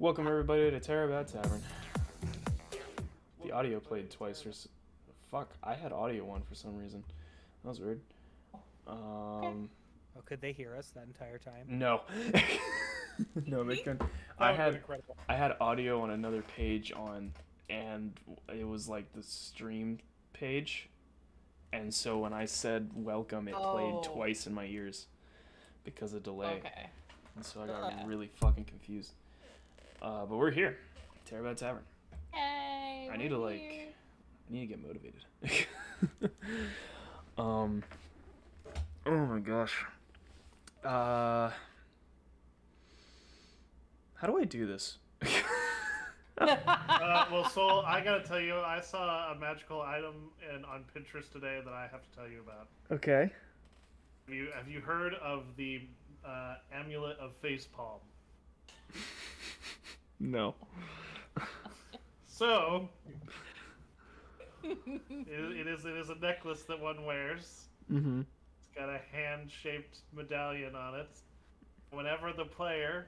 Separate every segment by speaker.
Speaker 1: Welcome everybody to Terribad Tavern. The audio played twice or fuck, I had audio on for some reason. That was weird.
Speaker 2: Oh, could they hear us that entire time?
Speaker 1: No. No, they couldn't. I had audio on another page on, and it was like the stream page. And so when I said welcome, it played twice in my ears because of delay.
Speaker 3: Okay.
Speaker 1: And so I got really fucking confused. But we're here. Terribad Tavern.
Speaker 3: Hey,
Speaker 1: I need to get motivated. Oh my gosh. How do I do this?
Speaker 4: Well, Soul, I gotta tell you, I saw a magical item on Pinterest today that I have to tell you about.
Speaker 1: Okay.
Speaker 4: Have you heard of the amulet of facepalm?
Speaker 1: No.
Speaker 4: So, it is a necklace that one wears.
Speaker 1: Mm-hmm.
Speaker 4: It's got a hand-shaped medallion on it. Whenever the player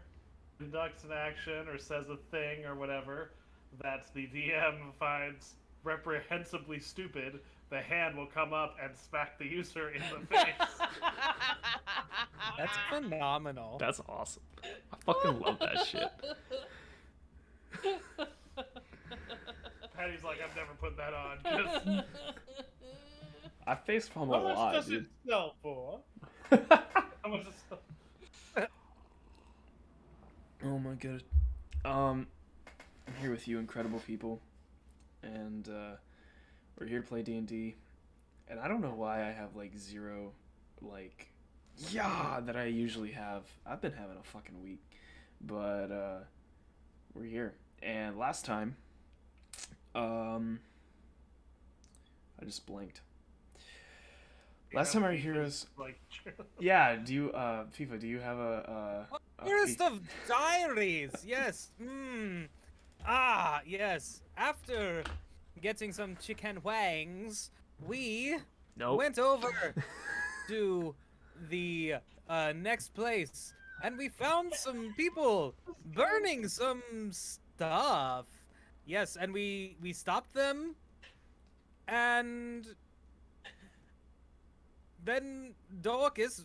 Speaker 4: conducts an action or says a thing or whatever that the DM finds reprehensibly stupid, the hand will come up and smack the user in the face.
Speaker 2: That's phenomenal.
Speaker 1: That's awesome. I fucking love that shit.
Speaker 4: Patty's like, I've never put that on. 'Cause
Speaker 1: I facepalm a
Speaker 4: how much
Speaker 1: lot,
Speaker 4: does
Speaker 1: dude.
Speaker 4: it sell for? How much does it sell?
Speaker 1: Oh my god. I'm here with you incredible people, and we're here to play D&D, and I don't know why I have like zero that I usually have. I've been having a fucking week, but we're here. And last time I just blanked. Last time our heroes, yeah. Do you, FIFA? Do you have a
Speaker 2: Forest of Diaries. Yes. Yes. After getting some chicken wangs, we went over to the next place, and we found some people burning some stuff. Yes, and we stopped them, and then Dorcas,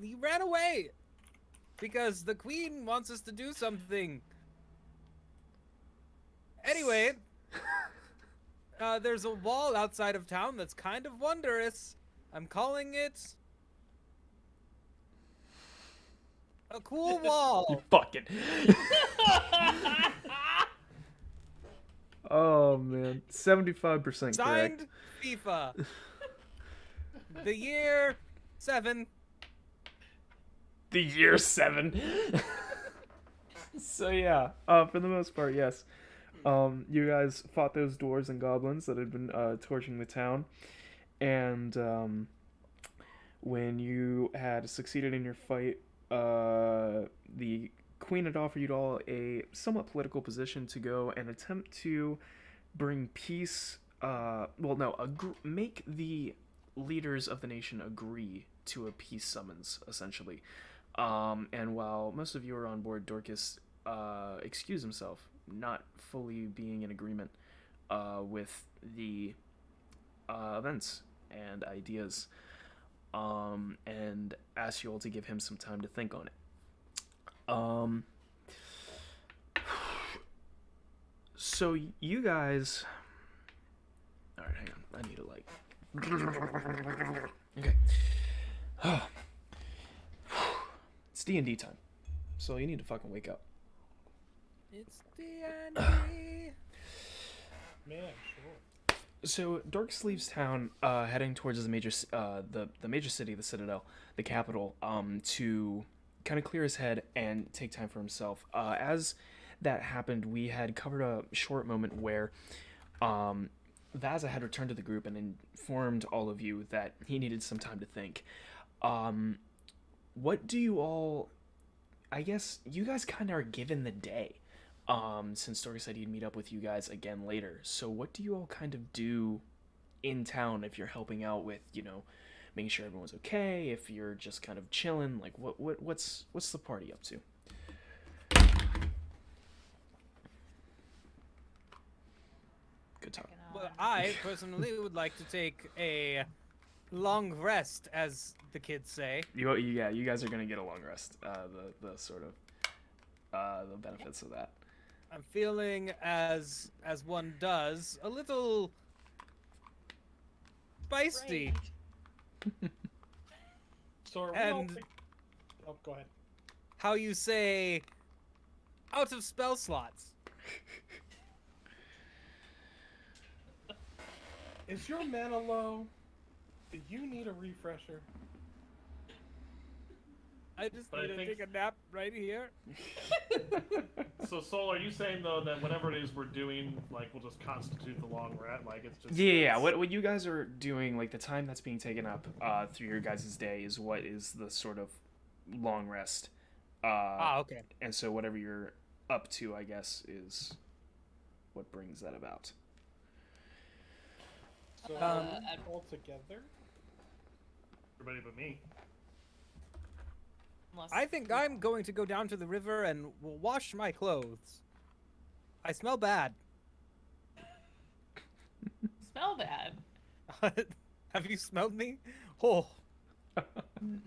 Speaker 2: he ran away because the queen wants us to do something. Anyway, there's a wall outside of town that's kind of wondrous. I'm calling it a cool wall.
Speaker 1: You fucking. Oh man, 75% correct.
Speaker 2: Signed, FIFA. The year 7.
Speaker 1: The year 7. So yeah, for the most part, yes. You guys fought those dwarves and goblins that had been torching the town, and when you had succeeded in your fight, the queen had offered you all a somewhat political position to go and attempt to bring peace. Make the leaders of the nation agree to a peace summons, essentially. And while most of you are on board, Dorcas excused himself, not fully being in agreement with the events and ideas, and asked you all to give him some time to think on it. So you guys... Alright, hang on. I need to Okay. It's D&D time. So you need to fucking wake up.
Speaker 2: It's D&D.
Speaker 4: Man, sure.
Speaker 1: So Dorcas leaves town, heading towards the major city, the Citadel, the capital, to kind of clear his head and take time for himself. As that happened, we had covered a short moment where Vaza had returned to the group and informed all of you that he needed some time to think. What do you all... I guess you guys kind of are given the day, since Dorcas said he'd meet up with you guys again later. So what do you all kind of do in town if you're helping out with, making sure everyone's okay, if you're just kind of chilling? Like, what's the party up to?
Speaker 2: I personally would like to take a long rest, as the kids say.
Speaker 1: You guys are gonna get a long rest. The sort of the benefits of that.
Speaker 2: I'm feeling, as one does, a little spicy.
Speaker 3: So are we all
Speaker 2: And
Speaker 3: oh, go ahead.
Speaker 2: how you say, out of spell slots.
Speaker 3: Is your mana low? Do you need a refresher?
Speaker 2: I just
Speaker 4: But I
Speaker 2: need to
Speaker 4: think-
Speaker 2: take a nap right here.
Speaker 4: So, Soul, are you saying though that whatever it is we're doing, like, will just constitute the long rest? Like, it's just
Speaker 1: Yeah. What you guys are doing, like the time that's being taken up through your guys' day, is what is the sort of long rest.
Speaker 2: Okay.
Speaker 1: And so whatever you're up to, I guess, is what brings that about.
Speaker 3: So
Speaker 5: and-
Speaker 3: all together?
Speaker 4: everybody but me.
Speaker 5: Unless
Speaker 2: I think I'm going to go down to the river and will wash my clothes. I smell bad.
Speaker 5: smell bad.
Speaker 2: Have you smelled me? Oh,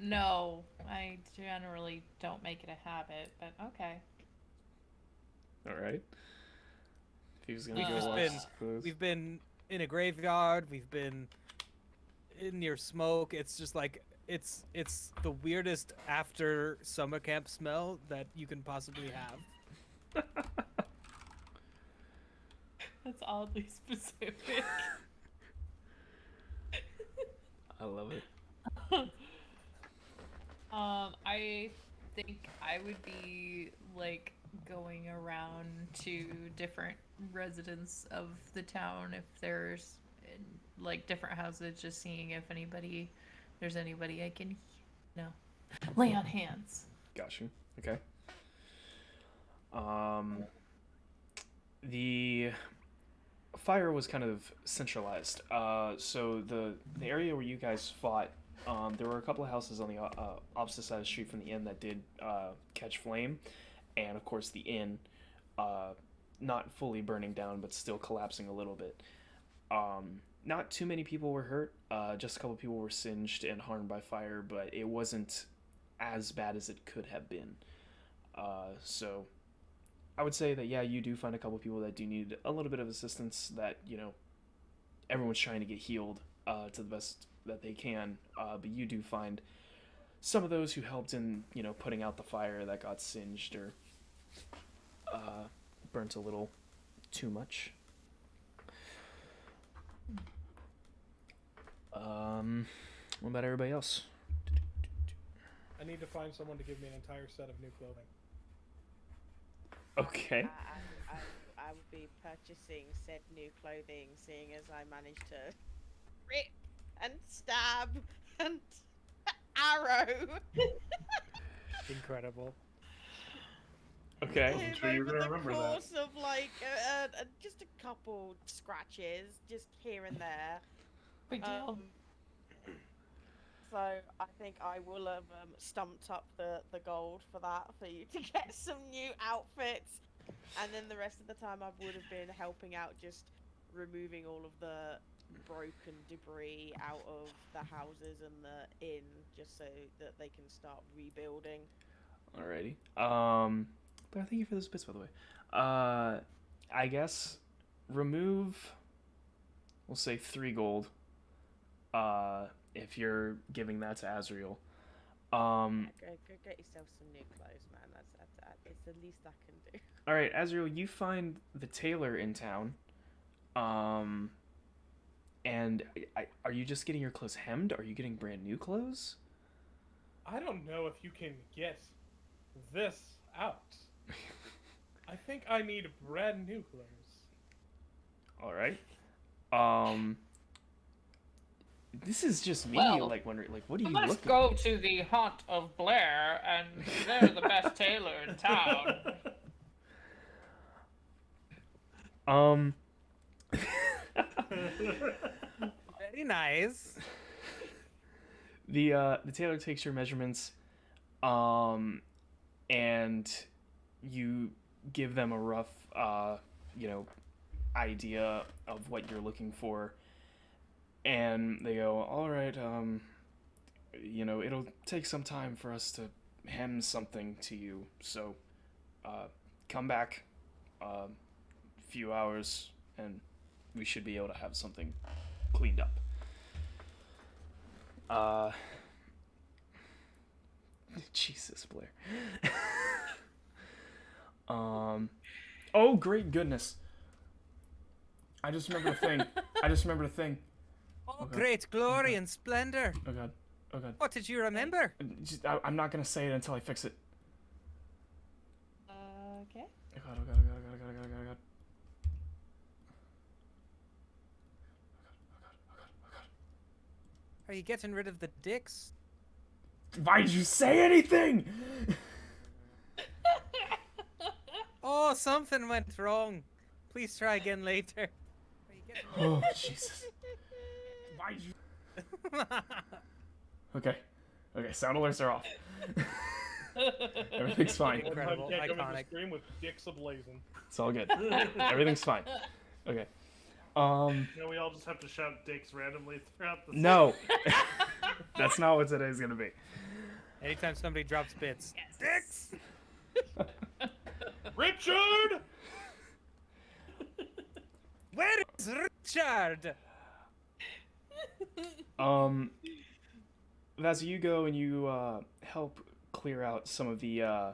Speaker 5: No, I generally don't make it a habit, but okay.
Speaker 1: All right. If he was gonna
Speaker 5: We've
Speaker 1: go
Speaker 5: just
Speaker 1: wash
Speaker 2: been-
Speaker 1: his clothes.
Speaker 2: we've been in a graveyard. We've been in near smoke. It's just like it's the weirdest after summer camp smell that you can possibly have.
Speaker 5: That's oddly specific.
Speaker 1: I love it.
Speaker 5: I think I would be like going around to different residents of the town if there's like different houses, just seeing if there's anybody I can, lay on hands.
Speaker 1: Got you. Okay. The fire was kind of centralized. So the area where you guys fought, there were a couple of houses on the opposite side of the street from the inn that did catch flame, and of course the inn, not fully burning down, but still collapsing a little bit. Not too many people were hurt. Just a couple people were singed and harmed by fire, but it wasn't as bad as it could have been. So I would say that, yeah, you do find a couple people that do need a little bit of assistance, that, everyone's trying to get healed to the best that they can. But you do find some of those who helped in, putting out the fire that got singed or burnt a little too much. What about everybody else?
Speaker 3: I need to find someone to give me an entire set of new clothing.
Speaker 1: Okay.
Speaker 6: I would be purchasing said new clothing, seeing as I managed to rip and stab and arrow
Speaker 2: Incredible.
Speaker 1: Okay.
Speaker 4: I'm sure you're
Speaker 6: over
Speaker 4: gonna
Speaker 6: the
Speaker 4: remember that.
Speaker 6: course of like just a couple scratches, just here and there.
Speaker 5: Big deal.
Speaker 6: So I think I will have stumped up the gold for that, for you to get some new outfits, and then the rest of the time I would have been helping out, just removing all of the broken debris out of the houses and the inn, just so that they can start rebuilding.
Speaker 1: Alrighty. But thank you for those bits, by the way. I guess remove, we'll say 3 gold. If you're giving that to Azriel.
Speaker 6: Go get yourself some new clothes, man. That's it's the least I can do.
Speaker 1: All right, Azriel, you find the tailor in town. And are you just getting your clothes hemmed? Are you getting brand new clothes?
Speaker 3: I don't know if you can get this out. I think I need brand new clothes.
Speaker 1: All right. This is just me,
Speaker 5: Well,
Speaker 1: like wondering, like, what are you
Speaker 5: Let's
Speaker 1: looking?
Speaker 5: go to the haunt of Blair, and they're the best tailor in town.
Speaker 2: Very nice.
Speaker 1: The tailor takes your measurements, and you give them a rough, idea of what you're looking for, and they go, all right, it'll take some time for us to hem something to you, so come back a few hours and we should be able to have something cleaned up. Jesus, Blair. Oh, great goodness. I just remembered a thing.
Speaker 2: Oh,
Speaker 1: Okay.
Speaker 2: great glory and splendor.
Speaker 1: Oh god. Oh god.
Speaker 2: What did you remember?
Speaker 1: I'm not gonna say it until I fix it.
Speaker 6: Okay.
Speaker 1: Oh god, oh god, oh god, oh god, oh god, oh god, oh god.
Speaker 2: Are you getting rid of the dicks?
Speaker 1: Why did you say anything?
Speaker 2: Oh, something went wrong. Please try again later. Are you getting
Speaker 1: Oh, Jesus. Why did you... Okay. Okay, sound alerts are off. Everything's fine.
Speaker 2: Incredible,
Speaker 3: Can't come in the
Speaker 2: iconic.
Speaker 3: stream with dicks ablazing.
Speaker 1: It's all good. Everything's fine. Okay.
Speaker 4: We all just have to shout dicks randomly throughout the
Speaker 1: No. That's not what today's gonna be.
Speaker 2: Anytime somebody drops bits. Dicks!
Speaker 3: Richard!
Speaker 2: Where is Richard?
Speaker 1: As you go and you help clear out some of the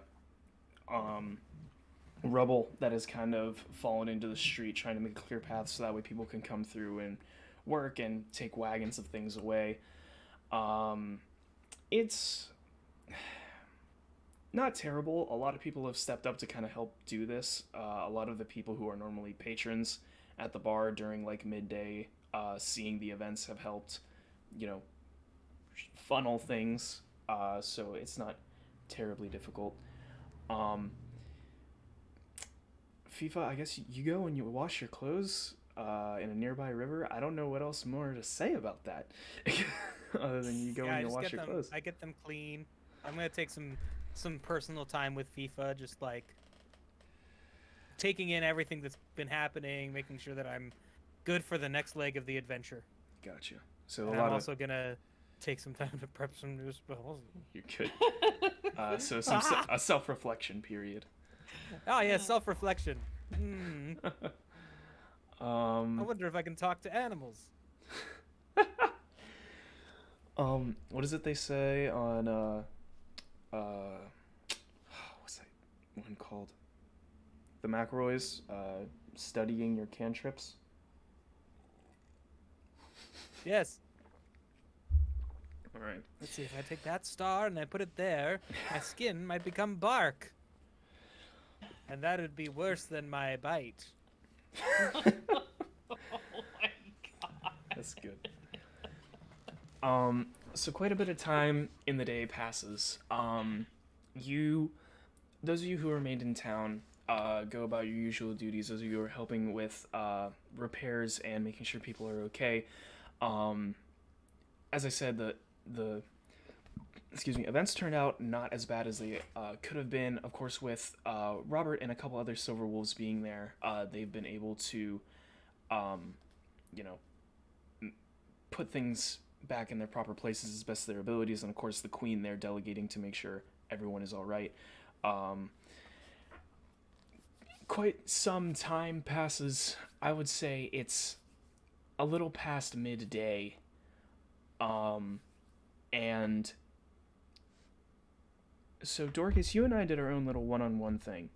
Speaker 1: rubble that has kind of fallen into the street, trying to make a clear path so that way people can come through and work and take wagons of things away. It's not terrible. A lot of people have stepped up to kind of help do this. A lot of the people who are normally patrons at the bar during like midday, seeing the events have helped, funnel things. So it's not terribly difficult. FIFA, I guess you go and you wash your clothes in a nearby river. I don't know what else more to say about that, other than you go
Speaker 2: Yeah, I
Speaker 1: and you
Speaker 2: just
Speaker 1: wash
Speaker 2: get
Speaker 1: your
Speaker 2: them.
Speaker 1: clothes.
Speaker 2: I get them clean. I'm gonna take some personal time with FIFA, just like taking in everything that's been happening, making sure that I'm good for the next leg of the adventure.
Speaker 1: Gotcha. So
Speaker 2: And
Speaker 1: a
Speaker 2: I'm
Speaker 1: lot of
Speaker 2: also gonna take some time to prep some new spells.
Speaker 1: you're good. So a self-reflection period.
Speaker 2: Oh yeah, self-reflection. Hmm. I
Speaker 1: Um,
Speaker 2: wonder if I can talk to animals.
Speaker 1: what is it they say on what's that one called? The McElroys, studying your cantrips.
Speaker 2: Yes.
Speaker 1: All right.
Speaker 2: Let's see, if I take that star and I put it there, my skin might become bark. And that would be worse than my bite.
Speaker 5: Oh my god.
Speaker 1: That's good. So quite a bit of time in the day passes. Those of you who remained in town, go about your usual duties. Those of you who are helping with repairs and making sure people are okay. As I said, the events turned out not as bad as they could have been. Of course, with Robert and a couple other Silver Wolves being there, they've been able to, put things back in their proper places as best their abilities. And of course, the Queen there delegating to make sure everyone is all right. Quite some time passes. I would say it's a little past midday. And so Dorcas, you and I did our own little one-on-one thing.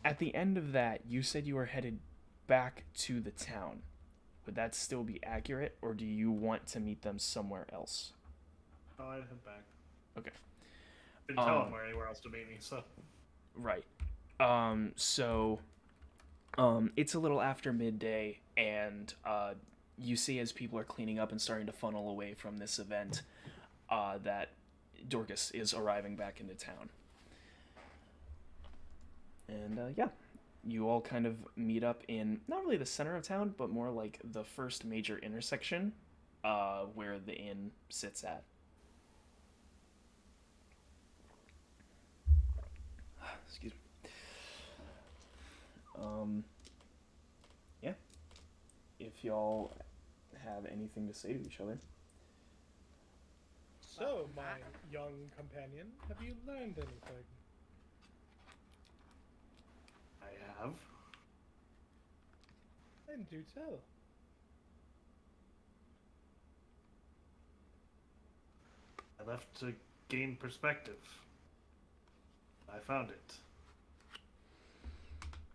Speaker 1: At the end of that, you said you were headed back to the town. Would that still be accurate, or do you want to meet them somewhere else?
Speaker 4: Oh, I'd head back.
Speaker 1: Okay.
Speaker 4: Didn't tell him where anywhere else to meet me, so.
Speaker 1: Right. It's a little after midday, and you see as people are cleaning up and starting to funnel away from this event, that Dorcas is arriving back into town. And you all kind of meet up in not really the center of town, but more like the first major intersection, where the inn sits at. Excuse me. if y'all have anything to say to each other.
Speaker 3: So, my young companion, have you learned anything?
Speaker 4: I have.
Speaker 3: Then do tell.
Speaker 4: I left to gain perspective. I found it.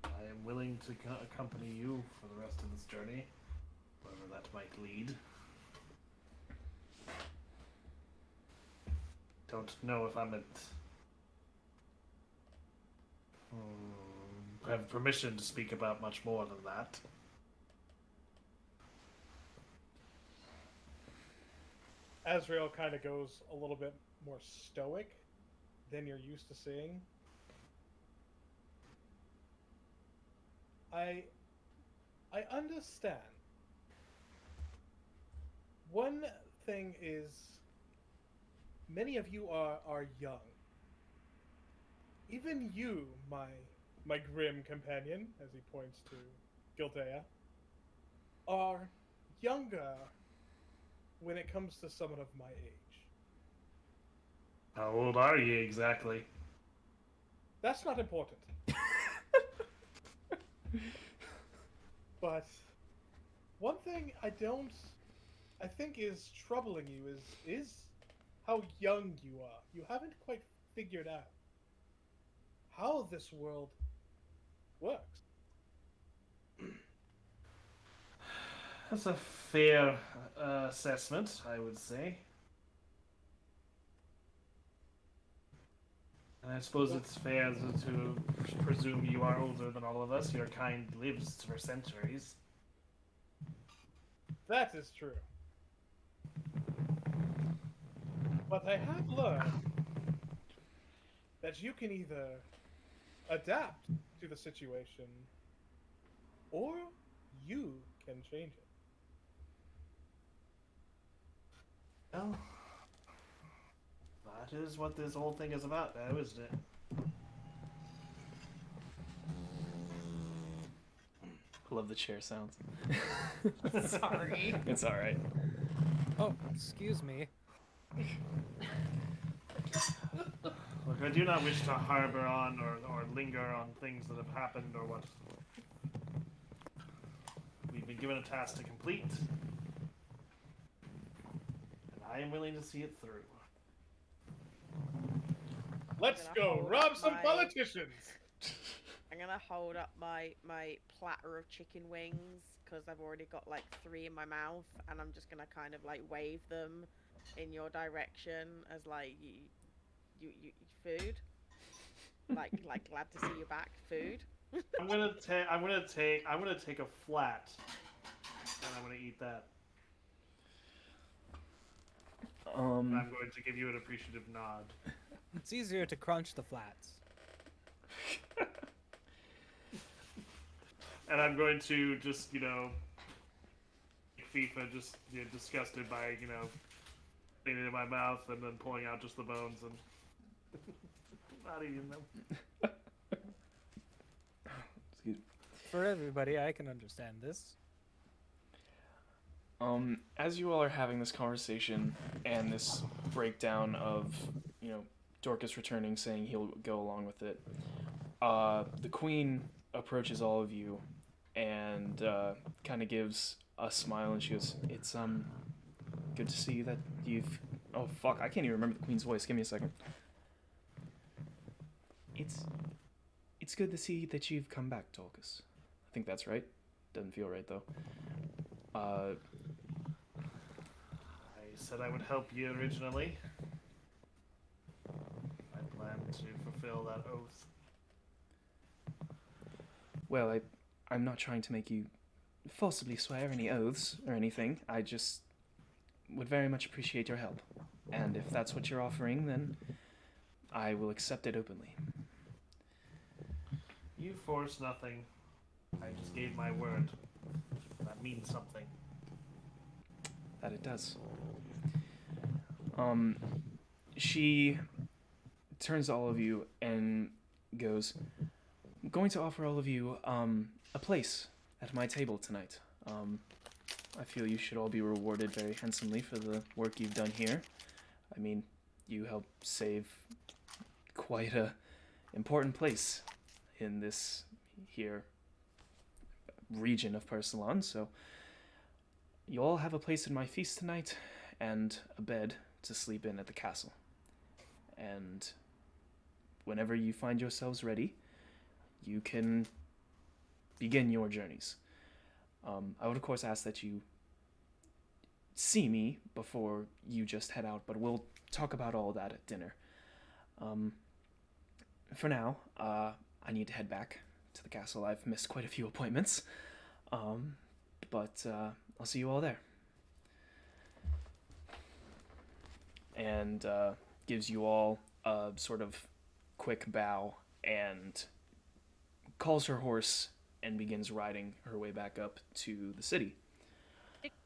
Speaker 4: I am willing to accompany you for the rest of this journey, wherever that might lead. Don't know if I'm have permission to speak about much more than that.
Speaker 3: Azrael kind of goes a little bit more stoic than you're used to seeing. I understand. One thing is, many of you are young. Even you, my grim companion, as he points to Gildea, are younger when it comes to someone of my age.
Speaker 4: How old are you exactly?
Speaker 3: That's not important. But one thing I think is troubling you is how young you are. You haven't quite figured out how this world works.
Speaker 4: That's a fair assessment, I would say. And I suppose it's fair to presume you are older than all of us. Your kind lives for centuries.
Speaker 3: That is true. But I have learned that you can either adapt to the situation or you can change it.
Speaker 4: Well, that is what this whole thing is about now, isn't it?
Speaker 1: Love the chair sounds.
Speaker 5: Sorry.
Speaker 1: It's all right.
Speaker 2: Oh, excuse me.
Speaker 4: Look, I do not wish to harbor on or linger on things that have happened or what. We've been given a task to complete. And I am willing to see it through.
Speaker 3: Let's
Speaker 6: gonna
Speaker 3: go
Speaker 6: hold
Speaker 3: rob
Speaker 6: up
Speaker 3: some
Speaker 6: my-
Speaker 3: politicians.
Speaker 6: I'm gonna hold up my platter of chicken wings because I've already got like 3 in my mouth, and I'm just gonna kind of like wave them in your direction as like you food. like glad to see you back, food.
Speaker 4: I'm gonna take a flat, and I'm gonna eat that. And I'm going to give you an appreciative nod.
Speaker 2: It's easier to crunch the flats.
Speaker 4: And I'm going to just, FIFA, just disgusted by, putting it in my mouth and then pulling out just the bones and not eating them.
Speaker 1: Excuse me.
Speaker 2: For everybody, I can understand this.
Speaker 1: As you all are having this conversation and this breakdown of, Dorcas returning, saying he'll go along with it, the queen approaches all of you and kind of gives a smile, and she goes, "It's good to see that you've." Oh fuck! I can't even remember the queen's voice. Give me a second. It's good to see that you've come back, Dorcas. I think that's right. Doesn't feel right though.
Speaker 4: I said I would help you originally. I plan to fulfill that oath.
Speaker 1: Well, I'm not trying to make you forcibly swear any oaths or anything. I just would very much appreciate your help. And if that's what you're offering, then I will accept it openly.
Speaker 4: You force nothing. I just gave my word. That means something.
Speaker 1: That it does. She turns to all of you and goes, "I'm going to offer all of you a place at my table tonight. I feel you should all be rewarded very handsomely for the work you've done here. I mean, you helped save quite a important place in this here region of Persalon, so you all have a place in my feast tonight and a bed to sleep in at the castle. And whenever you find yourselves ready, you can begin your journeys. I would, of course, ask that you see me before you just head out, but we'll talk about all that at dinner. For now, I need to head back to the castle. I've missed quite a few appointments, but I'll see you all there. And gives you all a sort of quick bow and calls her horse and begins riding her way back up to the city.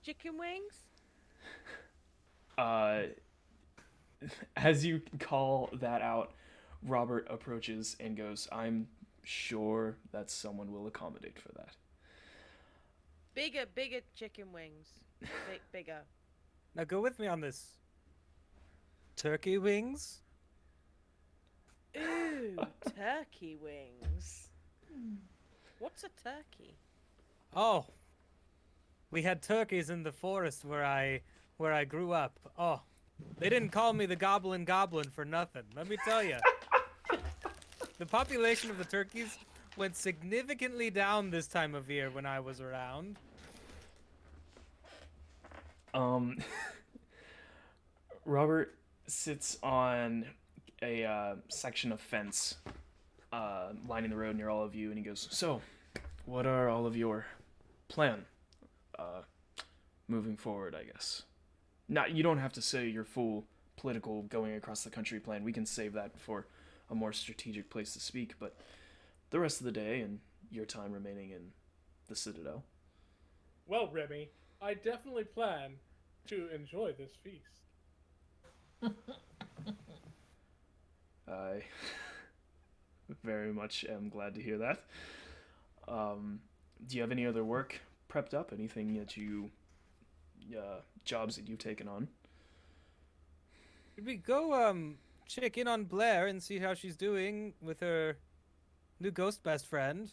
Speaker 6: Chicken wings?
Speaker 1: As you call that out, Robert approaches and goes, I'm sure that someone will accommodate for that.
Speaker 6: Bigger chicken wings. Bigger.
Speaker 2: Now go with me on this. Turkey wings?
Speaker 6: Ooh, turkey wings. What's a turkey?
Speaker 2: Oh. We had turkeys in the forest where I grew up. Oh. They didn't call me the Goblin for nothing. Let me tell you. The population of the turkeys went significantly down this time of year when I was around.
Speaker 1: Robert sits on a section of fence lining the road near all of you, and he goes, so, what are all of your plan moving forward, I guess? Not, you don't have to say your full political going across the country plan. We can save that for a more strategic place to speak, but the rest of the day and your time remaining in the Citadel.
Speaker 3: Well, Remy, I definitely plan to enjoy this feast.
Speaker 1: I very much am glad to hear that. Do you have any other work prepped up? Anything that you, jobs that you've taken on?
Speaker 2: Should we go check in on Blair and see how she's doing with her new ghost best friend?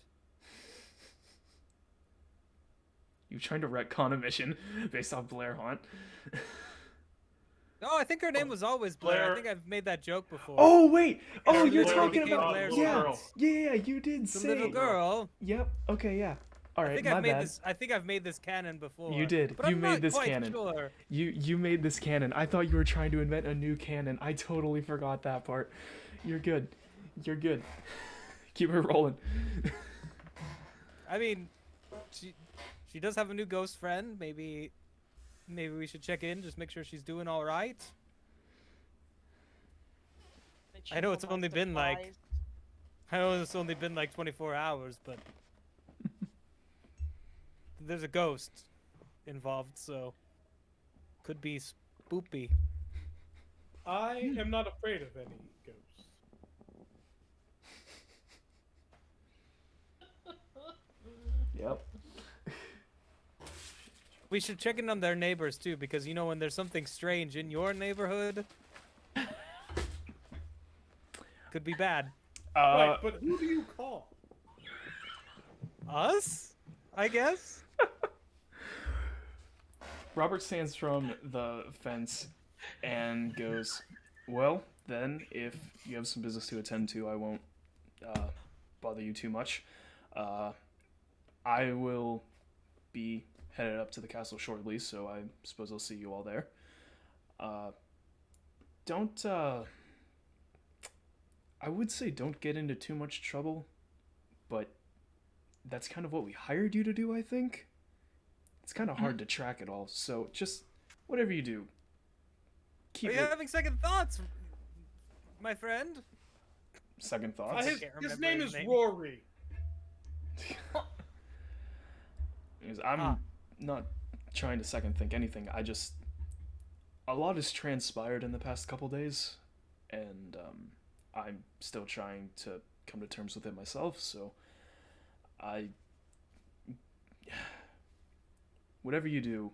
Speaker 1: You trying to retcon a mission based off Blair Haunt?
Speaker 2: Oh, I think her name was always Blair. I think I've made that joke before.
Speaker 1: Oh wait! Oh,
Speaker 2: Yeah,
Speaker 1: you're
Speaker 2: Blair
Speaker 1: talking
Speaker 2: became
Speaker 1: about
Speaker 2: Blair's
Speaker 1: yeah,
Speaker 2: aunt.
Speaker 1: yeah, you did
Speaker 2: The
Speaker 1: say
Speaker 2: little girl.
Speaker 1: Yep. Okay. Yeah. All right. My bad.
Speaker 2: I think I've made this canon before.
Speaker 1: You did.
Speaker 2: But
Speaker 1: You
Speaker 2: I'm
Speaker 1: made
Speaker 2: not
Speaker 1: this
Speaker 2: quite
Speaker 1: canon.
Speaker 2: Sure.
Speaker 1: You made this canon. I thought you were trying to invent a new canon. I totally forgot that part. You're good. You're good. Keep her rolling.
Speaker 2: I mean, she does have a new ghost friend. Maybe we should check in, just make sure she's doing all right. I know it's only been like 24 hours, but there's a ghost involved, so could be spoopy.
Speaker 3: I am not afraid of any ghosts.
Speaker 1: Yep.
Speaker 2: We should check in on their neighbors too, because when there's something strange in your neighborhood, could be bad.
Speaker 3: Right, but who do you call?
Speaker 2: Us? I guess.
Speaker 1: Robert stands from the fence and goes, well, then, if you have some business to attend to, I won't bother you too much. I will be headed up to the castle shortly, so I suppose I'll see you all there. I would say don't get into too much trouble, but that's kind of what we hired you to do, I think. It's kind of hard to track it all, so just whatever you do, keep
Speaker 2: Are you having second thoughts, my friend?
Speaker 1: second thoughts.
Speaker 2: I
Speaker 3: His
Speaker 2: can't remember
Speaker 3: name
Speaker 2: his
Speaker 3: is
Speaker 2: name.
Speaker 3: Rory.
Speaker 1: Because I'm not trying to second think anything. A lot has transpired in the past couple days, and I'm still trying to come to terms with it myself. So whatever you do,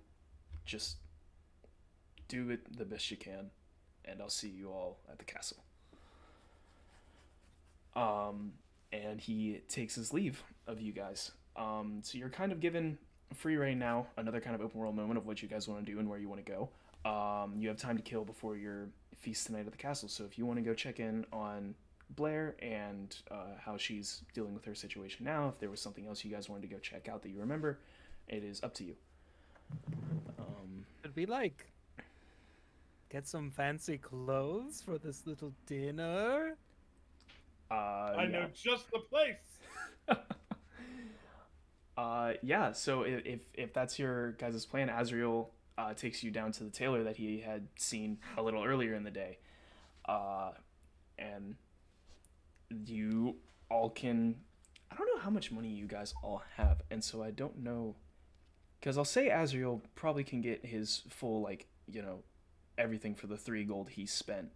Speaker 1: just do it the best you can, and I'll see you all at the castle. And he takes his leave of you guys. So you're kind of given free reign now, another kind of open world moment of what you guys want to do and where you want to go. You have time to kill before your feast tonight at the castle, so if you want to go check in on Blair and how she's dealing with her situation now, if there was something else you guys wanted to go check out that you remember, it is up to you.
Speaker 2: Could we like get some fancy clothes for this little dinner?
Speaker 3: I know just the place.
Speaker 1: Yeah. So if that's your guys' plan, Azriel takes you down to the tailor that he had seen a little earlier in the day, and you all can. I don't know how much money you guys all have, and so I don't know. Because I'll say Azriel probably can get his full, like, everything for the 3 gold he spent.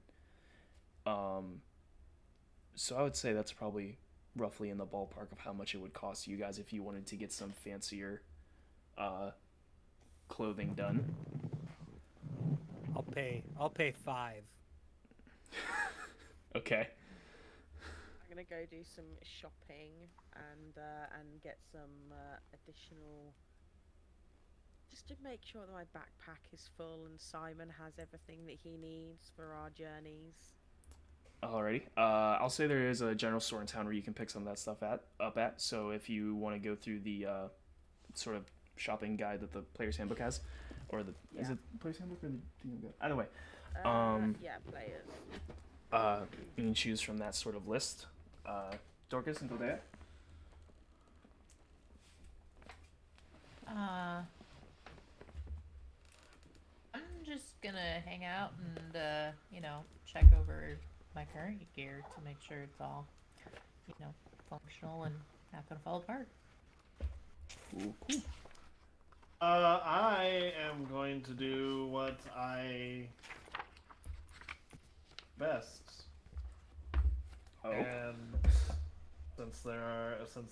Speaker 1: So I would say that's probably roughly in the ballpark of how much it would cost you guys if you wanted to get some fancier clothing done.
Speaker 2: I'll pay 5.
Speaker 1: Okay.
Speaker 6: I'm gonna go do some shopping and get some additional. Just to make sure that my backpack is full and Simon has everything that he needs for our journeys.
Speaker 1: Alrighty. I'll say there is a general store in town where you can pick some of that stuff up at. So if you want to go through the sort of shopping guide that the Player's Handbook has, or is it Player's Handbook or the DM guide? Either way.
Speaker 6: Yeah, players.
Speaker 1: You can choose from that sort of list. Dorcas and Dodea?
Speaker 5: I'm just gonna hang out and check over my current gear to make sure it's all functional and not gonna fall apart.
Speaker 1: Cool.
Speaker 4: I am going to do what I best.
Speaker 1: Oh.
Speaker 4: And since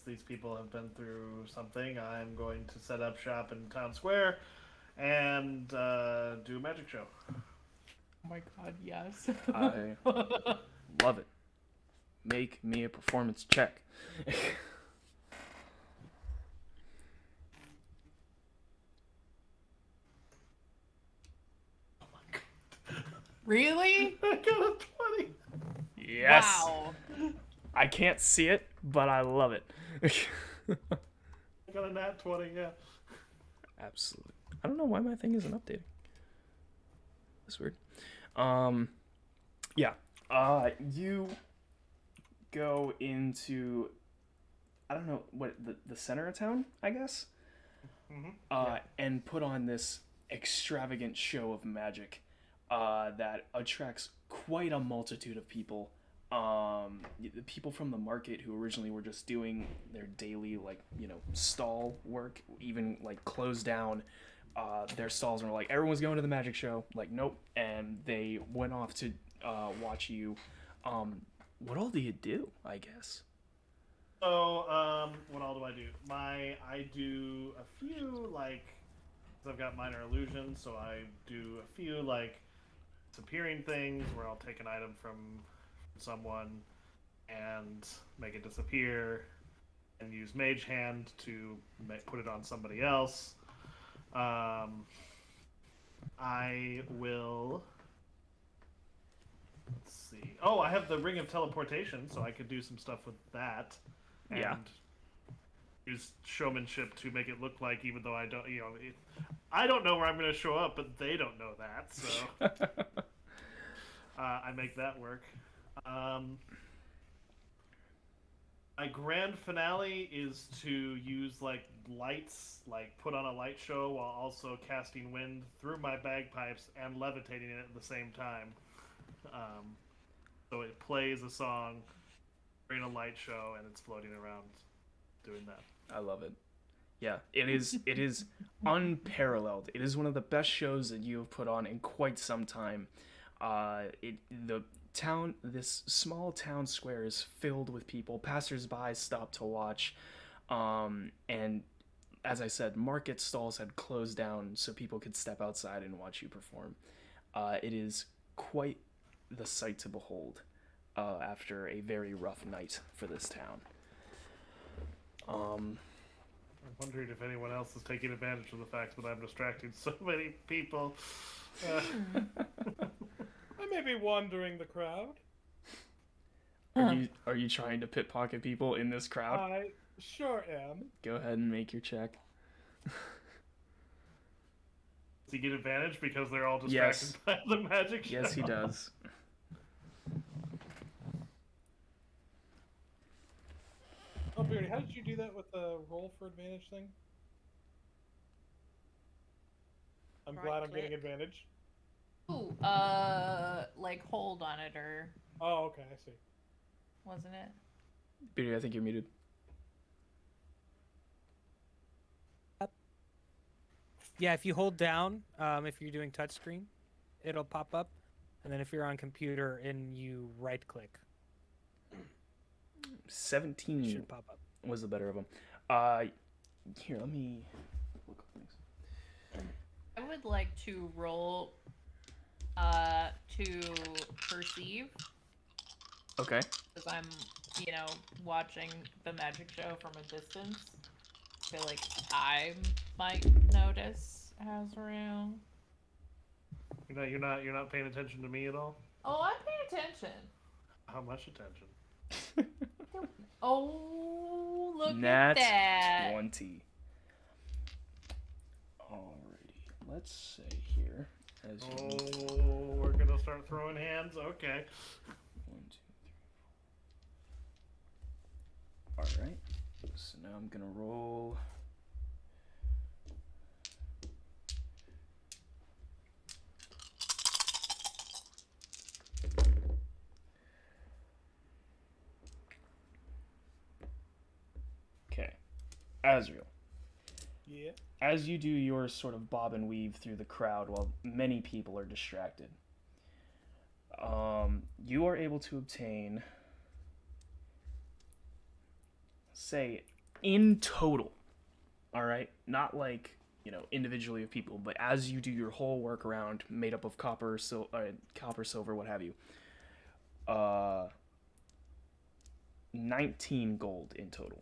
Speaker 4: these people have been through something, I'm going to set up shop in town square and do a magic show.
Speaker 5: Oh my god, yes.
Speaker 1: I love it. Make me a performance check.
Speaker 5: Really?
Speaker 4: I got a 20.
Speaker 1: Yes.
Speaker 5: Wow.
Speaker 1: I can't see it, but I love it.
Speaker 4: I got a nat 20, yeah.
Speaker 1: Absolutely. I don't know why my thing isn't updating. That's weird. Yeah. You go into, I don't know, what, the center of town, I guess?
Speaker 4: Mm-hmm.
Speaker 1: And put on this extravagant show of magic that attracts quite a multitude of people. The people from the market who originally were just doing their daily, stall work, even, closed down their stalls and were like, everyone's going to the magic show. Like, nope. And they went off to watch you. What all do you do, I guess?
Speaker 4: So, what all do I do? I do a few, I've got minor illusions, so I do a few, disappearing things where I'll take an item from someone and make it disappear and use Mage Hand to put it on somebody else. I will... Let's see. Oh, I have the Ring of Teleportation, so I could do some stuff with that. And
Speaker 1: Yeah.
Speaker 4: use showmanship to make it look like, even though I don't, I don't know where I'm going to show up, but they don't know that, so I make that work. My grand finale is to use lights, put on a light show while also casting wind through my bagpipes and levitating it at the same time. So it plays a song during a light show and it's floating around doing that.
Speaker 1: I love it. Yeah, it is unparalleled. It is one of the best shows that you have put on in quite some time. This small town square is filled with people. Passersby stop to watch, and as I said, market stalls had closed down so people could step outside and watch you perform. It is quite the sight to behold after a very rough night for this town.
Speaker 4: I'm wondering if anyone else is taking advantage of the fact that I'm distracting so many people.
Speaker 3: I may be wandering the crowd.
Speaker 1: Are you trying to pickpocket people in this crowd?
Speaker 3: I sure am.
Speaker 1: Go ahead and make your check.
Speaker 4: Does he get advantage because they're all distracted
Speaker 1: Yes.
Speaker 4: by the magic show?
Speaker 1: Yes, he does.
Speaker 3: Oh, Beardy, how did you do that with the roll for advantage thing? I'm glad I'm getting
Speaker 6: Right-click.
Speaker 3: advantage.
Speaker 5: Ooh, like hold on it, or
Speaker 3: Oh, okay, I see.
Speaker 5: wasn't it?
Speaker 1: Beardy, I think you're muted.
Speaker 2: Yeah, if you hold down, if you're doing touchscreen, it'll pop up, and then if you're on computer and you right click, it
Speaker 1: 17
Speaker 2: should pop up.
Speaker 1: was the better of them. Here, let me look up things.
Speaker 5: I would like to roll to perceive,
Speaker 1: Okay.
Speaker 5: because I'm, watching the magic show from a distance. I feel like I might notice Azrael.
Speaker 4: You're not paying attention to me at all?
Speaker 5: Oh, I'm paying attention.
Speaker 4: How much attention?
Speaker 5: Oh, look
Speaker 1: Nat
Speaker 5: at that.
Speaker 1: 20. Alrighty. Let's say here. As you
Speaker 4: Oh, we're gonna start throwing hands? Okay.
Speaker 1: 1, 2, 3, 4. Alright. So now I'm gonna roll. Okay. Azrael.
Speaker 3: Yeah.
Speaker 1: As you do your sort of bob and weave through the crowd while many people are distracted, you are able to obtain, say, in total, all right, not like individually of people, but as you do your whole workaround made up of copper, silver, what have you, 19 gold in total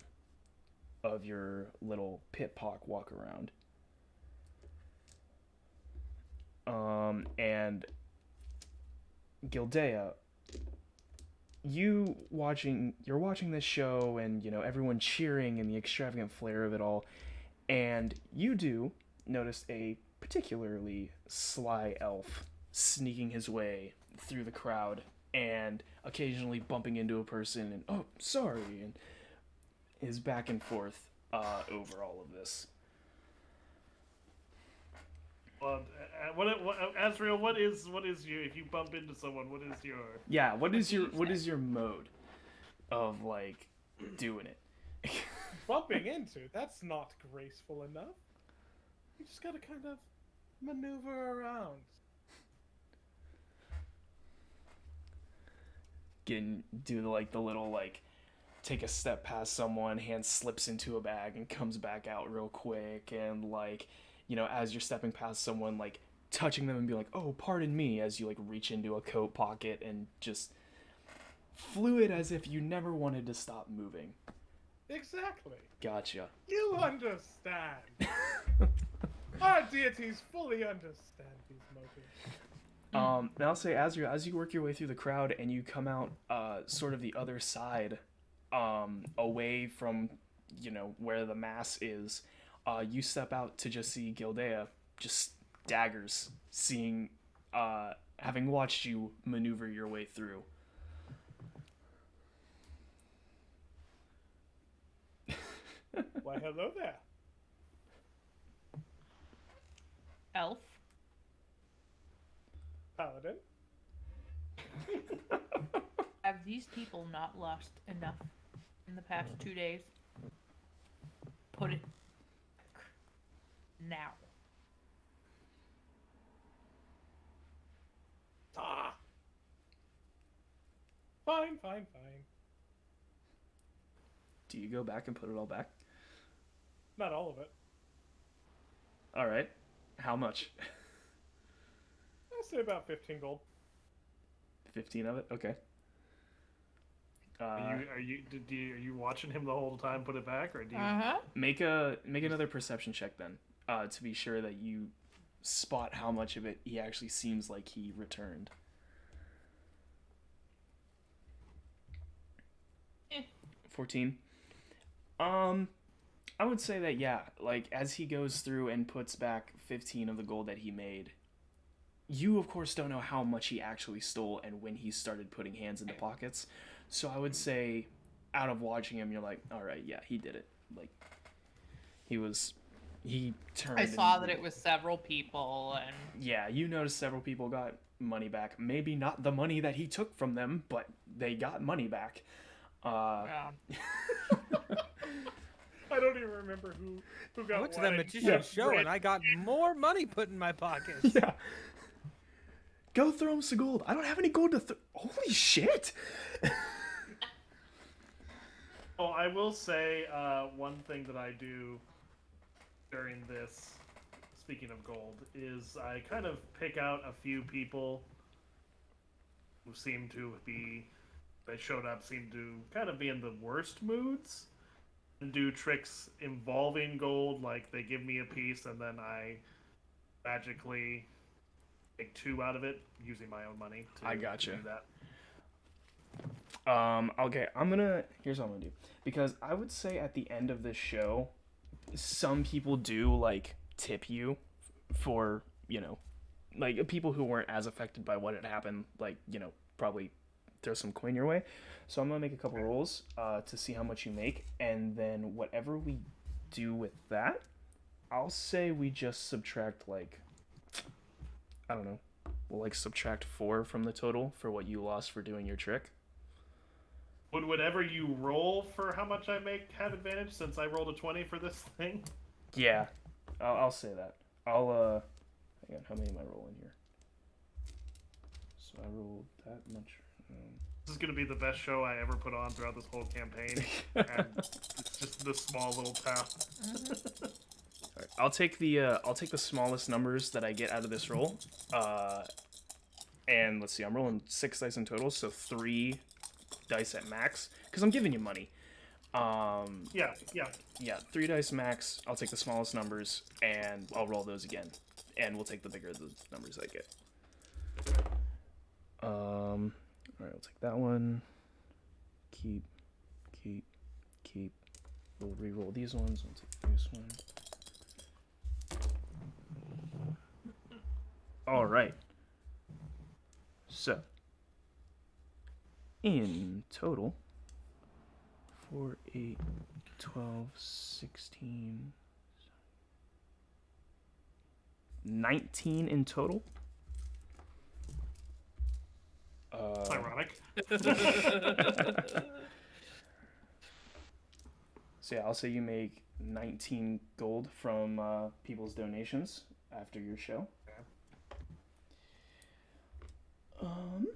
Speaker 1: of your little pit-pock walk around. And Gildea, you're watching this show and everyone cheering and the extravagant flair of it all, and you do notice a particularly sly elf sneaking his way through the crowd and occasionally bumping into a person and oh sorry and his back and forth over all of this.
Speaker 4: Well, Azrael, what is your, if you bump into someone, what is your...
Speaker 1: Yeah, what is your mode of like doing it?
Speaker 3: Bumping into, that's not graceful enough. You just gotta kind of maneuver around.
Speaker 1: Do the little take a step past someone, hand slips into a bag and comes back out real quick, and as you're stepping past someone, touching them and be like, oh, pardon me, as you reach into a coat pocket and just fluid as if you never wanted to stop moving.
Speaker 3: Exactly.
Speaker 1: Gotcha.
Speaker 3: You understand. Our deities fully understand these motives.
Speaker 1: And I'll say, as you work your way through the crowd and you come out sort of the other side, away from where the mass is, you step out to just see Gildea just daggers, seeing having watched you maneuver your way through.
Speaker 3: Why, hello there.
Speaker 5: Elf.
Speaker 3: Paladin.
Speaker 5: Have these people not lost enough in the past 2 days? Put it back. Now.
Speaker 3: Ah. Fine.
Speaker 1: Do you go back and put it all back?
Speaker 3: Not all of it.
Speaker 1: All right. How much?
Speaker 3: I'll say about 15 gold.
Speaker 1: 15 of it. Okay.
Speaker 4: Are you watching him the whole time put it back, or do you?
Speaker 5: Uh-huh.
Speaker 1: Make another perception check then, to be sure that you spot how much of it he actually seems like he returned. 14. I would say that, yeah, like as he goes through and puts back 15 of the gold that he made, you of course don't know how much he actually stole and when he started putting hands into pockets. So I would say, out of watching him, you're like, all right, yeah, he did it. Like, he turned.
Speaker 5: I saw that it was several people, and
Speaker 1: Yeah, you noticed several people got money back. Maybe not the money that he took from them, but they got money back.
Speaker 5: yeah.
Speaker 3: I don't even remember who got
Speaker 2: I went to that
Speaker 3: what.
Speaker 2: magician's show and I got more money put in my pockets.
Speaker 1: Yeah. Go throw him some gold. I don't have any gold to throw. Holy shit!
Speaker 4: Oh, I will say one thing that I do during this, speaking of gold, is I kind of pick out a few people who seem to be, they showed up, seem to kind of be in the worst moods, and do tricks involving gold, like they give me a piece and then I magically take 2 out of it using my own money to,
Speaker 1: I gotcha.
Speaker 4: to do that.
Speaker 1: Okay, here's what I'm gonna do. Because I would say at the end of this show, some people do, like, tip you for, like, people who weren't as affected by what had happened, like, probably throw some coin your way. So I'm gonna make a couple rolls, to see how much you make, and then whatever we do with that, I'll say we just subtract, like, I don't know, we'll, like, subtract 4 from the total for what you lost for doing your trick.
Speaker 4: Would whatever you roll for how much I make have advantage, since I rolled a 20 for this thing?
Speaker 1: Yeah, I'll say that. Hang on, how many am I rolling here? So I rolled that much.
Speaker 4: This is going to be the best show I ever put on throughout this whole campaign. And it's just this small little town.
Speaker 1: All right, I'll take the smallest numbers that I get out of this roll. And let's see, I'm rolling 6 dice in total, so 3 dice at max, because I'm giving you money.
Speaker 4: Yeah.
Speaker 1: 3 dice max. I'll take the smallest numbers, and I'll roll those again, and we'll take the bigger the numbers I get. All right, I'll take that one. Keep. We'll re-roll these ones. I'll take this one. All right. So, in total, 4, 8, 12, 16, 19 in total.
Speaker 4: Ironic.
Speaker 1: So yeah, I'll say you make 19 gold from people's donations after your show. Oops.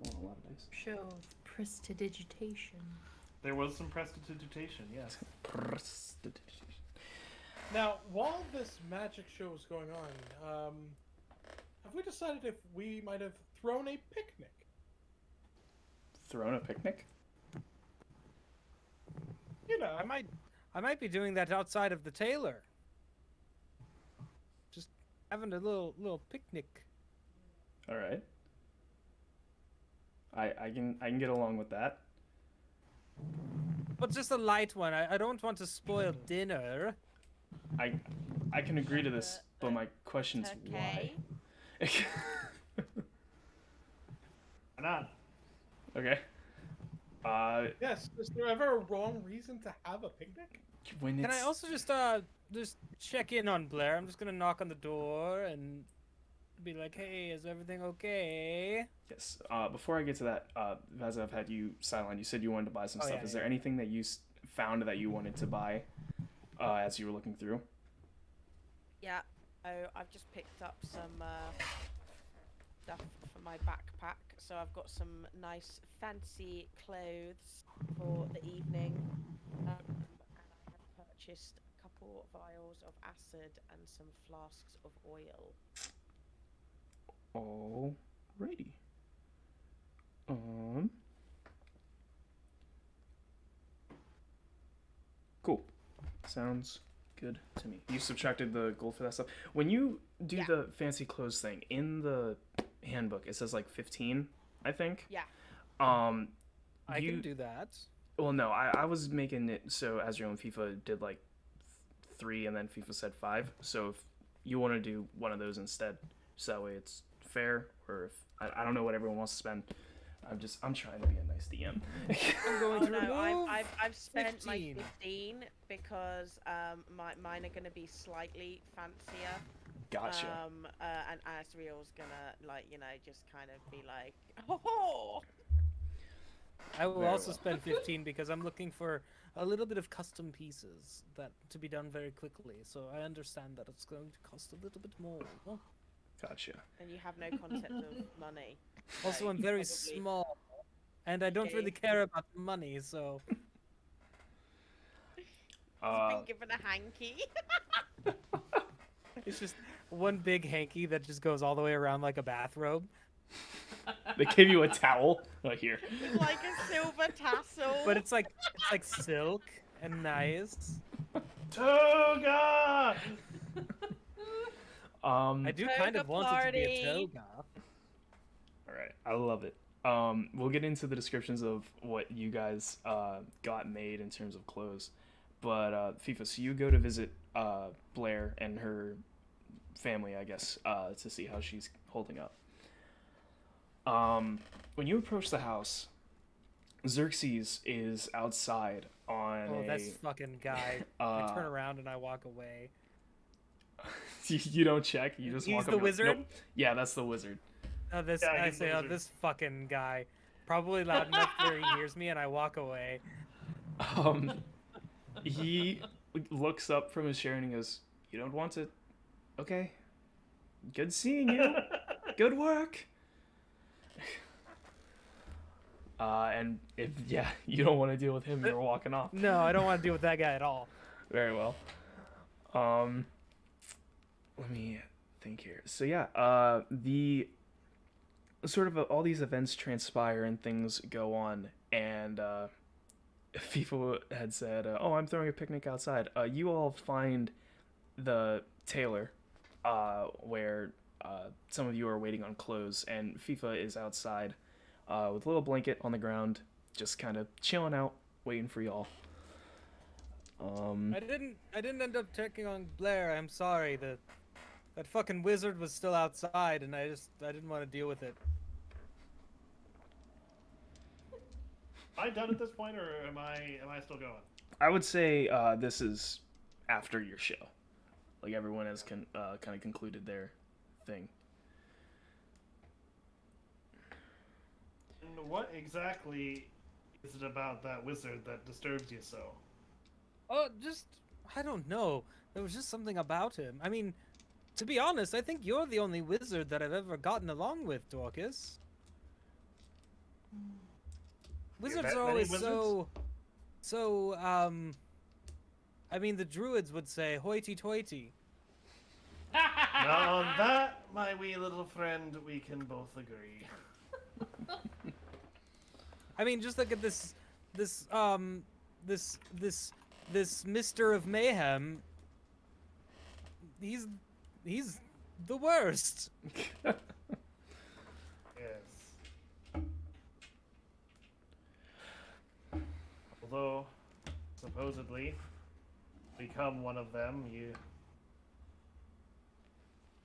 Speaker 1: Oh, a lot of dice.
Speaker 5: Show of prestidigitation.
Speaker 4: There was some prestidigitation, yes.
Speaker 1: Prestidigitation.
Speaker 3: Now, while this magic show is going on, have we decided if we might have thrown a picnic?
Speaker 1: Thrown a picnic?
Speaker 3: You know,
Speaker 2: I might be doing that outside of the tailor. Just having a little picnic.
Speaker 1: All right. I can get along with that.
Speaker 2: But just a light one. I don't want to spoil dinner.
Speaker 1: I can agree to this, but my question's why.
Speaker 6: Okay.
Speaker 4: Why not?
Speaker 1: Okay.
Speaker 3: yes. Is there ever a wrong reason to have a picnic?
Speaker 1: When
Speaker 2: Can
Speaker 1: it's
Speaker 2: I also just check in on Blair? I'm just gonna knock on the door and be like, "Hey, is everything okay?"
Speaker 1: yes. Before I get to that, as I've had you sideline, you said you wanted to buy some stuff.
Speaker 2: Yeah,
Speaker 1: Is there anything that you found that you wanted to buy as you were looking through?
Speaker 6: Yeah. Oh, I've just picked up some stuff for my backpack. So I've got some nice fancy clothes for the evening. And I have purchased a couple vials of acid and some flasks of oil.
Speaker 1: Alrighty. Um. Cool. Sounds good to me. You subtracted the gold for that stuff. When you do
Speaker 6: Yeah.
Speaker 1: the fancy clothes thing in the handbook, it says like 15, I think.
Speaker 6: Yeah.
Speaker 1: Um,
Speaker 2: I
Speaker 1: you,
Speaker 2: can do that.
Speaker 1: Well, no, I was making it so as your own FIFA did like 3 and then FIFA said 5. So if you want to do one of those instead, so that way it's fair, or if I don't know what everyone wants to spend. I'm trying to be a nice DM.
Speaker 2: I'm going
Speaker 6: Oh
Speaker 2: to
Speaker 6: no,
Speaker 2: remove
Speaker 6: I've spent
Speaker 2: 15.
Speaker 6: my 15 because mine are gonna be slightly fancier.
Speaker 1: Gotcha.
Speaker 6: And Asriel's gonna just kind of be like, oh.
Speaker 2: I will
Speaker 1: Very
Speaker 2: also
Speaker 1: well.
Speaker 2: spend 15 because I'm looking for a little bit of custom pieces that to be done very quickly. So I understand that it's going to cost a little bit more.
Speaker 1: Gotcha.
Speaker 6: And you have no concept of money.
Speaker 2: Also,
Speaker 6: so
Speaker 2: I'm
Speaker 6: you
Speaker 2: very
Speaker 6: probably-
Speaker 2: small, and I don't
Speaker 6: Okay.
Speaker 2: really care about money. So
Speaker 6: He's
Speaker 1: Uh,
Speaker 6: been given a hanky.
Speaker 2: it's just one big hanky that just goes all the way around like a bathrobe.
Speaker 1: they give you a towel. Right here.
Speaker 6: With like a silver tassel.
Speaker 2: But it's like silk and nice.
Speaker 4: Toga!
Speaker 2: I do kind
Speaker 6: Toga
Speaker 2: of want it to be a
Speaker 6: party.
Speaker 2: toga.
Speaker 1: All right, I love it. We'll get into the descriptions of what you guys got made in terms of clothes, but FIFA. So you go to visit Blair and her family, I guess, to see how she's holding up. When you approach the house, Xerxes is outside on
Speaker 2: Oh,
Speaker 1: a.
Speaker 2: that's fucking guy. I turn around and I walk away.
Speaker 1: You don't check. You just
Speaker 2: He's
Speaker 1: walk
Speaker 2: the
Speaker 1: up. And-
Speaker 2: wizard?
Speaker 1: Nope. Yeah, that's the wizard.
Speaker 2: Oh, this
Speaker 4: Yeah,
Speaker 2: I
Speaker 4: he's the
Speaker 2: say, oh,
Speaker 4: wizard.
Speaker 2: this fucking guy. Probably loud enough where he hears me, and I walk away.
Speaker 1: He looks up from his chair and he goes, "You don't want to? Okay. Good seeing you. Good work." And if you don't want to deal with him, you're walking off.
Speaker 2: No, I don't want to deal with that guy at all.
Speaker 1: Very well. Let me think here. So the sort of all these events transpire and things go on, and FIFA had said, "Oh, I'm throwing a picnic outside." You all find the tailor, where some of you are waiting on clothes, and FIFA is outside with a little blanket on the ground, just kind of chilling out, waiting for y'all.
Speaker 2: I didn't end up checking on Blair. I'm sorry. That fucking wizard was still outside, and I didn't want to deal with it.
Speaker 4: Am I done at this point, or am I still going?
Speaker 1: I would say this is after your show. Like everyone has kind of concluded their thing.
Speaker 4: And what exactly is it about that wizard that disturbs you so?
Speaker 2: Oh, I don't know. There was just something about him. I mean, to be honest, I think you're the only wizard that I've ever gotten along with, Dorcas. Wizards
Speaker 4: met
Speaker 2: are
Speaker 4: many
Speaker 2: always
Speaker 4: wizards?
Speaker 2: I mean, the druids would say hoity-toity.
Speaker 4: Now on that, my wee little friend, we can both agree.
Speaker 2: I mean, just look at this Mister of Mayhem. He's the worst.
Speaker 4: Yes. Although, supposedly, become one of them, you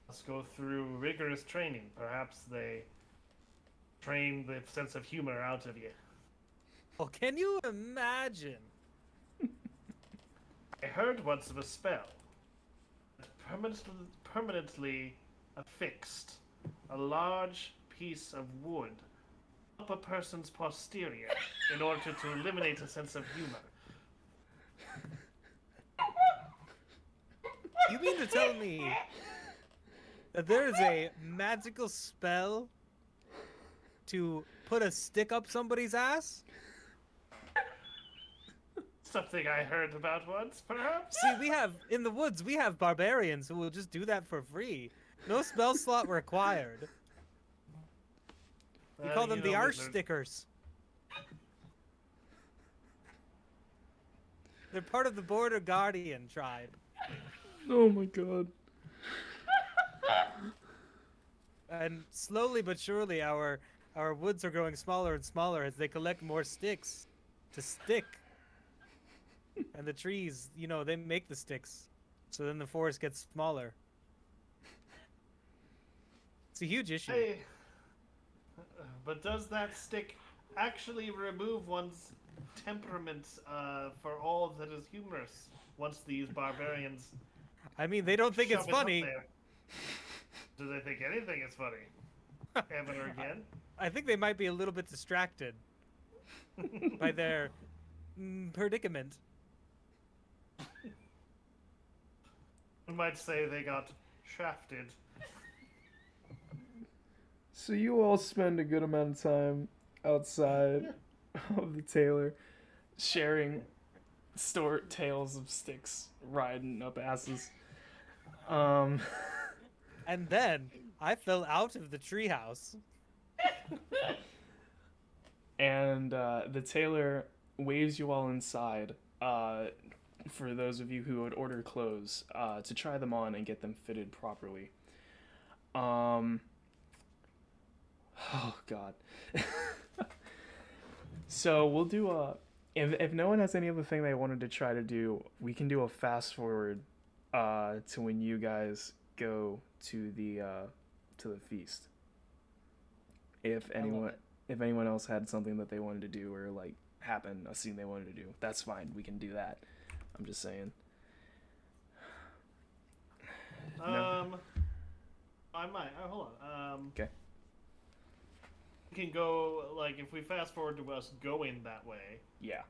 Speaker 4: must go through rigorous training. Perhaps they train the sense of humor out of you.
Speaker 2: Well, can you imagine?
Speaker 4: I heard once of a spell that permanently affixed a large piece of wood up a person's posterior in order to eliminate a sense of humor.
Speaker 2: You mean to tell me that there is a magical spell to put a stick up somebody's ass?
Speaker 4: something I heard about once, perhaps?
Speaker 2: See, we have in the woods. We have barbarians who will just do that for free. No spell slot required. We call them the Arch Stickers. They're part of the Border Guardian tribe.
Speaker 1: Oh my god.
Speaker 2: And slowly but surely, our woods are growing smaller and smaller as they collect more sticks to stick. And the trees, you know, they make the sticks. So then the forest gets smaller. It's a huge issue.
Speaker 4: Hey, but does that stick actually remove one's temperament for all that is humorous once these barbarians
Speaker 2: I mean, they don't think it's
Speaker 4: shove it up
Speaker 2: funny.
Speaker 4: there? Do they think anything is funny? Ever again?
Speaker 2: I think they might be a little bit distracted by their predicament.
Speaker 4: We might say they got shafted.
Speaker 1: So you all spend a good amount of time outside of the tailor, sharing tales of sticks riding up asses.
Speaker 2: And then I fell out of the treehouse.
Speaker 1: And the tailor waves you all inside. For those of you who would order clothes, to try them on and get them fitted properly. Oh god. So we'll do if no one has any other thing they wanted to try to do, we can do a fast forward to when you guys go to the feast. If anyone else had something that they wanted to do or like happen, a scene they wanted to do, that's fine. We can do that. I'm just saying. No.
Speaker 4: I might. Hold on.
Speaker 1: Okay.
Speaker 4: We can go, like, if we fast forward to us going that way.
Speaker 1: Yeah.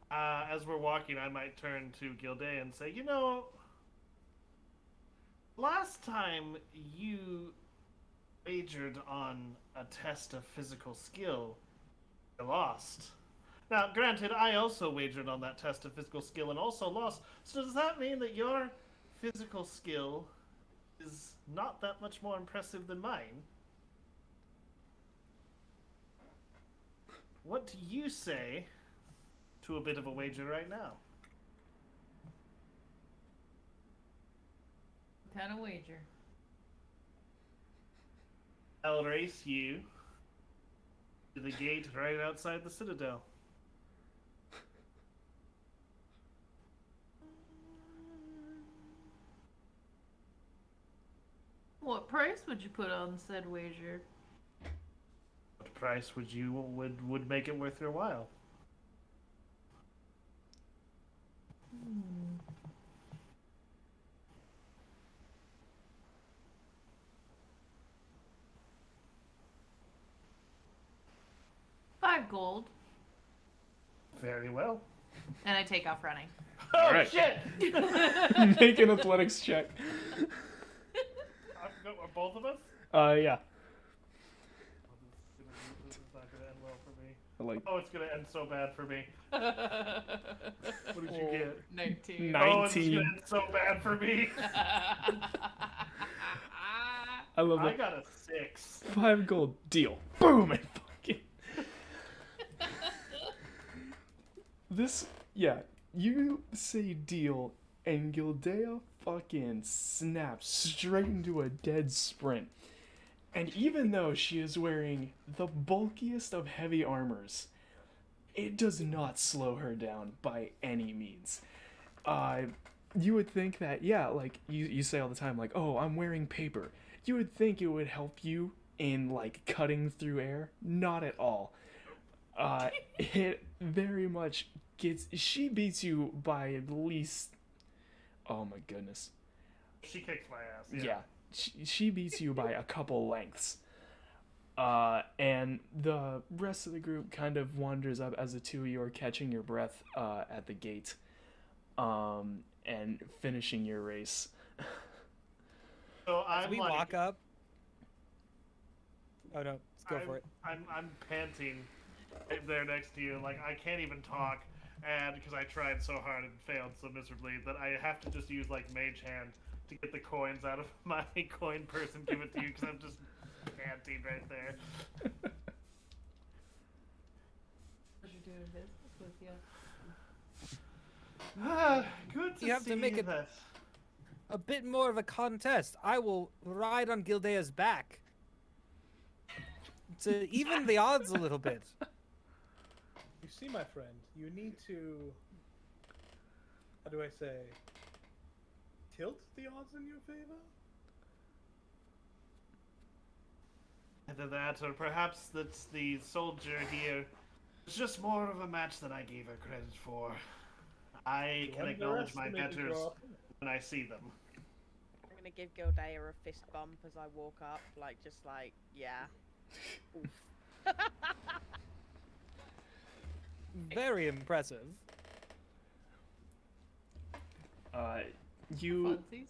Speaker 4: As we're walking, I might turn to Gilday and say, you know, last time you wagered on a test of physical skill, you lost. Now, granted, I also wagered on that test of physical skill and also lost. So does that mean that your physical skill is not that much more impressive than mine? What do you say to a bit of a wager right now?
Speaker 5: What kind of wager?
Speaker 4: I'll race you to the gate right outside the Citadel.
Speaker 5: What price would you put on said wager?
Speaker 4: What price would make it worth your while?
Speaker 5: Hmm. 5 gold.
Speaker 4: Very well.
Speaker 5: And I take off running.
Speaker 4: Oh,
Speaker 1: Alright.
Speaker 4: shit!
Speaker 1: Make an athletics check.
Speaker 4: Are both of us?
Speaker 1: Yeah.
Speaker 4: This is not gonna end well for me.
Speaker 1: I like
Speaker 4: Oh, it's gonna end so bad for me. What did you get?
Speaker 5: 19.
Speaker 4: Oh, it's
Speaker 1: 19.
Speaker 4: gonna end so bad for me.
Speaker 1: I love
Speaker 4: I
Speaker 1: that.
Speaker 4: got a 6.
Speaker 1: 5 gold deal. Boom! And fucking. This, yeah. You say deal, and Gildea fucking snaps straight into a dead sprint. And even though she is wearing the bulkiest of heavy armors, it does not slow her down by any means. You would think that, yeah, like, you say all the time, like, oh, I'm wearing paper. You would think it would help you in, like, cutting through air. Not at all. It very much she beats you by at least, oh my goodness.
Speaker 4: She kicks my ass.
Speaker 1: Yeah, she beats you by a couple lengths. And the rest of the group kind of wanders up as the two of you are catching your breath at the gate, and finishing your race.
Speaker 4: So
Speaker 2: As
Speaker 4: I'm
Speaker 2: we
Speaker 4: like,
Speaker 2: walk up, Oh no, let's go for it.
Speaker 4: I'm panting right there next to you. Like I can't even talk, and because I tried so hard and failed so miserably that I have to just use like Mage Hand to get the coins out of my coin purse and give it to you because I'm just panting right there.
Speaker 5: Pleasure doing business with you.
Speaker 4: Good to
Speaker 2: You have
Speaker 4: see
Speaker 2: to make it
Speaker 4: that.
Speaker 2: a bit more of a contest. I will ride on Gildea's back to even the odds a little bit.
Speaker 3: You see, my friend, you need to. How do I say? Tilt the odds in your favor?
Speaker 4: Either that, or perhaps that's the soldier here is just more of a match than I gave her credit for. I
Speaker 3: You
Speaker 4: can acknowledge my
Speaker 3: underestimated
Speaker 4: betters
Speaker 3: your opponent.
Speaker 4: when I see them.
Speaker 6: I'm gonna give Gildea a fist bump as I walk up, like just like, yeah. Oof.
Speaker 2: Very impressive.
Speaker 1: You
Speaker 5: Funsies.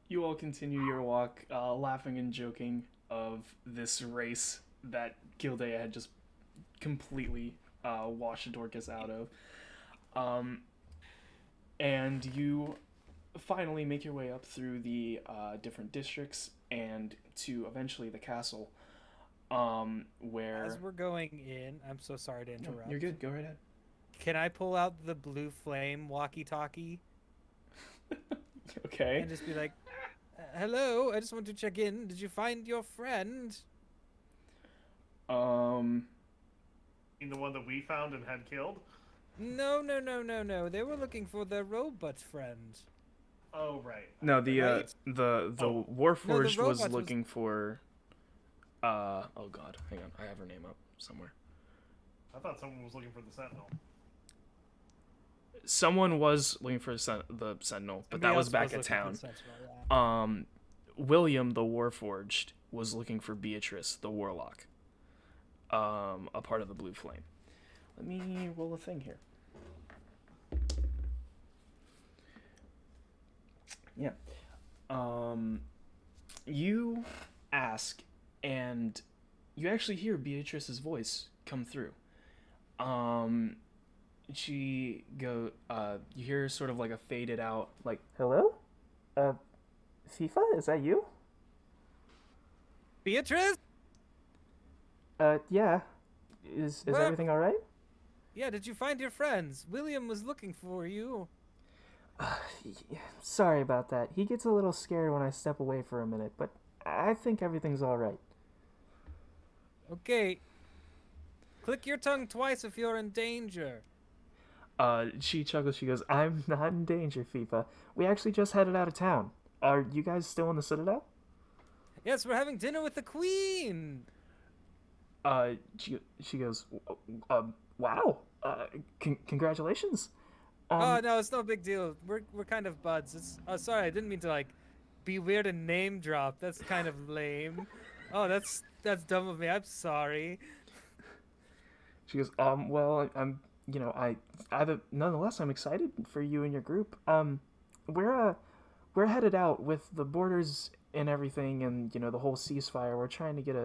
Speaker 1: you all continue your walk, laughing and joking of this race that Gildea had just completely washed Dorcas out of. And you finally make your way up through the different districts and to eventually the castle, where...
Speaker 2: As we're going in, I'm so sorry to
Speaker 1: No,
Speaker 2: interrupt.
Speaker 1: you're good, go right ahead.
Speaker 2: Can I pull out the blue flame walkie-talkie
Speaker 1: Okay.
Speaker 2: and just be like, "Hello, I just want to check in. Did you find your friend?"
Speaker 4: The one that we found and had killed?
Speaker 2: No. They were looking for their robot friend.
Speaker 4: Oh, right.
Speaker 1: No, the
Speaker 2: Right?
Speaker 1: the
Speaker 4: Oh.
Speaker 1: Warforged was
Speaker 2: robot was-
Speaker 1: looking for oh god, hang on, I have her name up somewhere.
Speaker 4: I thought someone was looking for the Sentinel.
Speaker 1: Someone was looking for the Sentinel, but that
Speaker 2: Somebody
Speaker 1: was
Speaker 2: else
Speaker 1: back
Speaker 2: looking
Speaker 1: at
Speaker 2: for
Speaker 1: town.
Speaker 2: the Sentinel, yeah.
Speaker 1: William the Warforged was looking for Beatrice the Warlock, a part of the Blue Flame. Let me roll a thing here. Yeah. You ask, and you actually hear Beatrice's voice come through. She you hear sort of like a faded out, like, hello? FIFA, is that you?
Speaker 2: Beatrice?
Speaker 1: Yeah. Is
Speaker 2: What?
Speaker 1: everything alright?
Speaker 2: Yeah, did you find your friends? William was looking for you.
Speaker 1: Sorry about that. He gets a little scared when I step away for a minute, but I think everything's alright.
Speaker 2: Okay. Click your tongue twice if you're in danger.
Speaker 1: She chuckles, she goes, I'm not in danger, FIFA. We actually just headed out of town. Are you guys still in the Citadel?
Speaker 2: Yes, we're having dinner with the Queen.
Speaker 1: She goes, wow. Congratulations.
Speaker 2: Oh no, it's no big deal. We're kind of buds. It's sorry, I didn't mean to like be weird and name drop. That's kind of lame. Oh, that's dumb of me. I'm sorry.
Speaker 1: She goes, well, nonetheless, I'm excited for you and your group. We're headed out with the borders and everything, and the whole ceasefire. We're trying to get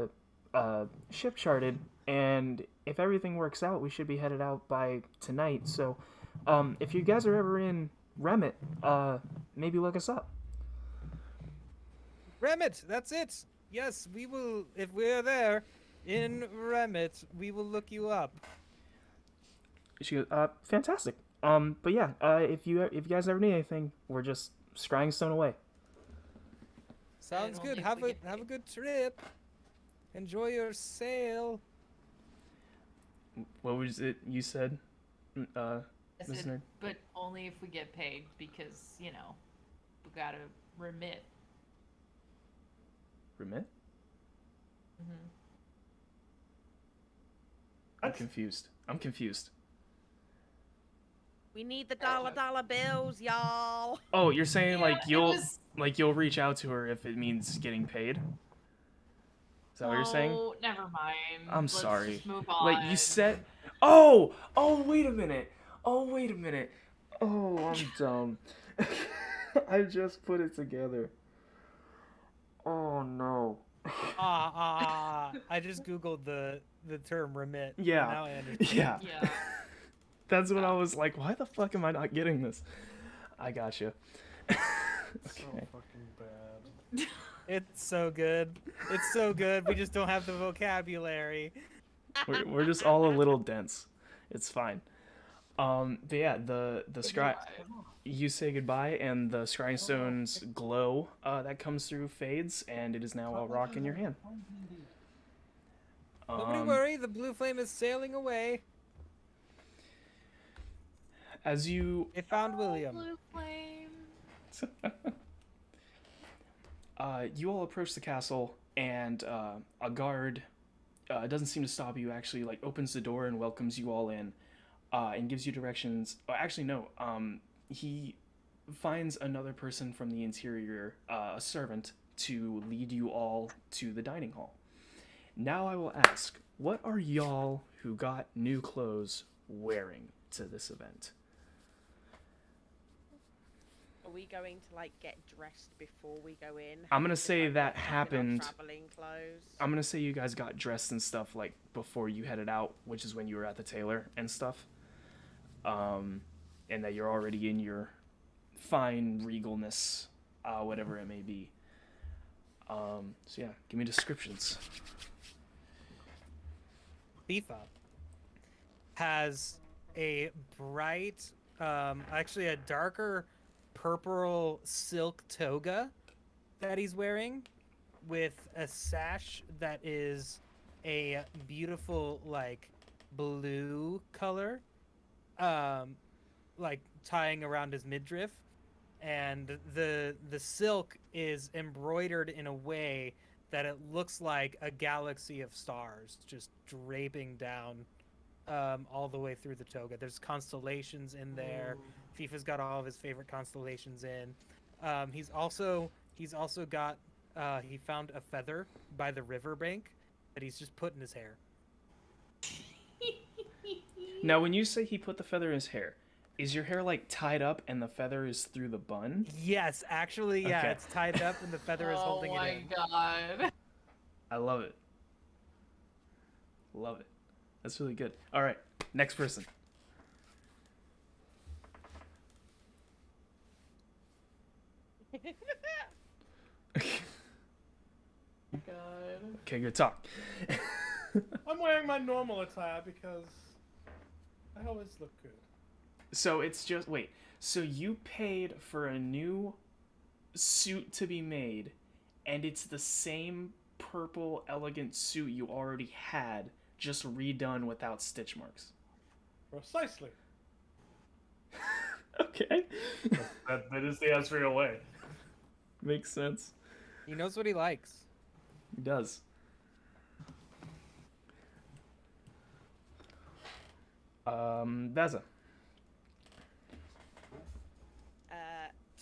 Speaker 1: a ship charted, and if everything works out, we should be headed out by tonight. So, if you guys are ever in Remit, maybe look us up.
Speaker 2: Remit, that's it. Yes, we will. If we're there in Remit, we will look you up.
Speaker 1: She goes, fantastic. But yeah, if you guys ever need anything, we're just scrying stone away.
Speaker 2: Sounds
Speaker 5: only
Speaker 2: good.
Speaker 5: if
Speaker 2: Have
Speaker 5: we
Speaker 2: a
Speaker 5: get
Speaker 2: have a
Speaker 5: paid.
Speaker 2: good trip. Enjoy your sail.
Speaker 1: What was it you said,
Speaker 5: I
Speaker 1: Miss
Speaker 5: said,
Speaker 1: Nerd?
Speaker 5: but only if we get paid because, we gotta remit.
Speaker 1: Remit?
Speaker 5: Hmm.
Speaker 1: I'm confused.
Speaker 6: We need the dollar bills, y'all.
Speaker 1: Oh, you're saying like
Speaker 5: it
Speaker 1: you'll
Speaker 5: was-
Speaker 1: you'll reach out to her if it means getting paid? Is that what you're saying?
Speaker 5: Oh, never mind.
Speaker 1: I'm
Speaker 5: Let's
Speaker 1: sorry.
Speaker 5: Just move on.
Speaker 1: Like you said. Oh, wait a minute. Oh, I'm dumb. I just put it together. Oh no.
Speaker 2: I just googled the term remit.
Speaker 1: Yeah.
Speaker 2: Now I understand.
Speaker 1: Yeah.
Speaker 5: Yeah.
Speaker 1: That's when I was like, why the fuck am I not getting this? I gotcha.
Speaker 4: So
Speaker 1: Okay.
Speaker 4: fucking bad.
Speaker 2: It's so good. It's so good. We just don't have the vocabulary.
Speaker 1: We're just all a little dense. It's fine. But yeah, the scry, you say goodbye, and the scrying stone's glow that comes through fades, and it is now a rock in your hand.
Speaker 2: Nobody worry, the blue flame is sailing away.
Speaker 1: As you
Speaker 2: It found William.
Speaker 5: Blue flame.
Speaker 1: you all approach the castle, and a guard doesn't seem to stop you. Actually, like opens the door and welcomes you all in, and gives you directions. Actually, no. He finds another person from the interior, a servant, to lead you all to the dining hall. Now I will ask, what are y'all who got new clothes wearing to this event?
Speaker 6: Are we going to like get dressed before we go in?
Speaker 1: I'm gonna
Speaker 6: Just,
Speaker 1: say
Speaker 6: like,
Speaker 1: that
Speaker 6: get back in our
Speaker 1: happened.
Speaker 6: Traveling clothes.
Speaker 1: I'm gonna say you guys got dressed and stuff like before you headed out, which is when you were at the tailor and stuff. And that you're already in your fine regalness, whatever it may be. So yeah, give me descriptions.
Speaker 2: FIFA has a bright, actually a darker purple silk toga that he's wearing with a sash that is a beautiful, like, blue color, like tying around his midriff. And the silk is embroidered in a way that it looks like a galaxy of stars just draping down all the way through the toga. There's constellations in there. FIFA's got all of his favorite constellations in. He's also got he found a feather by the riverbank that he's just put in his hair.
Speaker 1: Now, when you say he put the feather in his hair, is your hair like tied up and the feather is through the bun?
Speaker 2: Yes, actually, yeah,
Speaker 1: Okay.
Speaker 2: it's tied up and the feather is holding
Speaker 5: Oh
Speaker 2: it in.
Speaker 5: my god.
Speaker 1: I love it. Love it. That's really good. All right, next person.
Speaker 5: God.
Speaker 1: Okay, good talk.
Speaker 3: I'm wearing my normal attire because I always look good.
Speaker 1: So it's just wait. So you paid for a new suit to be made, and it's the same purple elegant suit you already had, just redone without stitch marks.
Speaker 3: Precisely.
Speaker 1: Okay.
Speaker 4: That is the Asriel way.
Speaker 1: Makes sense.
Speaker 2: He knows what he likes.
Speaker 1: He does. Veza.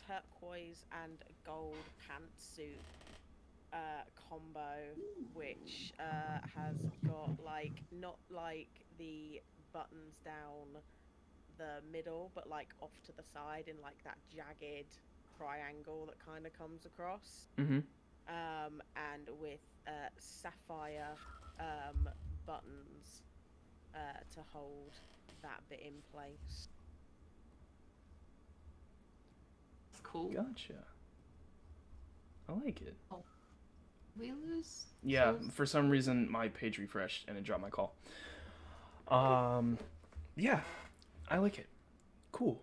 Speaker 6: Turquoise and gold pantsuit combo, which has got like not like the buttons down the middle, but like off to the side in like that jagged triangle that kind of comes across.
Speaker 1: Mm-hmm.
Speaker 6: And with sapphire buttons to hold that bit in place.
Speaker 5: It's cool.
Speaker 1: Gotcha. I like it.
Speaker 5: We lose.
Speaker 1: Yeah,
Speaker 5: souls?
Speaker 1: for some reason my page refreshed and it dropped my call. Yeah, I like it. Cool.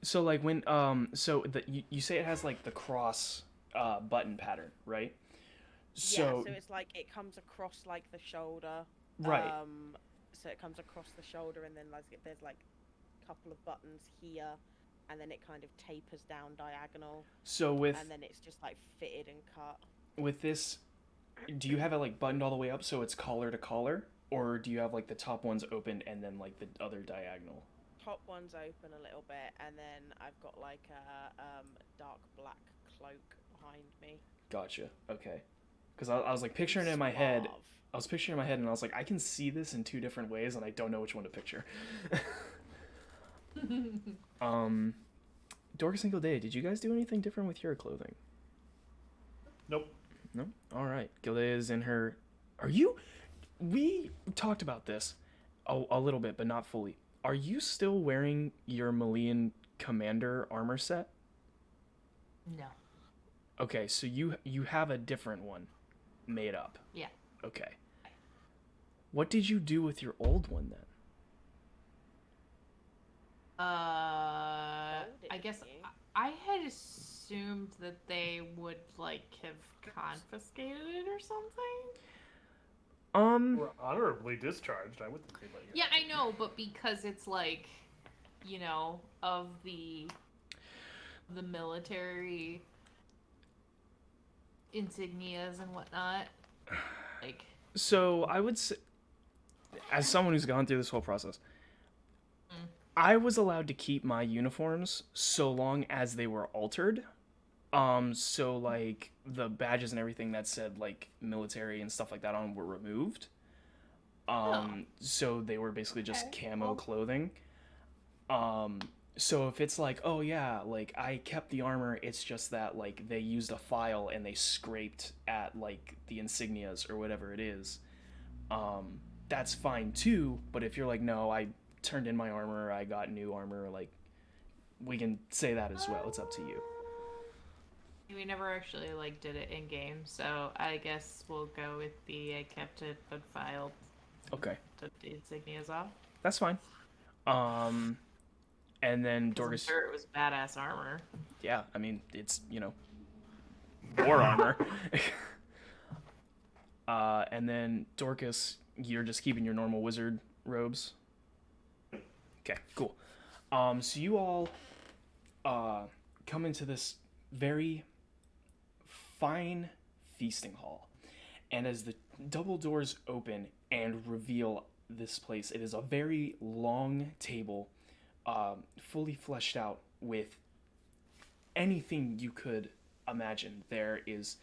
Speaker 1: So like when so you say it has like the cross button pattern, right?
Speaker 6: So it's like it comes across like the shoulder.
Speaker 1: Right.
Speaker 6: So it comes across the shoulder, and then like there's like a couple of buttons here, and then it kind of tapers down diagonal.
Speaker 1: So
Speaker 6: and then it's just like fitted and cut.
Speaker 1: with this, do you have it like buttoned all the way up so it's collar to collar, or do you have like the top ones open and then like the other diagonal?
Speaker 6: Top one's open a little bit, and then I've got like a dark black cloak behind me.
Speaker 1: Gotcha. Okay. Because I was like picturing it in my head.
Speaker 6: Suave.
Speaker 1: I was picturing it in my head, and I was like, I can see this in two different ways, and I don't know which one to picture. Dork Single Day, did you guys do anything different with your clothing?
Speaker 4: Nope.
Speaker 1: No? Alright. Gilda is in her... Are you... We talked about this a little bit, but not fully. Are you still wearing your Malian commander armor set?
Speaker 5: No.
Speaker 1: Okay, so you have a different one made up.
Speaker 5: Yeah.
Speaker 1: Okay. What did you do with your old one then?
Speaker 5: I guess I had assumed that they would like have confiscated it or something.
Speaker 4: We're honorably discharged. I wouldn't say that.
Speaker 5: Yeah, I know, but because it's like, you know, of the military insignias and whatnot, like.
Speaker 1: So I would say, as someone who's gone through this whole process, I was allowed to keep my uniforms so long as they were altered. So like the badges and everything that said like military and stuff like that on were removed. So they were basically just camo clothing. So if it's like, oh yeah, like I kept the armor, it's just that like they used a file and they scraped at like the insignias or whatever it is. That's fine too, but if you're like, no, I turned in my armor, I got new armor, like we can say that as well. It's up to you.
Speaker 5: We never actually like did it in game, so I guess we'll go with the I kept it but filed.
Speaker 1: Okay.
Speaker 5: Took the insignias off.
Speaker 1: That's fine. And then Dorcas.
Speaker 5: I'm sure it was badass armor.
Speaker 1: Yeah, I mean it's war armor. And then Dorcas, you're just keeping your normal wizard robes. Okay, cool. So you all come into this very fine feasting hall, and as the double doors open and reveal this place, it is a very long table, fully fleshed out with anything you could imagine. There is,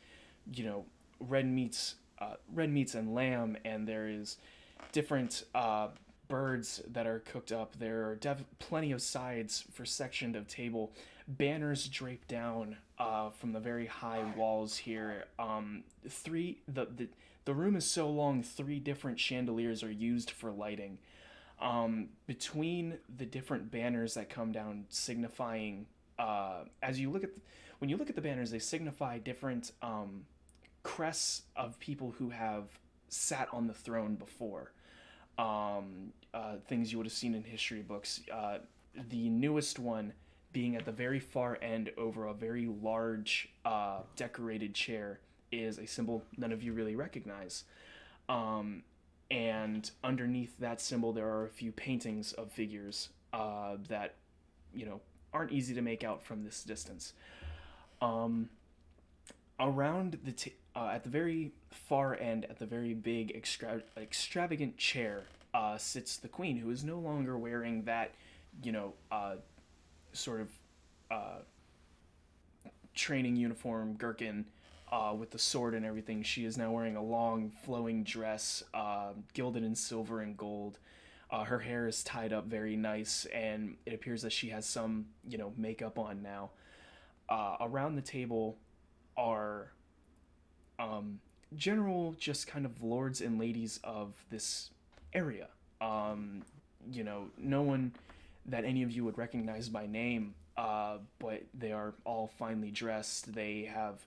Speaker 1: red meats and lamb, and there is different birds that are cooked up. There are plenty of sides for sectioned of table. Banners draped down from the very high walls here. The room is so long, 3 different chandeliers are used for lighting. Between the different banners that come down, signifying when you look at the banners, they signify different crests of people who have sat on the throne before. Things you would have seen in history books. The newest one being at the very far end over a very large decorated chair is a symbol none of you really recognize. And underneath that symbol there are a few paintings of figures that aren't easy to make out from this distance. Around at the very far end, at the very big extravagant chair, sits the queen, who is no longer wearing that sort of training uniform gherkin with the sword and everything. She is now wearing a long flowing dress, gilded in silver and gold. Her hair is tied up very nice, and it appears that she has some makeup on now. Around the table are general just kind of lords and ladies of this area. No one that any of you would recognize by name, but they are all finely dressed. They have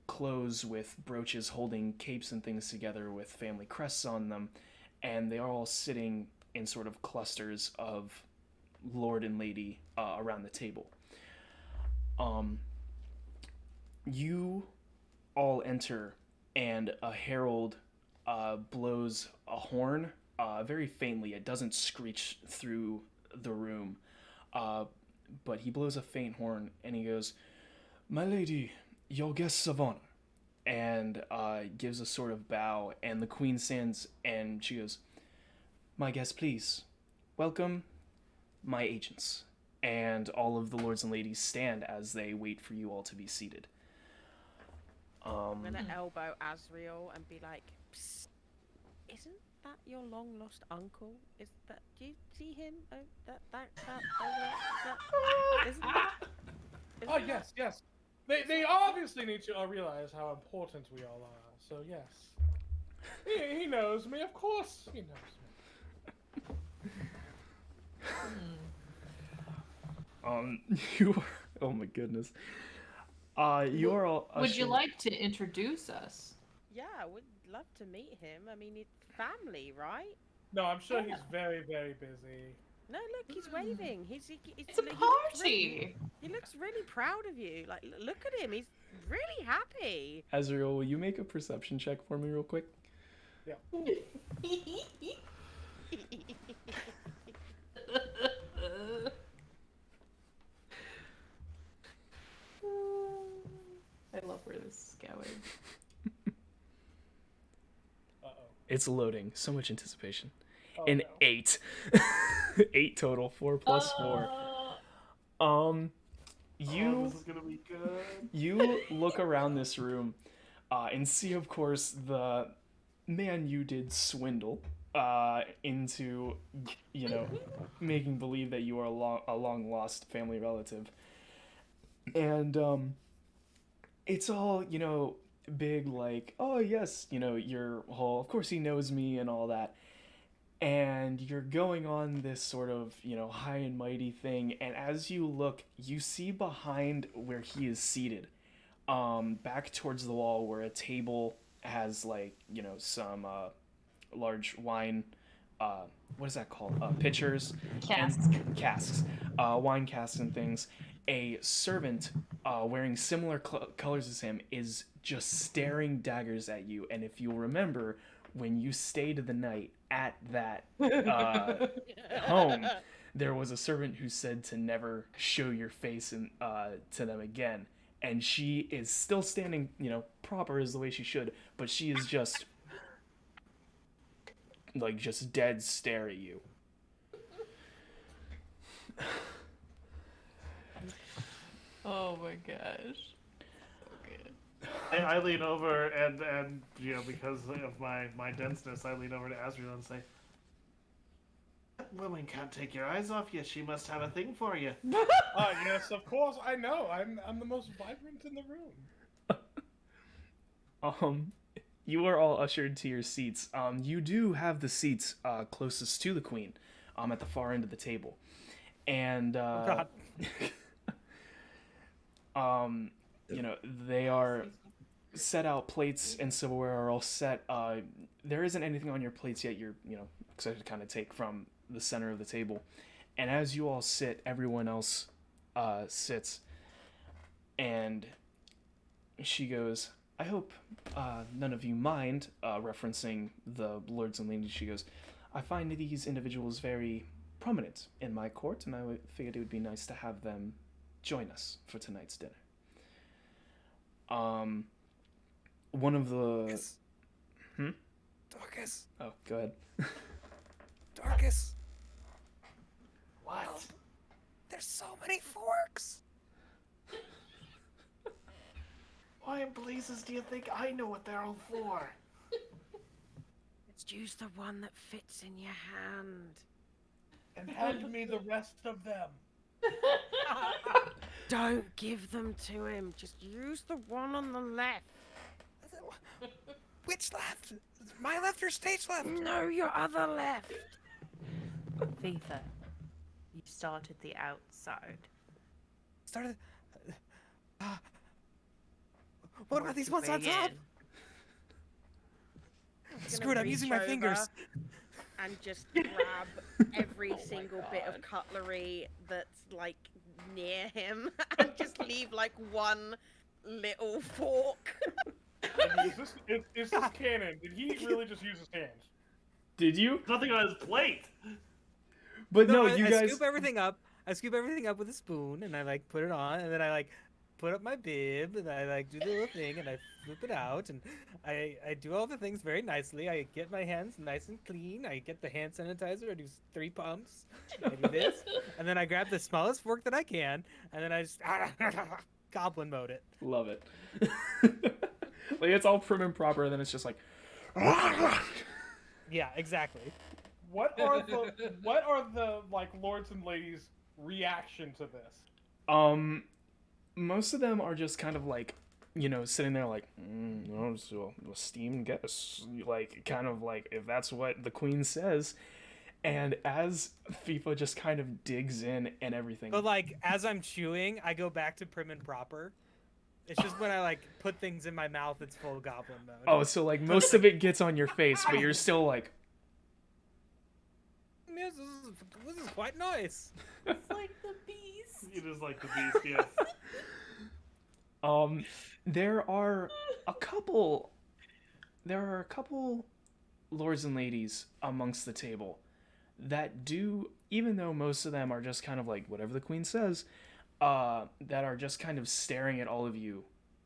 Speaker 1: clothes with brooches holding capes and things together with family crests on them, and they are all sitting in sort of clusters of lord and lady around the table. You all enter, and a herald blows a horn very faintly. It doesn't screech through the room, but he blows a faint horn, and he goes, "My lady, your guests of honor," and gives a sort of bow, and the queen stands, and she goes, "My guests, please, welcome my agents." And all of the lords and ladies stand as they wait for you all to be seated.
Speaker 6: I'm gonna elbow Asriel and be like, "Psst, isn't that your long lost uncle? Is that? Do you see him? Oh, that over there? Isn't that?
Speaker 3: Oh yes, yes. They obviously need to realize how important we all are. So yes, he knows me. Of course, he knows me.
Speaker 1: You are, oh my goodness. You are all
Speaker 5: Would you
Speaker 1: ushered-
Speaker 5: like to introduce us?
Speaker 6: Yeah, I would love to meet him. I mean, it's family, right?
Speaker 3: No, I'm sure he's
Speaker 6: Yeah.
Speaker 3: very, very busy.
Speaker 6: No, look, he's waving.
Speaker 5: It's a party!
Speaker 6: He looks really proud of you. Like, look at him. He's really happy.
Speaker 1: Azrael, will you make a perception check for me real quick?
Speaker 5: I love where this is going.
Speaker 3: Uh-oh.
Speaker 1: It's loading. So much anticipation.
Speaker 3: Oh,
Speaker 1: An
Speaker 3: no.
Speaker 1: 8. 8 total. 4 plus 4. You
Speaker 4: this is gonna be good.
Speaker 1: you look around this room and see, of course, the man you did swindle into, making believe that you are a long lost family relative. And it's all, big, like, oh yes, your whole, of course he knows me and all that. And you're going on this sort of, high and mighty thing, and as you look, you see behind where he is seated, back towards the wall where a table has, like, some large wine, what is that called? Pitchers.
Speaker 5: Casks.
Speaker 1: And casks. Wine casks and things. A servant, wearing similar colors as him, is just staring daggers at you, and if you'll remember, when you stayed the night at that home, there was a servant who said to never show your face to them again. And she is still standing, proper as the way she should, but she is just, like, just dead stare at you.
Speaker 5: Oh my gosh. So good.
Speaker 4: I lean over and because of my denseness, I lean over to Azrael and say, "That woman can't take your eyes off you. She must have a thing for you."
Speaker 3: Yes, of course. I know. I'm the most vibrant in the room.
Speaker 1: You are all ushered to your seats. You do have the seats closest to the queen, at the far end of the table, and
Speaker 2: God.
Speaker 1: they are set out. Plates and silverware are all set. There isn't anything on your plates yet. You're excited to kind of take from the center of the table, and as you all sit, everyone else sits, and she goes, "I hope none of you mind," referencing the lords and ladies. She goes, "I find these individuals very prominent in my court, and I figured it would be nice to have them join us for tonight's dinner." One of the...
Speaker 2: Dorcas.
Speaker 1: Oh, go ahead.
Speaker 2: Dorcas.
Speaker 4: What?
Speaker 2: There's so many forks.
Speaker 4: Why in blazes do you think I know what they're all for?
Speaker 6: Let's use the one that fits in your hand.
Speaker 3: And hand me the rest of them.
Speaker 6: Don't give them to him. Just use the one on the left.
Speaker 2: Which left? My left or stage left?
Speaker 6: No, your other left.
Speaker 7: Viva, you started the outside.
Speaker 2: Started. What about these ones on
Speaker 7: Bring
Speaker 2: top?
Speaker 7: in.
Speaker 2: Screw it, I'm using my fingers.
Speaker 6: And just grab every single bit of cutlery that's like near him and just leave like one little fork.
Speaker 3: Is this canon? Did he really just use his hands?
Speaker 1: Did you?
Speaker 4: Nothing on his plate.
Speaker 1: But no,
Speaker 2: I,
Speaker 1: you
Speaker 2: I
Speaker 1: guys...
Speaker 2: scoop everything up. I scoop everything up with a spoon, and I like put it on, and then I like put up my bib, and I like do the little thing, and I flip it out, and I do all the things very nicely. I get my hands nice and clean. I get the hand sanitizer. I do 3 pumps. I do this, and then I grab the smallest fork that I can, and then I just goblin mode it.
Speaker 1: Love it. Like, it's all prim and proper, and then it's just like...
Speaker 2: Yeah, exactly.
Speaker 3: What are the like lords and ladies' reaction to this?
Speaker 1: most of them are just kind of like, sitting there like, no, so esteemed guests, like, kind of like, if that's what the queen says. And as FIFA just kind of digs in and everything.
Speaker 2: But like as I'm chewing, I go back to prim and proper. It's just when I like put things in my mouth, it's full goblin mode.
Speaker 1: Oh, so like most of it gets on your face, but you're still like.
Speaker 2: Yes, this is quite nice.
Speaker 5: It's like the beast.
Speaker 4: It is like the beast, yes.
Speaker 1: There are a couple lords and ladies amongst the table that do, even though most of them are just kind of like whatever the queen says, that are just kind of staring at all of you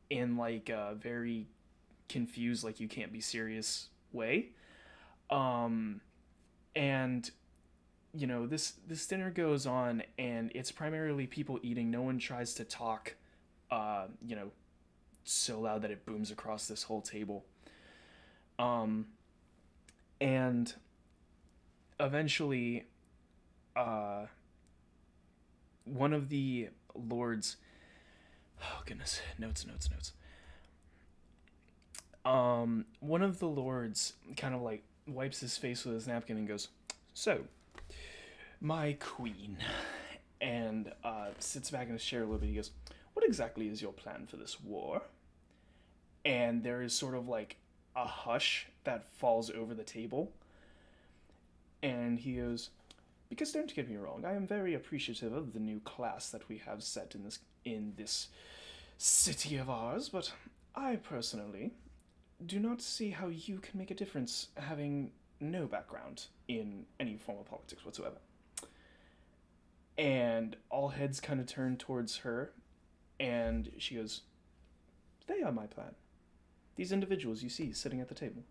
Speaker 1: in like a very confused, like you can't be serious way. And this dinner goes on, and it's primarily people eating. No one tries to talk, so loud that it booms across this whole table. And eventually, one of the lords, oh goodness, notes. One of the lords kind of like wipes his face with his napkin and goes, "So, my queen," and sits back in his chair a little bit. He goes, "What exactly is your plan for this war?" And there is sort of like a hush that falls over the table. And he goes, "Because don't get me wrong, I am very appreciative of the new class that we have set in this city of ours, but I personally do not see how you can make a difference having no background in any form of politics whatsoever." And all heads kind of turn towards her, and she goes, "They are my plan. These individuals you see sitting at the table.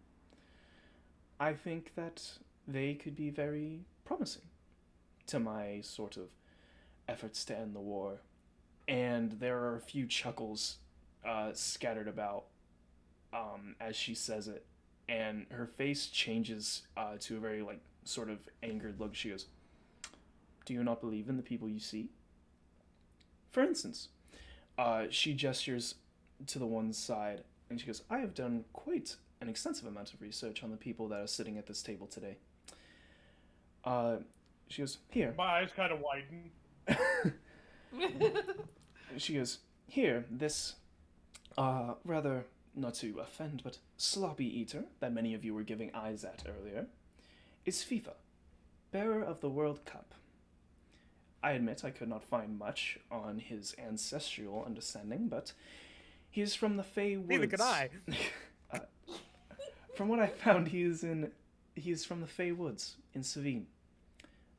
Speaker 1: I think that they could be very promising to my sort of efforts to end the war." And there are a few chuckles scattered about as she says it, and her face changes to a very like sort of angered look. She goes, "Do you not believe in the people you see? For instance," she gestures to the one side, and she goes, "I have done quite an extensive amount of research on the people that are sitting at this table today." She goes, "Here."
Speaker 3: My eyes kind of widen.
Speaker 1: She goes, "Here, this, rather, not to offend, but sloppy eater that many of you were giving eyes at earlier, is FIFA, bearer of the World Cup. I admit I could not find much on his ancestral understanding, but he is from the Fey Woods."
Speaker 2: Neither could I.
Speaker 1: From what I found, he is from the Fey Woods in Savine.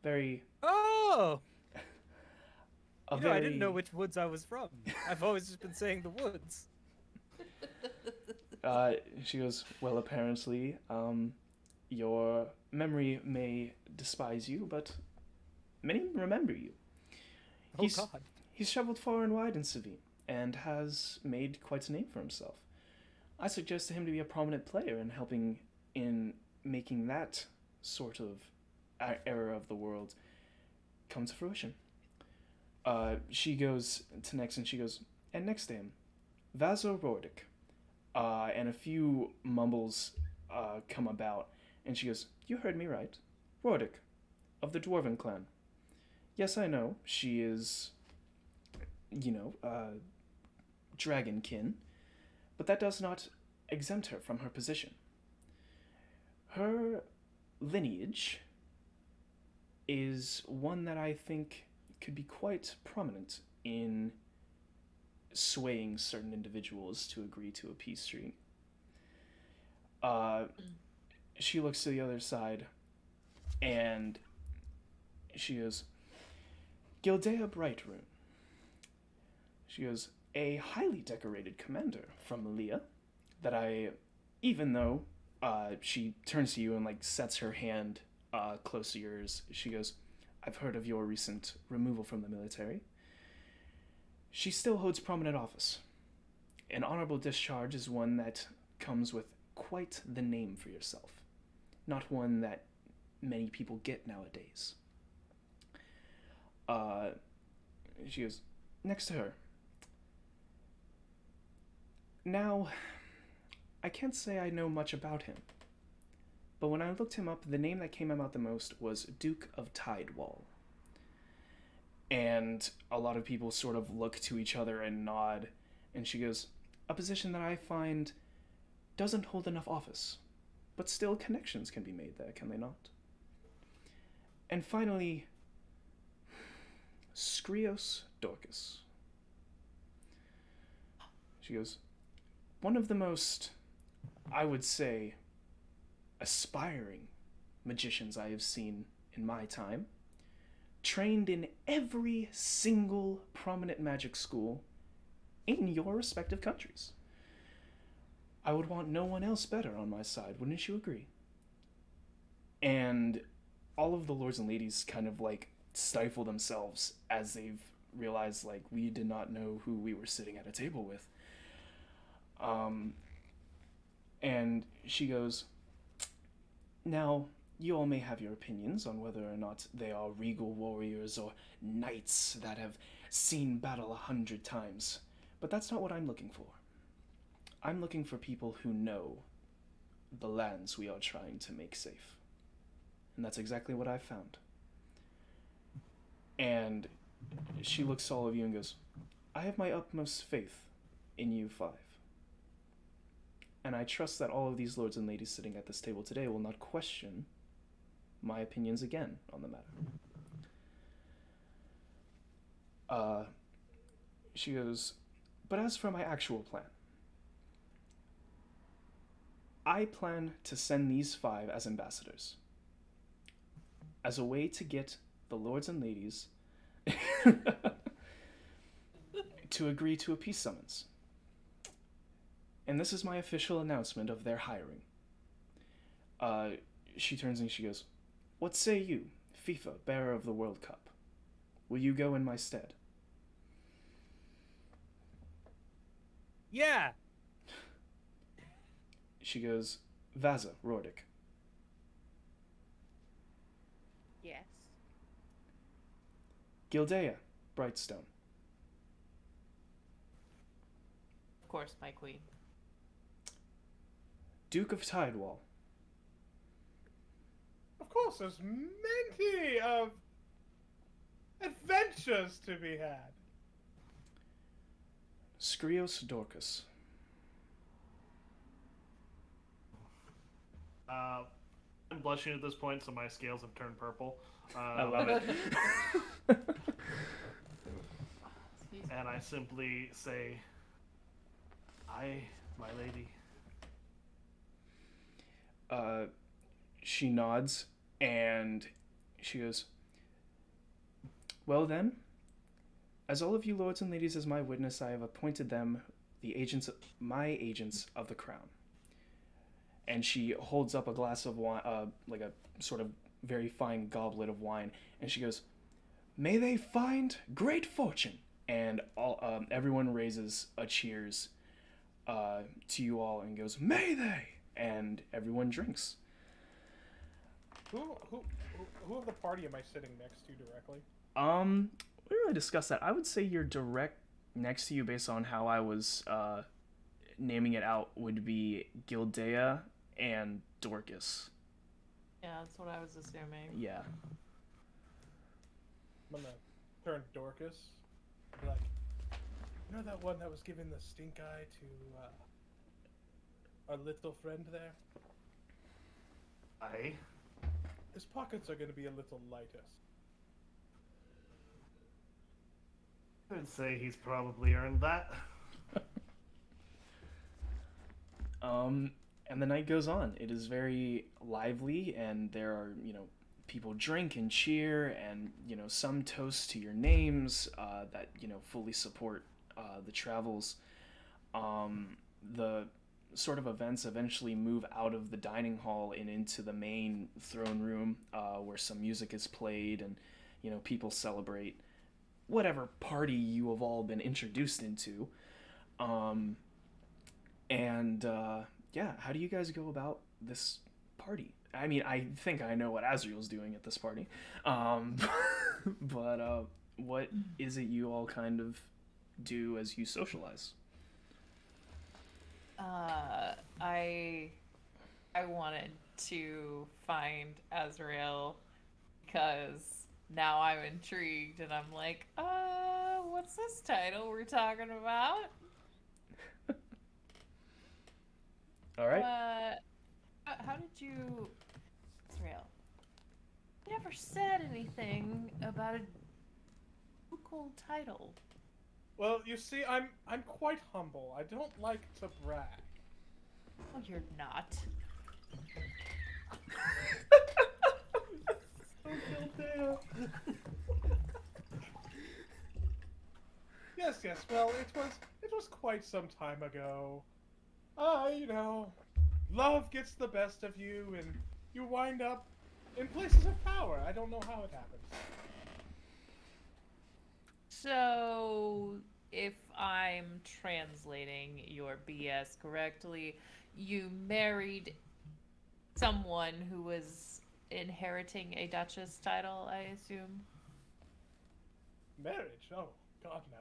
Speaker 1: Very.
Speaker 2: Oh!
Speaker 1: A
Speaker 2: I didn't know which woods I was from. I've always just been saying the woods.
Speaker 1: She goes, "Well, apparently, your memory may despise you, but many remember you.
Speaker 2: Oh God.
Speaker 1: He's traveled far and wide in Savine, and has made quite a name for himself. I suggest to him to be a prominent player in helping in making that sort of era of the world come to fruition." She goes to next, and she goes, "And next to him, Vaso Rordic." And a few mumbles come about, and she goes, "You heard me right. Rordic, of the Dwarven clan. Yes, I know, she is, dragonkin, but that does not exempt her from her position. Her lineage is one that I think could be quite prominent in swaying certain individuals to agree to a peace treaty." She looks to the other side, and she goes, "Gildea Brightroon." She goes, "A highly decorated commander from Malia that even though," she turns to you and like sets her hand close to yours. She goes, "I've heard of your recent removal from the military. She still holds prominent office. An honorable discharge is one that comes with quite the name for yourself. Not one that many people get nowadays." She goes, "Next to her, Now, I can't say I know much about him, but when I looked him up, the name that came out the most was Duke of Tidewall. And a lot of people sort of look to each other and nod, and she goes, a position that I find doesn't hold enough office, but still connections can be made there, can they not? And finally, Skrios Dorcas. She goes, one of the most, I would say, aspiring magicians I have seen in my time, trained in every single prominent magic school in your respective countries. I would want no one else better on my side, wouldn't you agree? And all of the lords and ladies kind of like stifle themselves as they've realized like we did not know who we were sitting at a table with. And she goes, now, you all may have your opinions on whether or not they are regal warriors or knights that have seen battle 100 times, but that's not what I'm looking for. I'm looking for people who know the lands we are trying to make safe. And that's exactly what I found. And she looks to all of you and goes, I have my utmost faith in you five. And I trust that all of these lords and ladies sitting at this table today will not question my opinions again on the matter. She goes, but as for my actual plan, I plan to send these five as ambassadors, as a way to get the lords and ladies to agree to a peace summons. And this is my official announcement of their hiring. She turns and she goes, what say you, FIFA, bearer of the World Cup? Will you go in my stead?
Speaker 2: Yeah.
Speaker 1: She goes, Vaza, Rordic.
Speaker 6: Yes.
Speaker 1: Gildea, Brightstone.
Speaker 5: Of course, my queen.
Speaker 1: Duke of Tidewall.
Speaker 3: Of course, there's plenty of adventures to be had.
Speaker 1: Skrios Dorcas.
Speaker 4: I'm blushing at this point, so my scales have turned purple.
Speaker 1: I love it.
Speaker 4: And I simply say, aye, my lady.
Speaker 1: She nods and she goes, well then, as all of you lords and ladies as my witness, I have appointed them my agents of the crown. And she holds up a glass of wine, like a sort of very fine goblet of wine, and she goes, may they find great fortune. And everyone raises a cheers to you all and goes, may they, and everyone drinks.
Speaker 3: Who of the party am I sitting next to directly?
Speaker 1: We didn't really discuss that. I would say you're direct next to you based on how I was naming it out would be Gildea and Dorcas.
Speaker 5: Yeah, that's what I was assuming.
Speaker 1: Yeah.
Speaker 3: I'm gonna turn to Dorcas and be like, you know that one that was giving the stink eye to our little friend there?
Speaker 4: Aye.
Speaker 3: His pockets are gonna be a little lighter.
Speaker 4: I would say he's probably earned that.
Speaker 1: And the night goes on. It is very lively, and there are, people drink and cheer, and, some toast to your names that, fully support the travels. The sort of events eventually move out of the dining hall and into the main throne room where some music is played and, people celebrate whatever party you have all been introduced into. Yeah, how do you guys go about this party? I mean, I think I know what Azriel's doing at this party. But what is it you all kind of do as you socialize?
Speaker 5: I wanted to find Azrael because now I'm intrigued and I'm like, what's this title we're talking about?
Speaker 1: All right.
Speaker 5: How did you, Azrael? You never said anything about a cool title.
Speaker 3: Well, you see, I'm quite humble. I don't like to brag.
Speaker 5: Oh, you're not.
Speaker 3: Yes, yes. Well, it was quite some time ago. You know, love gets the best of you, and you wind up in places of power. I don't know how it happens.
Speaker 5: So, if I'm translating your BS correctly, you married someone who was inheriting a duchess title, I assume?
Speaker 3: Marriage? Oh, God, no.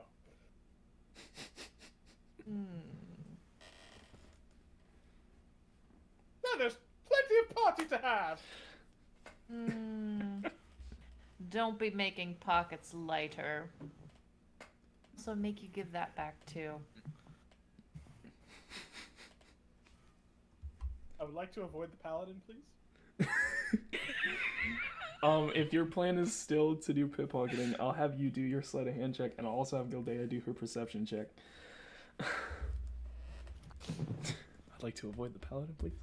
Speaker 3: No, there's plenty of party to have.
Speaker 5: Don't be making pockets lighter. Also, make you give that back too.
Speaker 3: I would like to avoid the paladin, please.
Speaker 1: If your plan is still to do pickpocketing, I'll have you do your sleight of hand check, and I'll also have Gildea do her perception check. I'd like to avoid the paladin, please.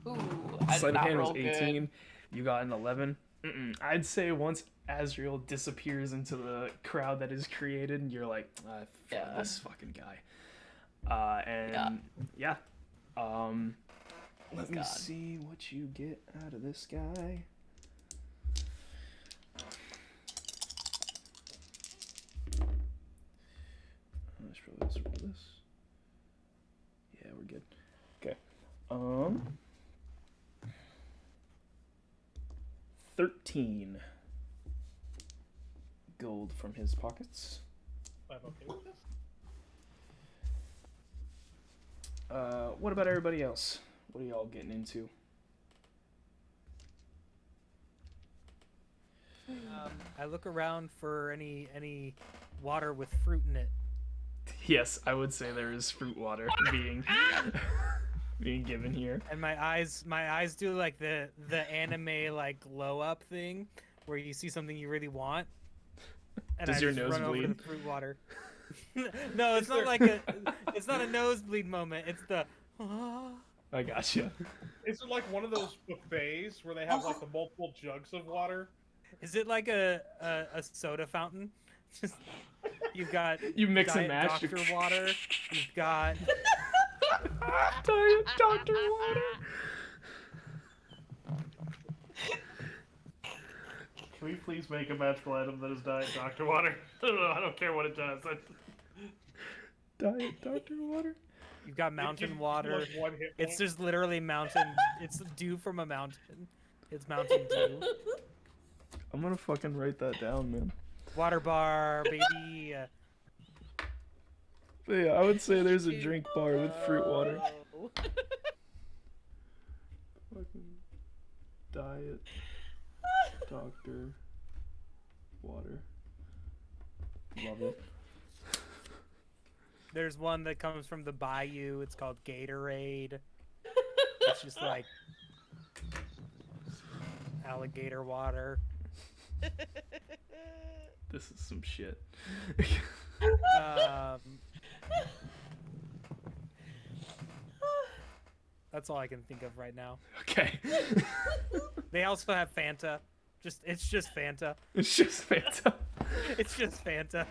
Speaker 5: Ooh, I
Speaker 1: Sleight
Speaker 5: did
Speaker 1: of
Speaker 5: not
Speaker 1: hand was
Speaker 5: roll
Speaker 1: 18.
Speaker 5: good.
Speaker 1: You got an 11. I'd say once Azrael disappears into the crowd that is created, and you're like,
Speaker 5: Yeah.
Speaker 1: this fucking guy. Let me
Speaker 5: God.
Speaker 1: see what you get out of this guy. Let's roll this. Yeah, we're good. Okay. 13 gold from his pockets.
Speaker 3: I'm okay with this.
Speaker 1: What about everybody else? What are y'all getting into?
Speaker 2: I look around for any water with fruit in it.
Speaker 1: Yes, I would say there is fruit water being being given here.
Speaker 2: And my eyes do like the anime like glow up thing where you see something you really want. And
Speaker 1: Does
Speaker 2: I
Speaker 1: your
Speaker 2: just
Speaker 1: nose
Speaker 2: run over to
Speaker 1: bleed?
Speaker 2: the fruit water. No, it's not like it's not a nosebleed moment. It's the
Speaker 1: I gotcha.
Speaker 3: Is it like one of those buffets where they have like the multiple jugs of water?
Speaker 2: Is it like a soda fountain? Just you've got
Speaker 1: You mix and
Speaker 2: Diet
Speaker 1: match.
Speaker 2: Dr. Water. You've got
Speaker 1: Diet Dr. Water.
Speaker 4: Can we please make a magical item that is Diet Dr. Water? I don't care what it does.
Speaker 1: Diet Dr. Water.
Speaker 2: you've got
Speaker 3: It
Speaker 2: mountain
Speaker 3: gives
Speaker 2: water.
Speaker 3: like one hit
Speaker 2: It's
Speaker 3: point.
Speaker 2: just literally mountain. It's dew from a mountain. It's mountain dew.
Speaker 1: I'm gonna fucking write that down, man.
Speaker 2: Water bar, baby.
Speaker 1: But yeah, I would say there's a drink bar with fruit water. Fucking Diet Dr. Water. Love it.
Speaker 2: There's one that comes from the bayou. It's called Gatorade. It's just like alligator water.
Speaker 1: This is some shit.
Speaker 2: That's all I can think of right now.
Speaker 1: Okay.
Speaker 2: They also have Fanta. It's just Fanta.
Speaker 1: It's just Fanta.
Speaker 2: It's just Fanta.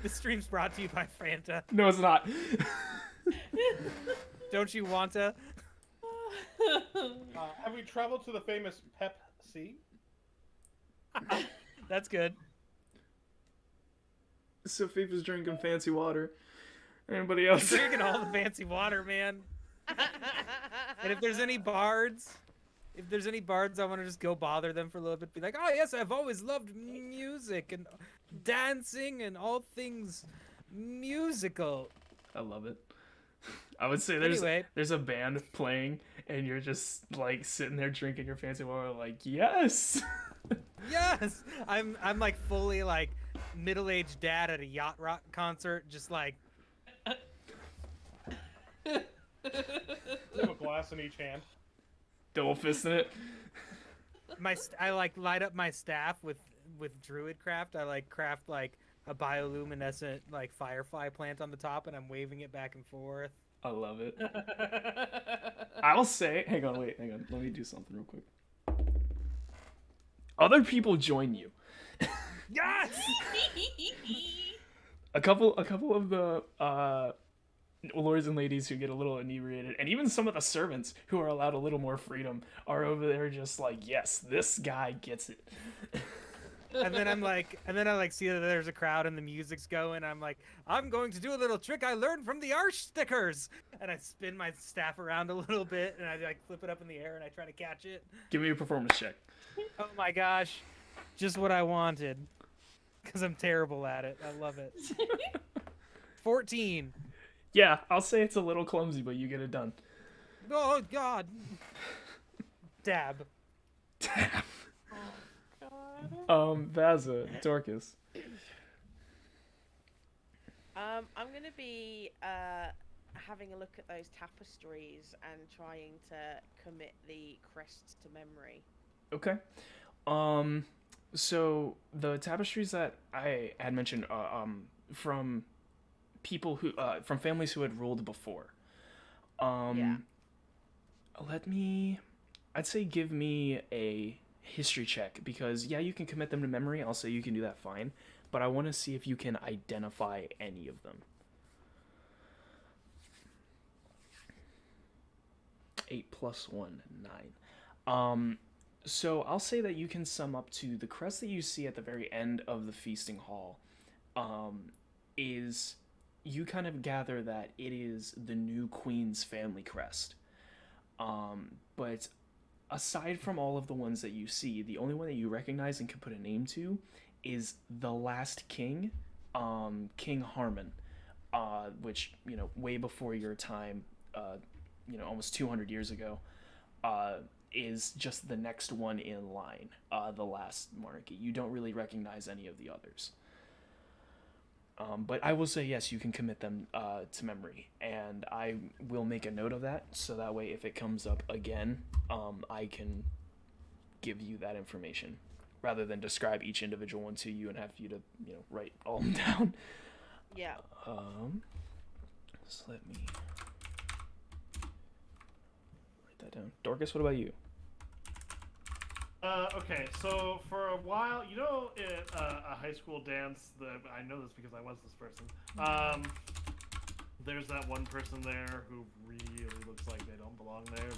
Speaker 2: This stream's brought to you by Fanta.
Speaker 1: No, it's not.
Speaker 2: Don't you want to?
Speaker 3: Have we traveled to the famous Pep Sea?
Speaker 2: That's good.
Speaker 1: So Fifa's drinking fancy water. Anybody
Speaker 2: I'm
Speaker 1: else?
Speaker 2: drinking all the fancy water, man. And if there's any bards if there's any bards, I want to just go bother them for a little bit. Be like, oh yes, I've always loved music and dancing and all things musical.
Speaker 1: I love it. I would say
Speaker 2: Anyway.
Speaker 1: there's a band playing and you're just like sitting there drinking your fancy water like, yes.
Speaker 2: Yes, I'm like fully like middle-aged dad at a yacht rock concert, just like
Speaker 3: You have a glass in each hand.
Speaker 1: Double fisting it.
Speaker 2: I like light up my staff with druid craft. I like craft like a bioluminescent like firefly plant on the top, and I'm waving it back and forth.
Speaker 1: I love it. I'll say, hang on, let me do something real quick. Other people join you.
Speaker 2: Yes.
Speaker 1: A couple of the lords and ladies who get a little inebriated, and even some of the servants who are allowed a little more freedom are over there just like, yes, this guy gets it.
Speaker 2: And then I like see that there's a crowd and the music's going. I'm like, I'm going to do a little trick I learned from the arch stickers, and I spin my staff around a little bit and I like flip it up in the air and I try to catch it.
Speaker 1: Give me a performance check.
Speaker 2: Oh my gosh, just what I wanted. Because I'm terrible at it. I love it. 14.
Speaker 1: Yeah, I'll say it's a little clumsy, but you get it done.
Speaker 2: Oh god. Dab.
Speaker 1: Vaza, Dorcas.
Speaker 6: I'm gonna be having a look at those tapestries and trying to commit the crests to memory.
Speaker 1: Okay. So the tapestries that I had mentioned, from people who, from families who had ruled before.
Speaker 6: Yeah.
Speaker 1: I'd say give me a history check, because yeah, you can commit them to memory. I'll say you can do that fine, but I want to see if you can identify any of them. 8 + 1, 9. So I'll say that you can sum up to the crest that you see at the very end of the feasting hall. Is you kind of gather that it is the new queen's family crest. But aside from all of the ones that you see, the only one that you recognize and can put a name to is the last king, King Harmon, which, way before your time, almost 200 years ago, is just the next one in line, the last monarchy. You don't really recognize any of the others. But I will say, yes, you can commit them to memory, and I will make a note of that, so that way if it comes up again, I can give you that information, rather than describe each individual one to you and have you to, write all of them down.
Speaker 6: Yeah.
Speaker 1: So let me write that down. Dorcas, what about you?
Speaker 4: Okay, so for a while, at a high school dance, I know this because I was this person. There's that one person there who really looks like they don't belong there.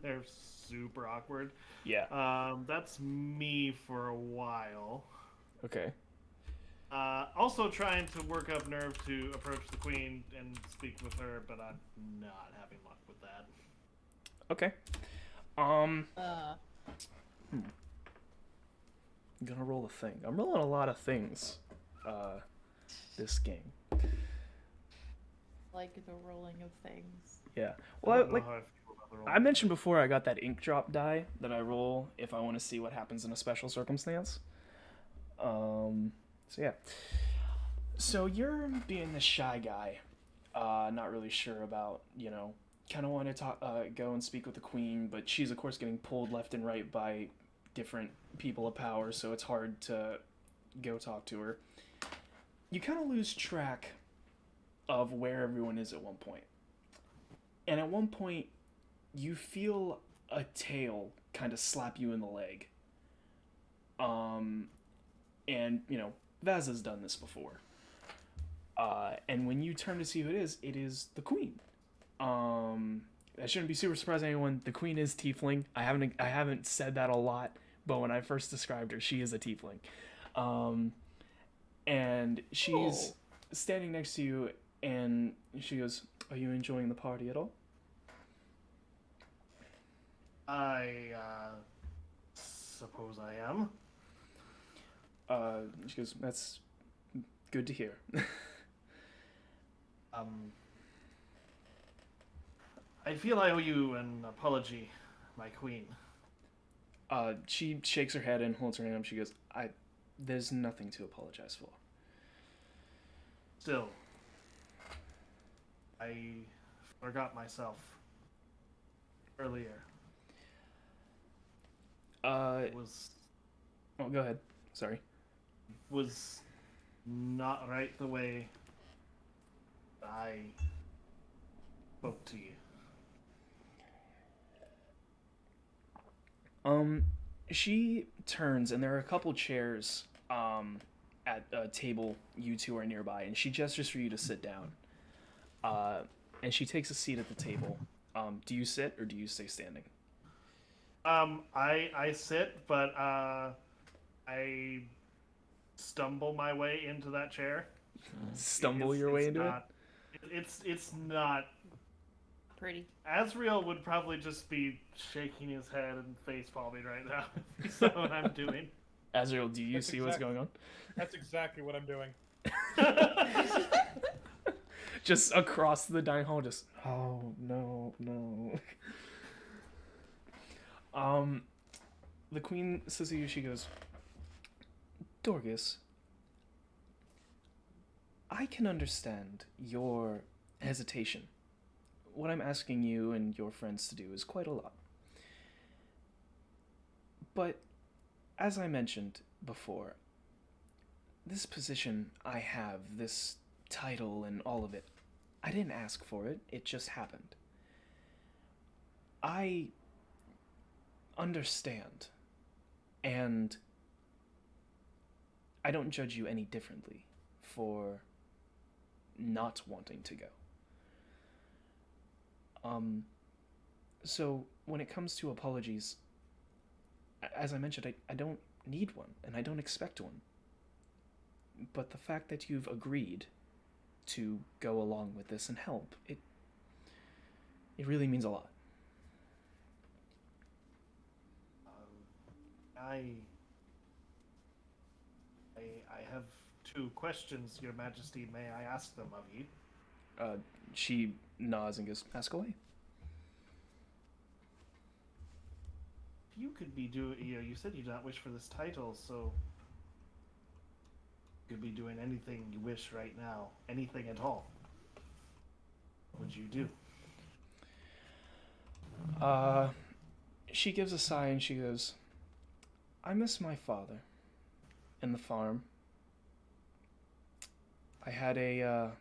Speaker 4: They're super awkward.
Speaker 1: Yeah.
Speaker 4: That's me for a while.
Speaker 1: Okay.
Speaker 4: Also trying to work up nerve to approach the queen and speak with her, but I'm not having luck with that.
Speaker 1: Okay. I'm gonna roll a thing. I'm rolling a lot of things this game.
Speaker 5: Like the rolling of things.
Speaker 1: Yeah.
Speaker 4: I
Speaker 1: Well,
Speaker 4: don't know how I feel about the roll.
Speaker 1: I mentioned before, I got that ink drop die that I roll if I want to see what happens in a special circumstance. So yeah. So you're being the shy guy, not really sure about, kind of want to talk, go and speak with the queen, but she's of course getting pulled left and right by different people of power, so it's hard to go talk to her. You kind of lose track of where everyone is at one point. And at one point, you feel a tail kind of slap you in the leg. And, Vaza's done this before. And when you turn to see who it is the queen. That shouldn't be super surprising to anyone. The queen is tiefling. I haven't said that a lot, but when I first described her, she is a tiefling. And she's standing next to you, and she goes, "Are you enjoying the party at all?"
Speaker 4: I suppose I am.
Speaker 1: She goes, that's good to hear.
Speaker 4: I feel I owe you an apology, my queen.
Speaker 1: She shakes her head and holds her hand up. She goes, there's nothing to apologize for.
Speaker 4: Still, I forgot myself earlier.
Speaker 1: Oh, go ahead. Sorry.
Speaker 4: Was not right the way I spoke to you.
Speaker 1: She turns and there are a couple chairs at a table you two are nearby, and she gestures for you to sit down. And she takes a seat at the table. Do you sit or do you stay standing?
Speaker 4: I sit, but I stumble my way into that chair.
Speaker 1: Stumble your way into it?
Speaker 4: It's not
Speaker 5: Pretty.
Speaker 4: Asriel would probably just be shaking his head and face palming right now if he saw what I'm doing.
Speaker 1: Azrael, do you see what's going on?
Speaker 3: That's exactly what I'm doing.
Speaker 1: Just across the dining hall, just, oh, no. The queen says to you, she goes, Dorcas, I can understand your hesitation. What I'm asking you and your friends to do is quite a lot. But, as I mentioned before, this position I have, this title and all of it, I didn't ask for it, it just happened. I understand, and I don't judge you any differently for not wanting to go. So when it comes to apologies, as I mentioned, I don't need one, and I don't expect one. But the fact that you've agreed to go along with this and help, it really means a lot.
Speaker 4: I have two questions, Your Majesty. May I ask them of you?
Speaker 1: She nods and goes, ask away.
Speaker 4: You could be doing, you said you do not wish for this title, so you could be doing anything you wish right now, anything at all. What would you do?
Speaker 1: She gives a sigh and she goes, I miss my father and the farm. I had a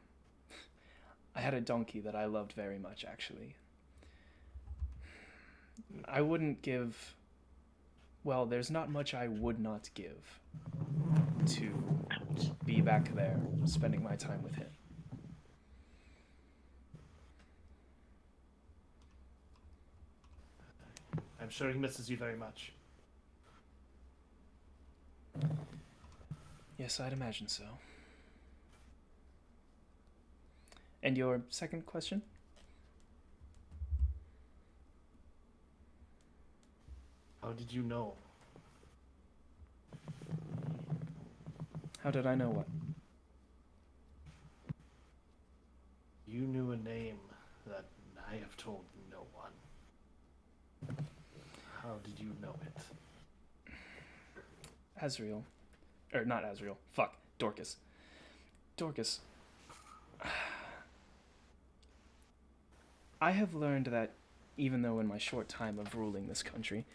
Speaker 1: donkey that I loved very much, actually. I wouldn't give... Well, there's not much I would not give to be back there, spending my time with him.
Speaker 4: I'm sure he misses you very much.
Speaker 1: Yes, I'd imagine so. And your second question?
Speaker 4: How did you know?
Speaker 1: How did I know what?
Speaker 4: You knew a name that I have told no one. How did you know it?
Speaker 1: Azrael. Or not Azrael. Fuck. Dorcas. Dorcas. I have learned that, even though in my short time of ruling this country,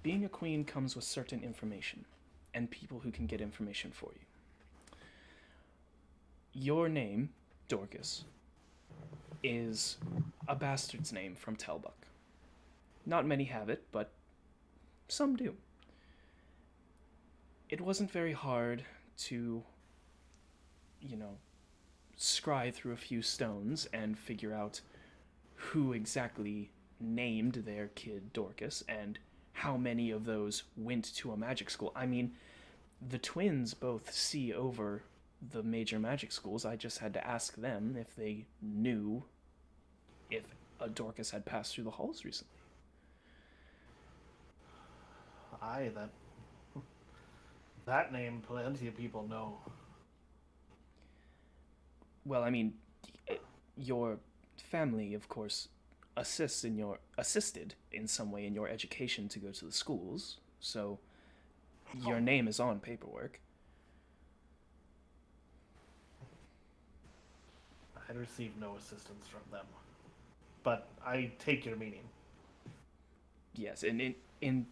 Speaker 1: being a queen comes with certain information, and people who can get information for you. Your name, Dorcas, is a bastard's name from Telbuck. Not many have it, but some do. It wasn't very hard to, scry through a few stones and figure out who exactly named their kid Dorcas and how many of those went to a magic school. I mean, the twins both see over the major magic schools. I just had to ask them if they knew if a Dorcas had passed through the halls recently.
Speaker 4: Aye, that name plenty of people know.
Speaker 1: Well, I mean, your family, of course, assisted in some way in your education to go to the schools, so your name is on paperwork.
Speaker 4: I received no assistance from them. But I take your meaning.
Speaker 1: Yes, and in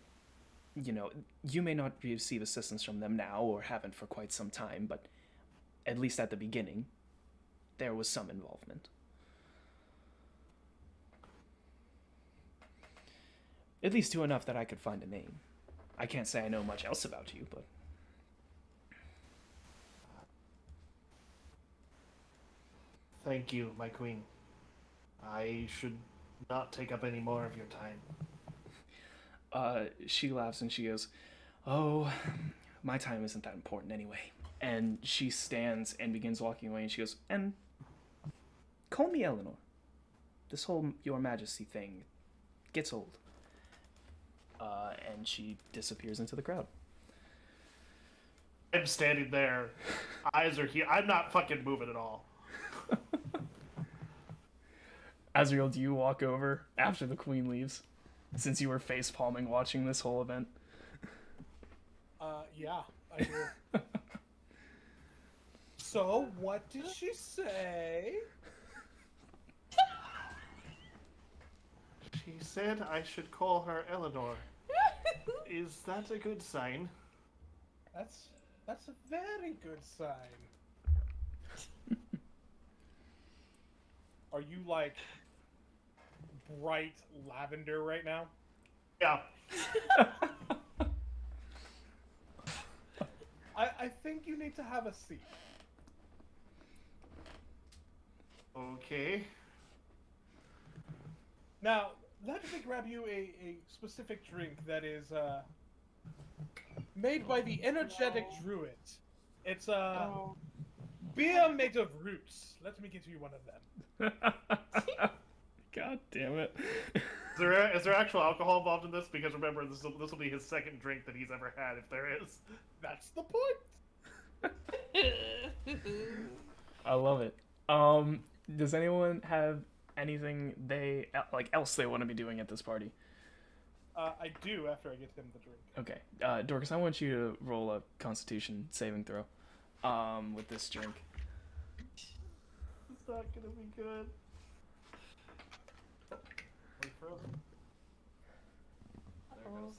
Speaker 1: you know, you may not receive assistance from them now or haven't for quite some time, but at least at the beginning, there was some involvement. At least to enough that I could find a name. I can't say I know much else about you, but...
Speaker 4: Thank you, my queen. I should not take up any more of your time.
Speaker 1: She laughs and she goes, "Oh, my time isn't that important anyway." And she stands and begins walking away and she goes, "And call me Eleanor. This whole Your Majesty thing gets old." And she disappears into the crowd.
Speaker 4: I'm standing there, eyes are here. I'm not fucking moving at all.
Speaker 1: Azriel, do you walk over after the queen leaves? Since you were face palming watching this whole event.
Speaker 3: Yeah, I do. So, what did she say?
Speaker 4: She said I should call her Eleanor. Is that a good sign?
Speaker 3: That's a very good sign. Are you like bright lavender right now?
Speaker 4: Yeah.
Speaker 3: I think you need to have a seat.
Speaker 4: Okay.
Speaker 3: Now, let me grab you a specific drink that is made by the energetic druid. It's beer made of roots. Let me get you one of them.
Speaker 1: God damn it.
Speaker 4: Is there actual alcohol involved in this? Because remember, this will be his second drink that he's ever had, if there is.
Speaker 3: That's the point.
Speaker 1: I love it. Does anyone have anything else they want to be doing at this party?
Speaker 3: I do after I get him the drink.
Speaker 1: Okay. Dorcas, I want you to roll a Constitution saving throw. With this drink.
Speaker 4: It's not gonna be good. Wait for him. There it goes.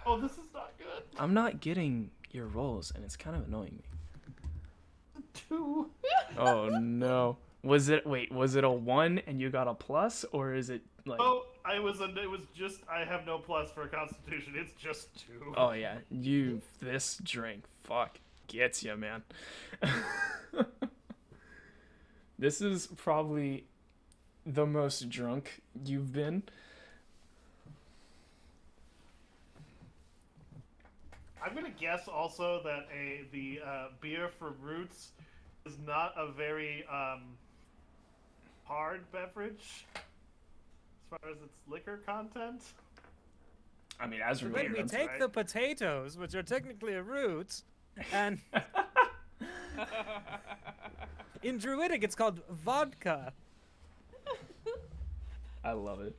Speaker 4: Oh, this is not good.
Speaker 1: I'm not getting your rolls, and it's kind of annoying me.
Speaker 4: 2.
Speaker 1: Oh no. Was it a 1 and you got a plus, or is it like?
Speaker 4: Oh, it was just I have no plus for Constitution. It's just 2.
Speaker 1: Oh yeah, this drink gets you, man. This is probably the most drunk you've been.
Speaker 4: I'm gonna guess also that the beer for roots is not a very hard beverage as far as its liquor content.
Speaker 1: I mean, as
Speaker 2: But we
Speaker 1: related.
Speaker 2: take
Speaker 4: right.
Speaker 2: the potatoes, which are technically a root, and in Druidic it's called vodka.
Speaker 1: I love it.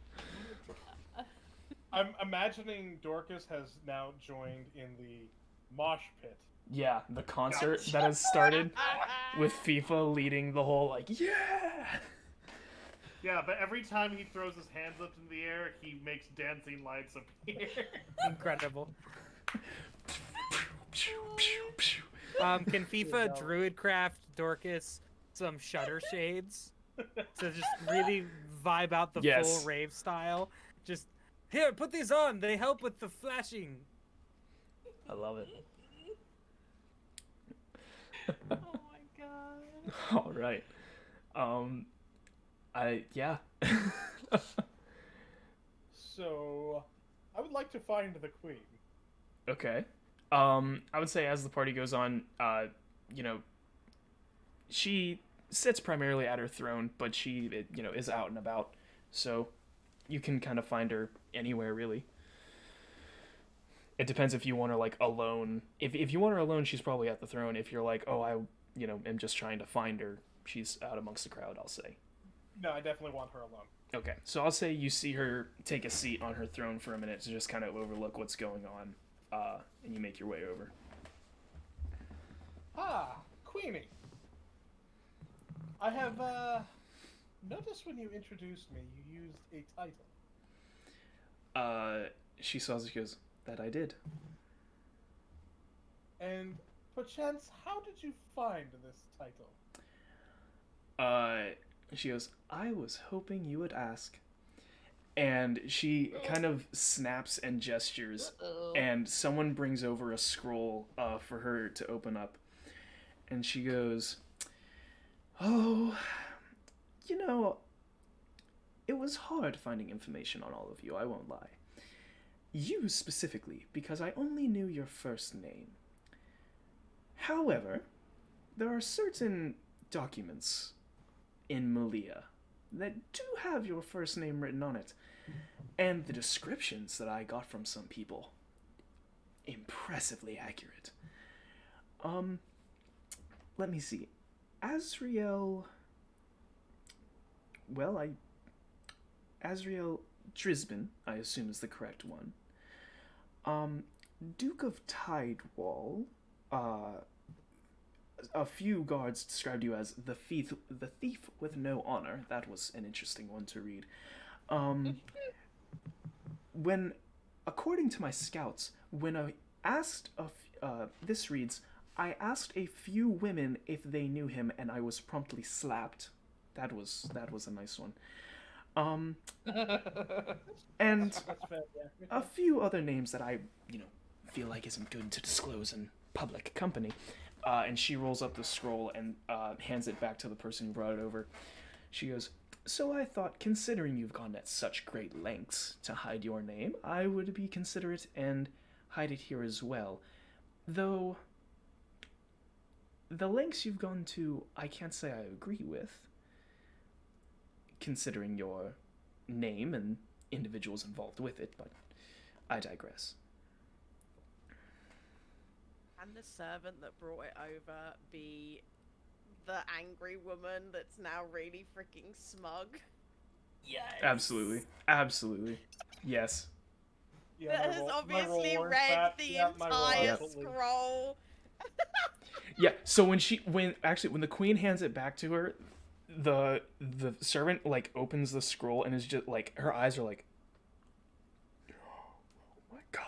Speaker 3: I'm imagining Dorcas has now joined in the mosh pit.
Speaker 1: Yeah, the concert that has started with FIFA leading the whole yeah.
Speaker 4: Yeah, but every time he throws his hands up in the air, he makes dancing lights appear.
Speaker 2: Incredible. Can FIFA Druidcraft Dorcas some shutter shades to just really vibe out the
Speaker 1: Yes.
Speaker 2: full rave style? Just here, put these on. They help with the flashing.
Speaker 1: I love it.
Speaker 5: Oh my god.
Speaker 1: All right. Yeah.
Speaker 3: So, I would like to find the queen.
Speaker 1: Okay. I would say as the party goes on, she sits primarily at her throne, but she, is out and about. So you can kind of find her anywhere, really. It depends if you want her like alone. If you want her alone, she's probably at the throne. If you're like, oh, I am just trying to find her, she's out amongst the crowd. I'll say.
Speaker 3: No, I definitely want her alone.
Speaker 1: Okay, so I'll say you see her take a seat on her throne for a minute to just kind of overlook what's going on, and you make your way over.
Speaker 3: Ah, Queenie. I have noticed when you introduced me, you used a title.
Speaker 1: She saws it. She goes, "That I did."
Speaker 3: And perchance, how did you find this title?
Speaker 1: She goes, "I was hoping you would ask." And she kind of snaps and gestures, and someone brings over a scroll for her to open up. And she goes, "Oh, it was hard finding information on all of you, I won't lie. You specifically, because I only knew your first name. However, there are certain documents in Malia that do have your first name written on it. And the descriptions that I got from some people, impressively accurate. Let me see. Azriel... Well, Azriel Drisbin, I assume is the correct one. Duke of Tidewall, a few guards described you as the thief with no honor. That was an interesting one to read. According to my scouts, when I asked this reads, I asked a few women if they knew him, and I was promptly slapped. That was a nice one. And a few other names that I, feel like isn't good to disclose in public company. And she rolls up the scroll and hands it back to the person who brought it over. She goes, "So I thought, considering you've gone at such great lengths to hide your name, I would be considerate and hide it here as well. Though, the lengths you've gone to, I can't say I agree with, considering your name and individuals involved with it, but I digress."
Speaker 6: And the servant that brought it over be the angry woman that's now really freaking smug?
Speaker 5: Yes.
Speaker 1: Absolutely. Yes.
Speaker 3: Yeah,
Speaker 6: That
Speaker 3: my
Speaker 6: has
Speaker 3: roll- my
Speaker 6: obviously
Speaker 3: roll warrants
Speaker 6: read
Speaker 3: that.
Speaker 6: the
Speaker 3: Yeah, my roll
Speaker 6: entire
Speaker 3: absolutely.
Speaker 6: scroll.
Speaker 1: Yeah, so when the queen hands it back to her, the servant like opens the scroll and is just like, her eyes are like, "Oh my god,"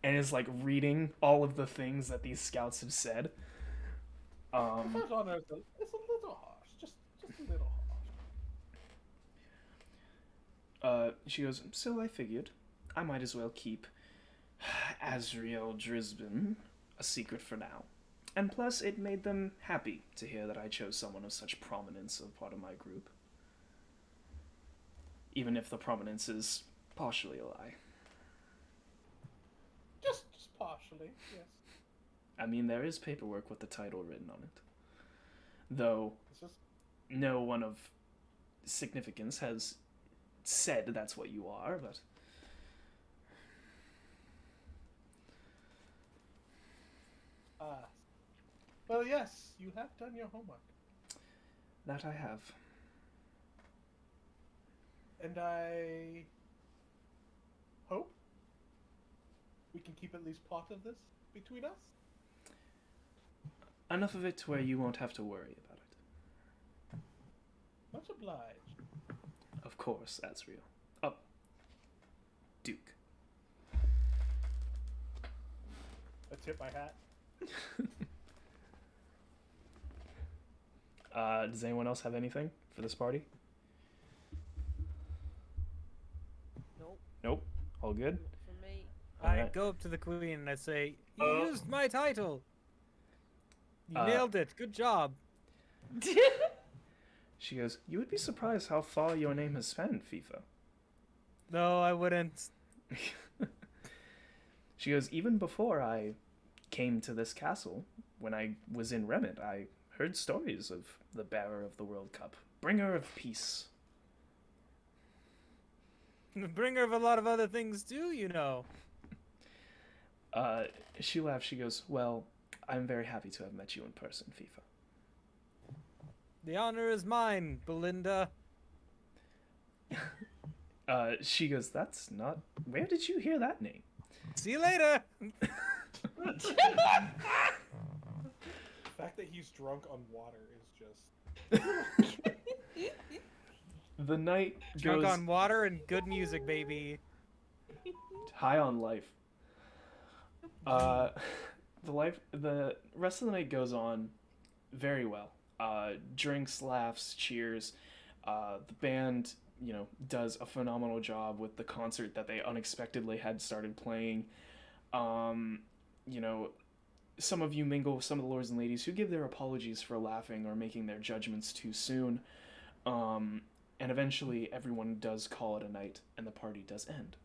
Speaker 1: and is like reading all of the things that these scouts have said.
Speaker 3: The first honor is it's a little harsh. Just a little harsh.
Speaker 1: She goes, "So I figured I might as well keep Azriel Drisbin a secret for now. And plus, it made them happy to hear that I chose someone of such prominence as part of my group. Even if the prominence is partially a lie.
Speaker 3: Just partially, yes.
Speaker 1: I mean, there is paperwork with the title written on it. Though,
Speaker 3: It's just
Speaker 1: no one of significance has said that's what you are, but...
Speaker 3: well, yes, you have done your homework,
Speaker 1: That I have.
Speaker 3: and I hope we can keep at least part of this between us.
Speaker 1: Enough of it to where you won't have to worry about it.
Speaker 3: Much obliged.
Speaker 1: Of course, Azriel. Oh. Duke.
Speaker 3: I tip my hat.
Speaker 1: Does anyone else have anything for this party?
Speaker 6: Nope,
Speaker 1: Nope. All good?
Speaker 6: not for me.
Speaker 2: I
Speaker 1: Alright.
Speaker 2: go up to the queen and I say, "You used my title. You nailed it. Good job."
Speaker 1: She goes, "You would be surprised how far your name has spanned, FIFA."
Speaker 2: No, I wouldn't.
Speaker 1: She goes, "Even before I came to this castle, when I was in Remit, I heard stories of the bearer of the World Cup, bringer of peace."
Speaker 2: Bringer of a lot of other things too, you know.
Speaker 1: She laughs. She goes, "Well, I'm very happy to have met you in person, FIFA."
Speaker 2: The honor is mine, Belinda.
Speaker 1: She goes, "That's not. Where did you hear that name?"
Speaker 2: See you later.
Speaker 3: The fact that he's drunk on water is just.
Speaker 1: The night
Speaker 2: Drunk
Speaker 1: goes
Speaker 2: on water and good music, baby.
Speaker 1: high on life. The rest of the night goes on very well. Drinks, laughs, cheers. The band, does a phenomenal job with the concert that they unexpectedly had started playing. You know, some of you mingle with some of the lords and ladies who give their apologies for laughing or making their judgments too soon. And eventually everyone does call it a night and the party does end.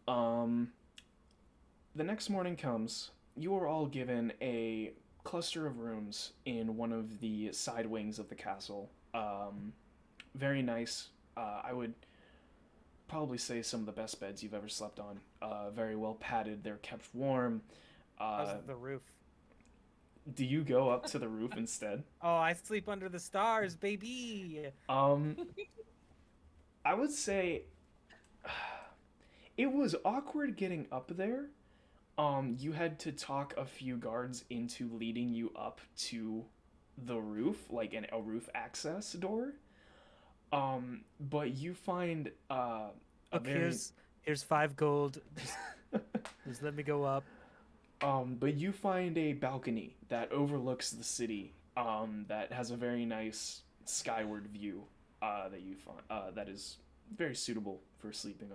Speaker 1: The next morning comes. You are all given a cluster of rooms in one of the side wings of the castle. Very nice. I would probably say some of the best beds you've ever slept on. Very well padded. They're kept warm.
Speaker 2: How's the roof?
Speaker 1: Do you go up to the roof instead?
Speaker 2: Oh, I sleep under the stars, baby.
Speaker 1: I would say it was awkward getting up there. You had to talk a few guards into leading you up to the roof, like a roof access door. But you find
Speaker 2: Look, here's 5 gold. Just let me go up.
Speaker 1: But you find a balcony that overlooks the city. That has a very nice skyward view. That you find that is very suitable for sleeping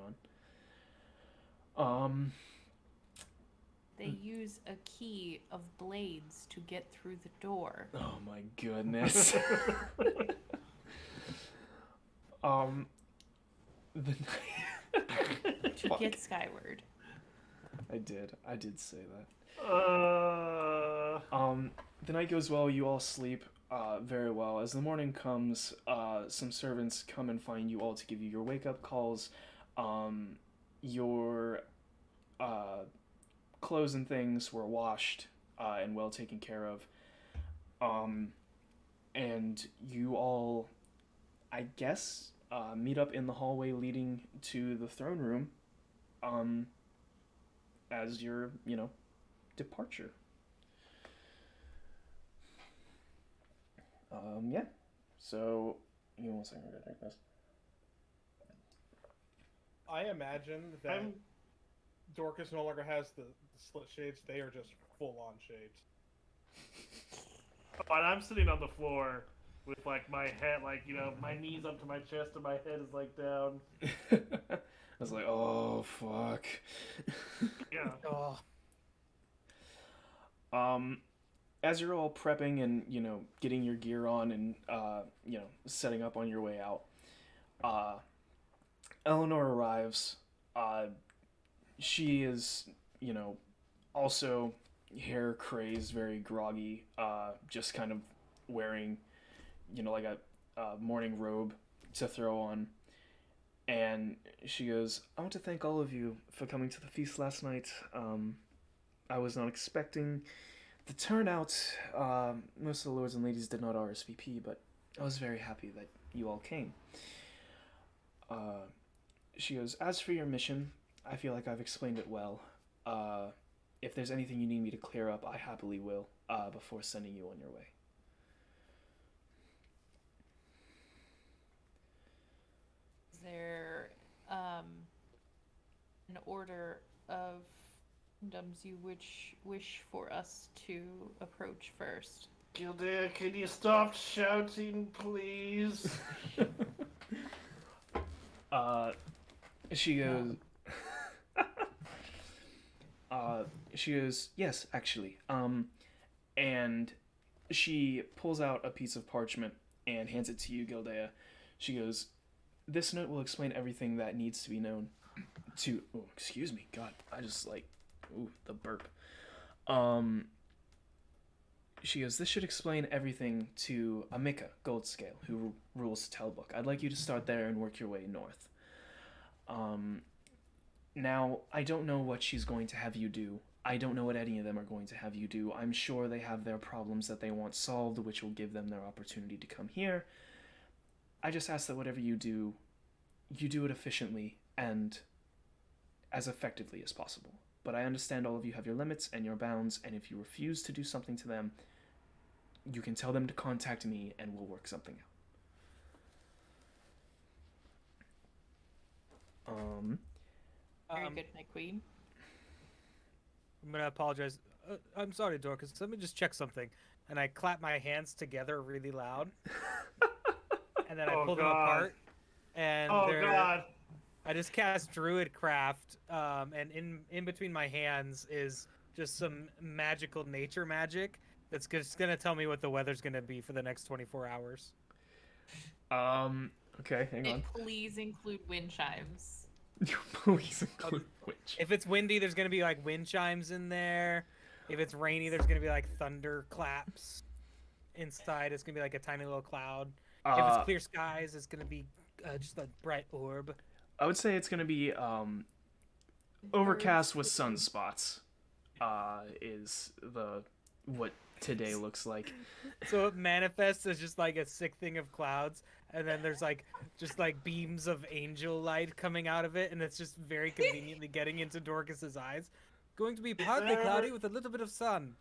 Speaker 1: on.
Speaker 5: They use a key of blades to get through the door.
Speaker 1: Oh my goodness. The
Speaker 5: To get skyward.
Speaker 1: I did say that. The night goes well. You all sleep very well. As the morning comes, some servants come and find you all to give you your wake up calls. Your clothes and things were washed and well taken care of. And you all, I guess, meet up in the hallway leading to the throne room as your, departure. Yeah. So, give me 1 second, I'm gonna drink this.
Speaker 3: I imagine that Dorcas no longer has the slit shades. They are just full-on shades.
Speaker 4: And I'm sitting on the floor with my head, my knees up to my chest and my head is down.
Speaker 1: I was like, oh fuck.
Speaker 4: Yeah.
Speaker 2: Oh.
Speaker 1: As you're all prepping and getting your gear on and setting up on your way out, Eleanor arrives. She is also hair crazed, very groggy, just kind of wearing a morning robe to throw on. And she goes, "I want to thank all of you for coming to the feast last night. I was not expecting the turnout. Most of the lords and ladies did not RSVP, but I was very happy that you all came." She goes, "As for your mission, I feel like I've explained it well. If there's anything you need me to clear up, I happily will, before sending you on your way."
Speaker 5: Is there an order of kingdoms you wish for us to approach first?
Speaker 4: Gildea, can you stop shouting, please?
Speaker 1: She goes, she goes, "Yes, actually." And she pulls out a piece of parchment and hands it to you, Gildea. She goes, "This note will explain everything that needs to be known to," oh, excuse me, God, I just ooh, the burp. She goes, "This should explain everything to Amika Goldscale, who rules Telbook. I'd like you to start there and work your way north. Now, I don't know what she's going to have you do. I don't know what any of them are going to have you do. I'm sure they have their problems that they want solved, which will give them their opportunity to come here. I just ask that whatever you do it efficiently and as effectively as possible. But I understand all of you have your limits and your bounds, and if you refuse to do something to them, you can tell them to contact me and we'll work something out.
Speaker 5: Very
Speaker 2: Um,
Speaker 5: good, my queen.
Speaker 2: I'm gonna apologize. I'm sorry, Dorcas. Let me just check something. And I clap my hands together really loud, and then I
Speaker 4: Oh,
Speaker 2: pull them
Speaker 4: God.
Speaker 2: apart. And
Speaker 4: Oh
Speaker 2: they're
Speaker 4: God.
Speaker 2: I just cast Druidcraft, and in between my hands is just some magical nature magic that's just gonna tell me what the weather's gonna be for the next 24 hours.
Speaker 1: Okay, hang on.
Speaker 5: Please include wind chimes.
Speaker 1: Please include which.
Speaker 2: If it's windy, there's gonna be like wind chimes in there. If it's rainy, there's gonna be like thunder claps. Inside, it's gonna be like a tiny little cloud. If it's clear skies, it's gonna be just a bright orb.
Speaker 1: I would say it's gonna be overcast with sunspots. Is what today looks like.
Speaker 2: So it manifests as just like a sick thing of clouds, and then there's like just like beams of angel light coming out of it, and it's just very conveniently getting into Dorcas's eyes. Going to be partly cloudy with a little bit of sun.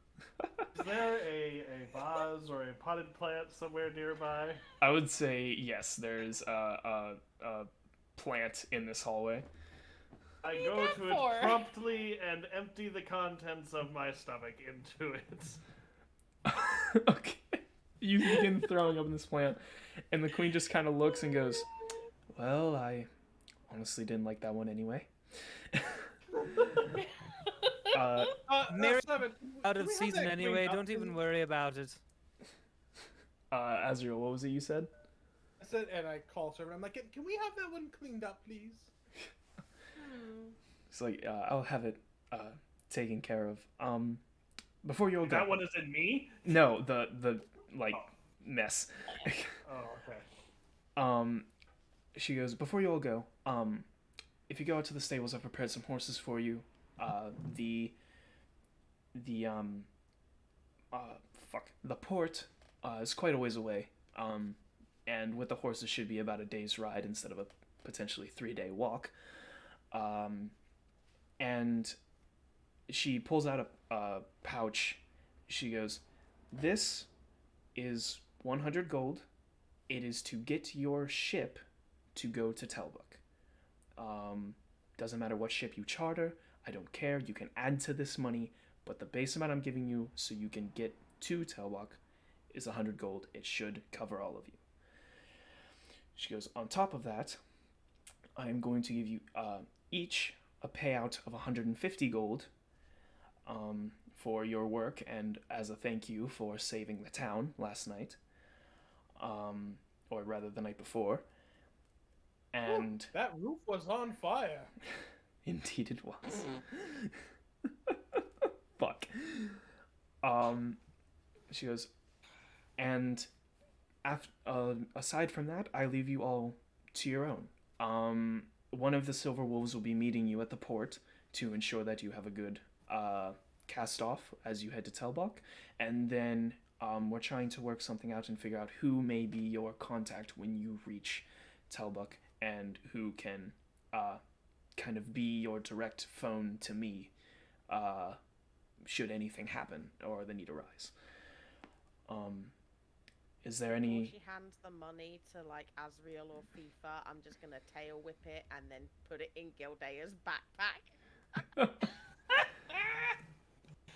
Speaker 4: Is there a vase or a potted plant somewhere nearby?
Speaker 1: I would say yes. There's a plant in this hallway.
Speaker 4: I
Speaker 5: you
Speaker 4: go
Speaker 5: that
Speaker 4: to it
Speaker 5: for?
Speaker 4: promptly and empty the contents of my stomach into it.
Speaker 1: Okay. You begin throwing up in this plant, and the queen just kind of looks and goes, "Well, I honestly didn't like that one anyway."
Speaker 2: Mary-
Speaker 3: Simon,
Speaker 2: Out
Speaker 3: can
Speaker 2: of
Speaker 3: we have
Speaker 2: season
Speaker 3: that
Speaker 2: anyway,
Speaker 3: cleaned up,
Speaker 2: don't even
Speaker 3: please?
Speaker 2: worry about it.
Speaker 1: Azriel, what was it you said?
Speaker 3: I said, and I call Servant. I'm like, can we have that one cleaned up, please?
Speaker 1: It's like, I'll have it taken care of. Before you all go.
Speaker 4: That one is in me?
Speaker 1: No, the like mess.
Speaker 4: Oh, okay.
Speaker 1: She goes, before you all go, if you go out to the stables, I've prepared some horses for you. The port is quite a ways away. And with the horses should be about a day's ride instead of a potentially 3-day walk. And she pulls out a pouch. She goes, "This is 100 gold. It is to get your ship to go to Telbuck. Doesn't matter what ship you charter. I don't care. You can add to this money, but the base amount I'm giving you so you can get to Telbuck is 100 gold. It should cover all of you." She goes, "On top of that, I am going to give you each a payout of 150 gold for your work and as a thank you for saving the town last night, or rather the night before. And
Speaker 3: That roof was on fire.
Speaker 1: indeed it was." Fuck. She goes, "And aside from that, I leave you all to your own. One of the Silver Wolves will be meeting you at the port to ensure that you have a good cast off as you head to Telbuck, and then we're trying to work something out and figure out who may be your contact when you reach Telbuck and who can kind of be your direct phone to me should anything happen or the need arise. Is there
Speaker 6: Before
Speaker 1: any..."
Speaker 6: she hands the money to like Azriel or FIFA, I'm just gonna tail whip it and then put it in Gildea's backpack.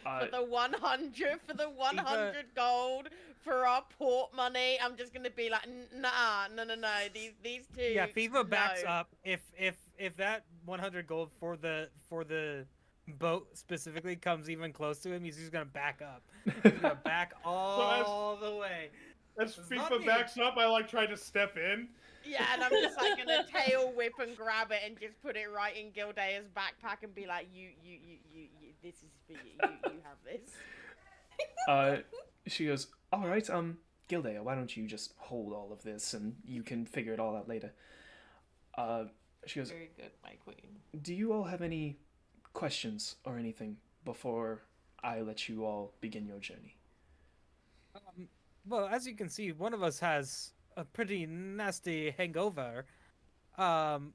Speaker 6: For the 100 gold for our port money, I'm just gonna be like, no. These two.
Speaker 2: Yeah, FIFA backs
Speaker 6: no.
Speaker 2: up. If that 100 gold for the boat specifically comes even close to him, he's just gonna back up. He's gonna back all the way.
Speaker 3: As
Speaker 2: It's not
Speaker 3: FIFA
Speaker 2: me.
Speaker 3: backs up, I like try to step in.
Speaker 6: Yeah, and I'm just like gonna tail whip and grab it and just put it right in Gildea's backpack and be like, you, this is for you. You have this.
Speaker 1: She goes, "All right, Gildea, why don't you just hold all of this and you can figure it all out later." She goes,
Speaker 5: Very good, my queen.
Speaker 1: do you all have any questions or anything before I let you all begin your journey?
Speaker 2: Well, as you can see, one of us has a pretty nasty hangover. Um,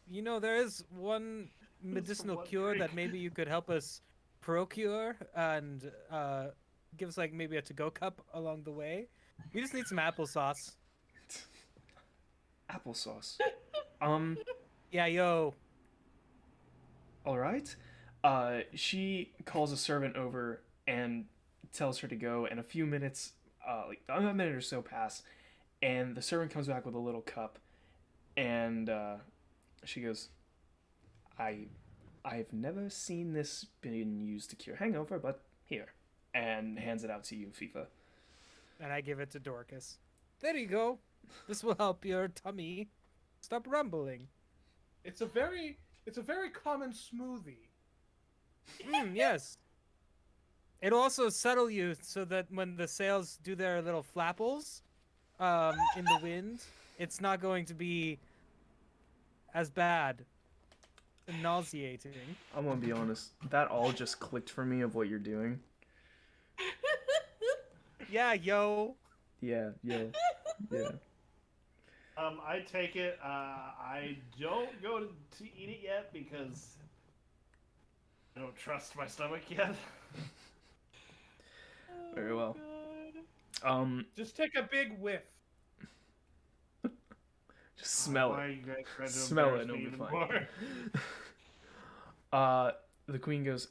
Speaker 2: there is one medicinal
Speaker 4: one
Speaker 2: cure that
Speaker 4: drink.
Speaker 2: maybe you could help us procure and give us like maybe a to-go cup along the way. We just need some applesauce.
Speaker 1: Applesauce.
Speaker 2: Yeah, yo.
Speaker 1: All right. She calls a servant over and tells her to go, and a few minutes, like a minute or so pass, and the servant comes back with a little cup, and she goes, I've never seen this being used to cure hangover, but here, and hands it out to you, FIFA.
Speaker 2: And I give it to Dorcas. There you go. This will help your tummy stop rumbling.
Speaker 3: It's a very common smoothie.
Speaker 2: Yes. It'll also settle you so that when the sails do their little flapples in the wind, it's not going to be as bad and nauseating.
Speaker 1: I'm gonna be honest, that all just clicked for me of what you're doing.
Speaker 2: Yeah, yo.
Speaker 1: Yeah.
Speaker 4: I take it. I don't go to eat it yet because I don't trust my stomach yet.
Speaker 1: Very well.
Speaker 3: Just take a big whiff.
Speaker 1: Just smell
Speaker 4: Why are
Speaker 1: it.
Speaker 4: you guys trying to
Speaker 1: Smell it,
Speaker 4: embarrass
Speaker 1: and
Speaker 4: me
Speaker 1: it'll be
Speaker 4: even
Speaker 1: fine.
Speaker 4: more?
Speaker 1: The queen goes,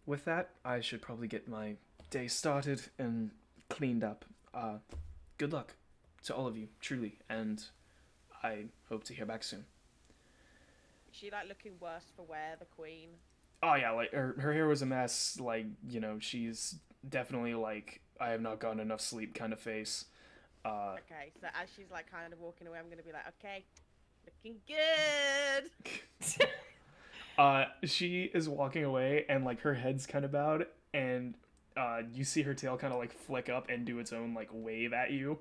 Speaker 1: with that, I should probably get my day started and cleaned up. Good luck to all of you, truly, and I hope to hear back soon.
Speaker 6: Is she like looking worse for wear, the queen?
Speaker 1: Oh yeah, like her hair was a mess, like, she's definitely like, I have not gotten enough sleep kind of face.
Speaker 6: Okay, so as she's like kind of walking away, I'm gonna be like, okay, looking good.
Speaker 1: She is walking away and like her head's kind of bowed, and you see her tail kind of like flick up and do its own like wave at you.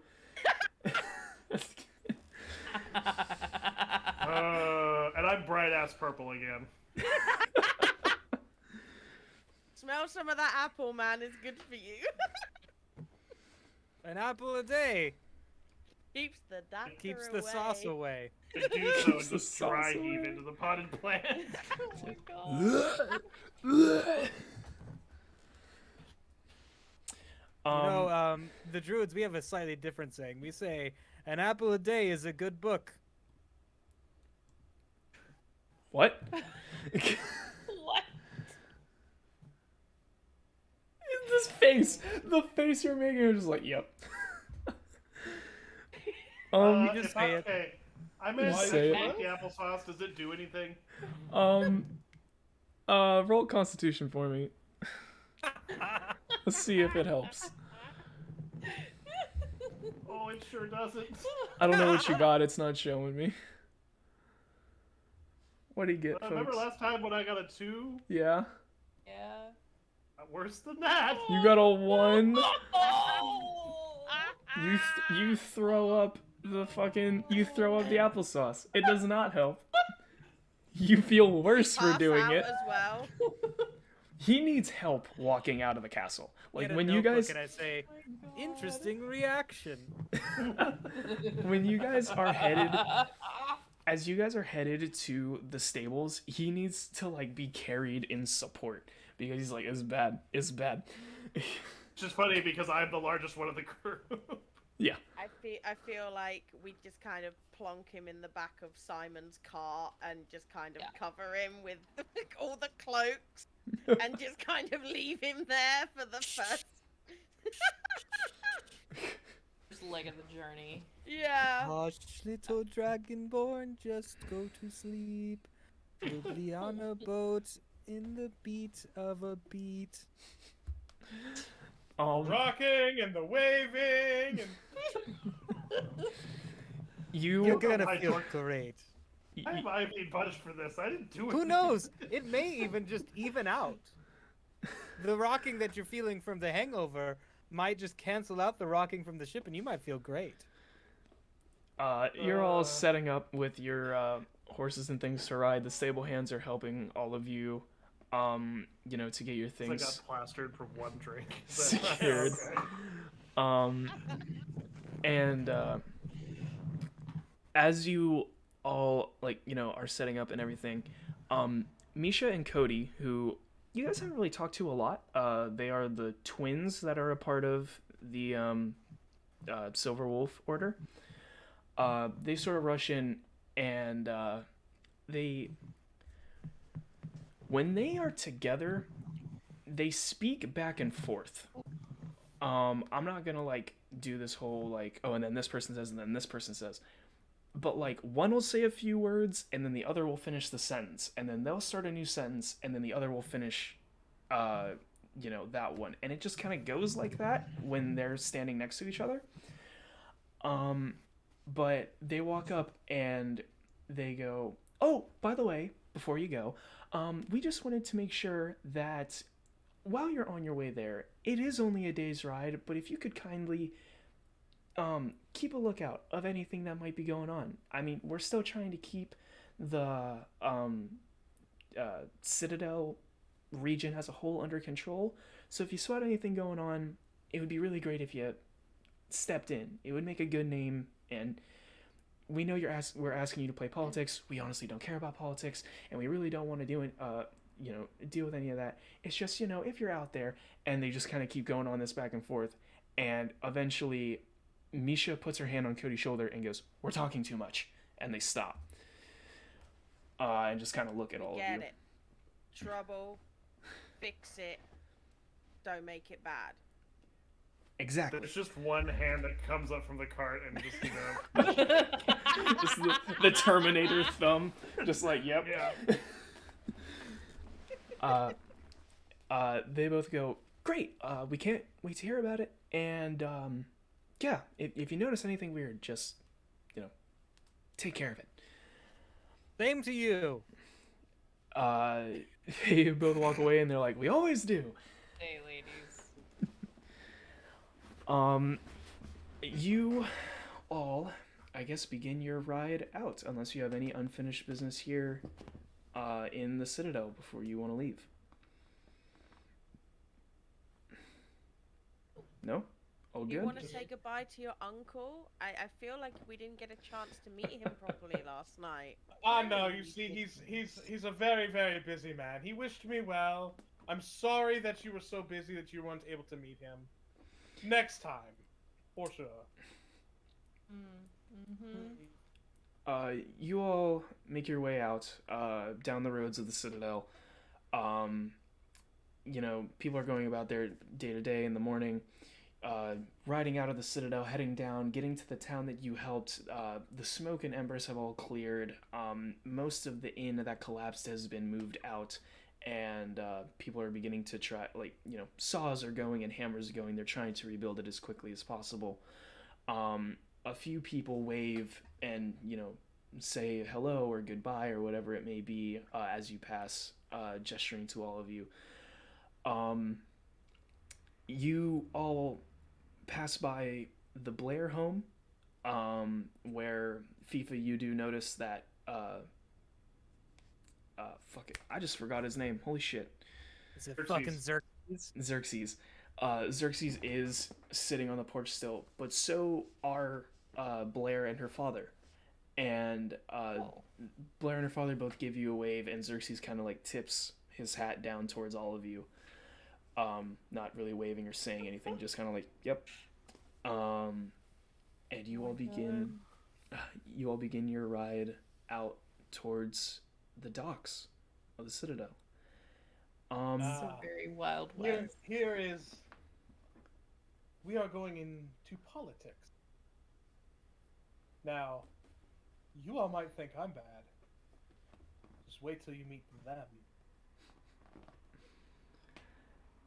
Speaker 4: And I'm bright ass purple again.
Speaker 6: Smell some of that apple, man. It's good for you.
Speaker 2: An apple a day
Speaker 6: Keeps the doctor
Speaker 2: keeps
Speaker 6: away.
Speaker 2: the sauce away.
Speaker 4: To do so,
Speaker 1: Keeps the
Speaker 4: just dry
Speaker 1: sauce
Speaker 4: heave
Speaker 1: away.
Speaker 4: into the potted plant.
Speaker 5: Oh my god.
Speaker 2: The druids, we have a slightly different saying. We say, an apple a day is a good book.
Speaker 1: What?
Speaker 5: What?
Speaker 1: This face, the face you're making, I'm just like, yep.
Speaker 2: You just
Speaker 4: If
Speaker 2: say it.
Speaker 4: Okay, I meant
Speaker 1: Just
Speaker 4: to
Speaker 1: say
Speaker 4: eat
Speaker 1: it.
Speaker 4: the applesauce. Does it do anything?
Speaker 1: Roll Constitution for me. Let's see if it helps.
Speaker 4: Oh, it sure doesn't.
Speaker 1: I don't know what you got, it's not showing me. What do you get,
Speaker 4: Remember
Speaker 1: folks?
Speaker 4: last time when I got a 2?
Speaker 1: Yeah?
Speaker 5: Yeah.
Speaker 4: Worse than that.
Speaker 1: You got a 1?
Speaker 5: Oh!
Speaker 1: You throw up the applesauce. It does not help. You feel worse for
Speaker 6: Pass
Speaker 1: doing
Speaker 6: out
Speaker 1: it.
Speaker 6: as well.
Speaker 1: He needs help walking out of the castle. Like
Speaker 2: Get a
Speaker 1: when you
Speaker 2: notebook
Speaker 1: guys
Speaker 2: and I say, interesting reaction.
Speaker 1: when you guys are headed as you guys are headed to the stables, he needs to like be carried in support because he's like, it's bad. It's bad.
Speaker 4: It's just funny because I'm the largest one of the group.
Speaker 1: Yeah.
Speaker 6: I feel like we just kind of plonk him in the back of Simon's cart and just kind of cover him with all the cloaks and just kind of leave him there for the first.
Speaker 5: First leg of the journey.
Speaker 6: Yeah.
Speaker 2: Hush, little dragonborn, just go to sleep. You'll be on a boat in the beat of a beat.
Speaker 3: Rocking and the waving and
Speaker 2: You're gonna
Speaker 4: my
Speaker 2: feel
Speaker 4: lord.
Speaker 2: great.
Speaker 4: Why am I being punished for this? I didn't do it.
Speaker 2: Who knows? It may even just even out. The rocking that you're feeling from the hangover might just cancel out the rocking from the ship, and you might feel great.
Speaker 1: You're all setting up with your horses and things to ride. The stable hands are helping all of you, to get your
Speaker 4: I
Speaker 1: things
Speaker 4: got plastered from one drink.
Speaker 1: secured.
Speaker 4: Okay.
Speaker 1: And as you all are setting up and everything, Misha and Cody, who you guys haven't really talked to a lot, they are the twins that are a part of the Silver Wolf Order. They sort of rush in, and when they are together, they speak back and forth. I'm not gonna do this whole oh, and then this person says and then this person says, but one will say a few words and then the other will finish the sentence, and then they'll start a new sentence and then the other will finish that one, and it just kind of goes like that when they're standing next to each other. But they walk up and they go, "Oh, by the way, before you go, we just wanted to make sure that while you're on your way there, it is only a day's ride, but if you could kindly keep a lookout of anything that might be going on. I mean, we're still trying to keep the Citadel region as a whole under control, so if you spot anything going on, it would be really great if you stepped in. It would make a good name, and we know we're asking you to play politics. We honestly don't care about politics, and we really don't want to deal with any of that. It's just, if you're out there," and they just kind of keep going on this back and forth, and eventually Misha puts her hand on Cody's shoulder and goes, "We're talking too much," and they stop. And just kind of look at all of you.
Speaker 6: Get it. Trouble. Fix it. Don't make it bad.
Speaker 1: Exactly.
Speaker 4: There's just one hand that comes up from the cart and just,
Speaker 1: Just the Terminator thumb. Just yep.
Speaker 4: Yeah.
Speaker 1: They both go, "Great, we can't wait to hear about it, and yeah, if you notice anything weird, just take care of it."
Speaker 2: Same to you.
Speaker 1: They both walk away and they're like, "We always do."
Speaker 5: Hey, ladies.
Speaker 1: You all, I guess, begin your ride out, unless you have any unfinished business here in the Citadel before you want to leave. No? All good?
Speaker 6: You want to say goodbye to your uncle? I feel like we didn't get a chance to meet him properly last night.
Speaker 3: No, you see, he's a very, very busy man. He wished me well. I'm sorry that you were so busy that you weren't able to meet him. Next time, for sure.
Speaker 1: You all make your way out down the roads of the Citadel. People are going about their day to day in the morning, riding out of the Citadel, heading down, getting to the town that you helped. The smoke and embers have all cleared. Most of the inn that collapsed has been moved out, and people are beginning to try, saws are going and hammers are going. They're trying to rebuild it as quickly as possible. A few people wave and, say hello or goodbye or whatever it may be as you pass, gesturing to all of you. You all pass by the Blair home, where FIFA, you do notice that, fuck it, I just forgot his name, holy shit.
Speaker 2: Is it
Speaker 4: Xerxes.
Speaker 2: fucking Xerxes?
Speaker 1: Xerxes. Xerxes is sitting on the porch still, but so are Blair and her father. And Blair and her father both give you a wave, and Xerxes kind of tips his hat down towards all of you. Not really waving or saying anything, just kind of yep. And you all begin your ride out towards the docks of the Citadel.
Speaker 5: It's a very wild west.
Speaker 3: Here is. We are going into politics. Now, you all might think I'm bad. Just wait till you meet them.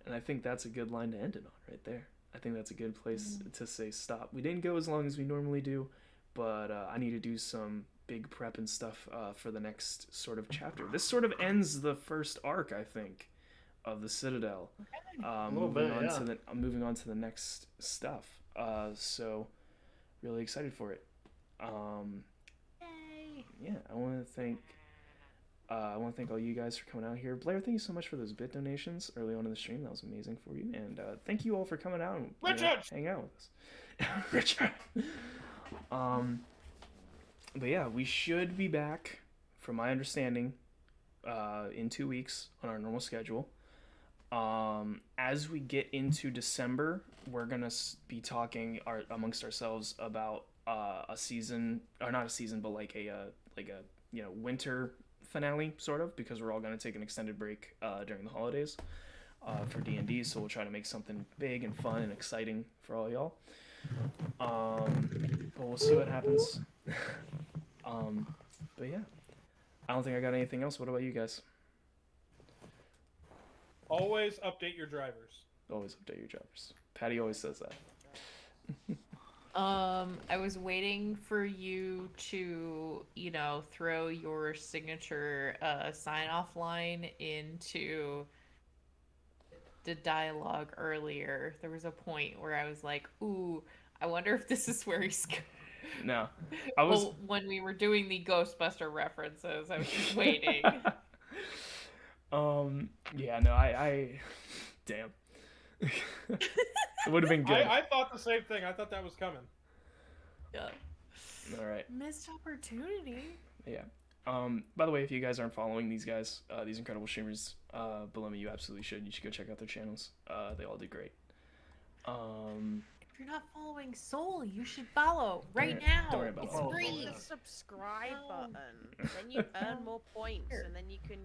Speaker 1: And I think that's a good line to end it on right there. I think that's a good place to say stop. We didn't go as long as we normally do, but I need to do some big prep and stuff for the next sort of chapter. This sort of ends the first arc, I think, of the Citadel. Moving on to the next stuff. So really excited for it.
Speaker 5: Yay!
Speaker 1: yeah, I want to thank all you guys for coming out here. Blair, thank you so much for those bit donations early on in the stream. That was amazing for you. And thank you all for coming out and hang out with us. Richard. But yeah, we should be back, from my understanding, in 2 weeks on our normal schedule. As we get into December, we're gonna be talking amongst ourselves about a season, or not a season, but like a winter finale, sort of, because we're all gonna take an extended break during the holidays for D&D. So we'll try to make something big and fun and exciting for all y'all. But we'll see what happens. But yeah, I don't think I got anything else. What about you guys?
Speaker 3: Always update your drivers.
Speaker 1: Always update your drivers. Patty always says that.
Speaker 5: I was waiting for you to, throw your signature sign-off line into the dialogue earlier. There was a point where I was like, ooh, I wonder if this is where he's going.
Speaker 1: No. I was...
Speaker 5: Well, when we were doing the Ghostbuster references, I was just waiting.
Speaker 1: Yeah, no, I damn. It would have been good.
Speaker 3: I thought the same thing. I thought that was coming.
Speaker 5: Yeah.
Speaker 1: All right.
Speaker 5: Missed opportunity.
Speaker 1: Yeah. By the way, if you guys aren't following these guys, these incredible streamers below me, you absolutely should. You should go check out their channels. They all do great.
Speaker 5: If you're not following Soul, you should follow right
Speaker 1: Don't
Speaker 5: now.
Speaker 1: worry about
Speaker 5: It's
Speaker 1: that.
Speaker 5: free.
Speaker 6: The subscribe button. Then you earn more points, and then you can,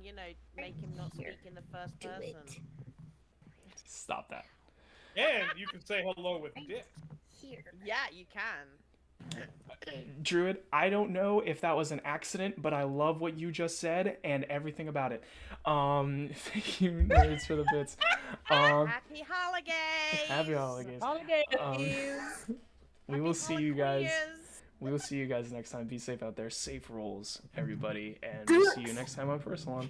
Speaker 6: make him not speak in the first person.
Speaker 1: Stop that.
Speaker 3: And you can say hello with Dick.
Speaker 5: Here.
Speaker 6: Yeah, you can.
Speaker 1: Druid, I don't know if that was an accident, but I love what you just said and everything about it. Thank you, nerds, for the bits.
Speaker 6: Happy holidays!
Speaker 1: Happy holidays.
Speaker 6: Holidays!
Speaker 1: We will see you guys. We will see you guys next time. Be safe out there. Safe rolls, everybody, and we'll see you next time on Personal.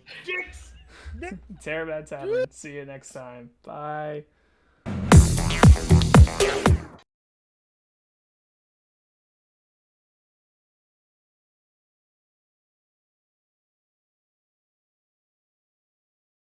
Speaker 1: Terribad Tavern. See you next time. Bye.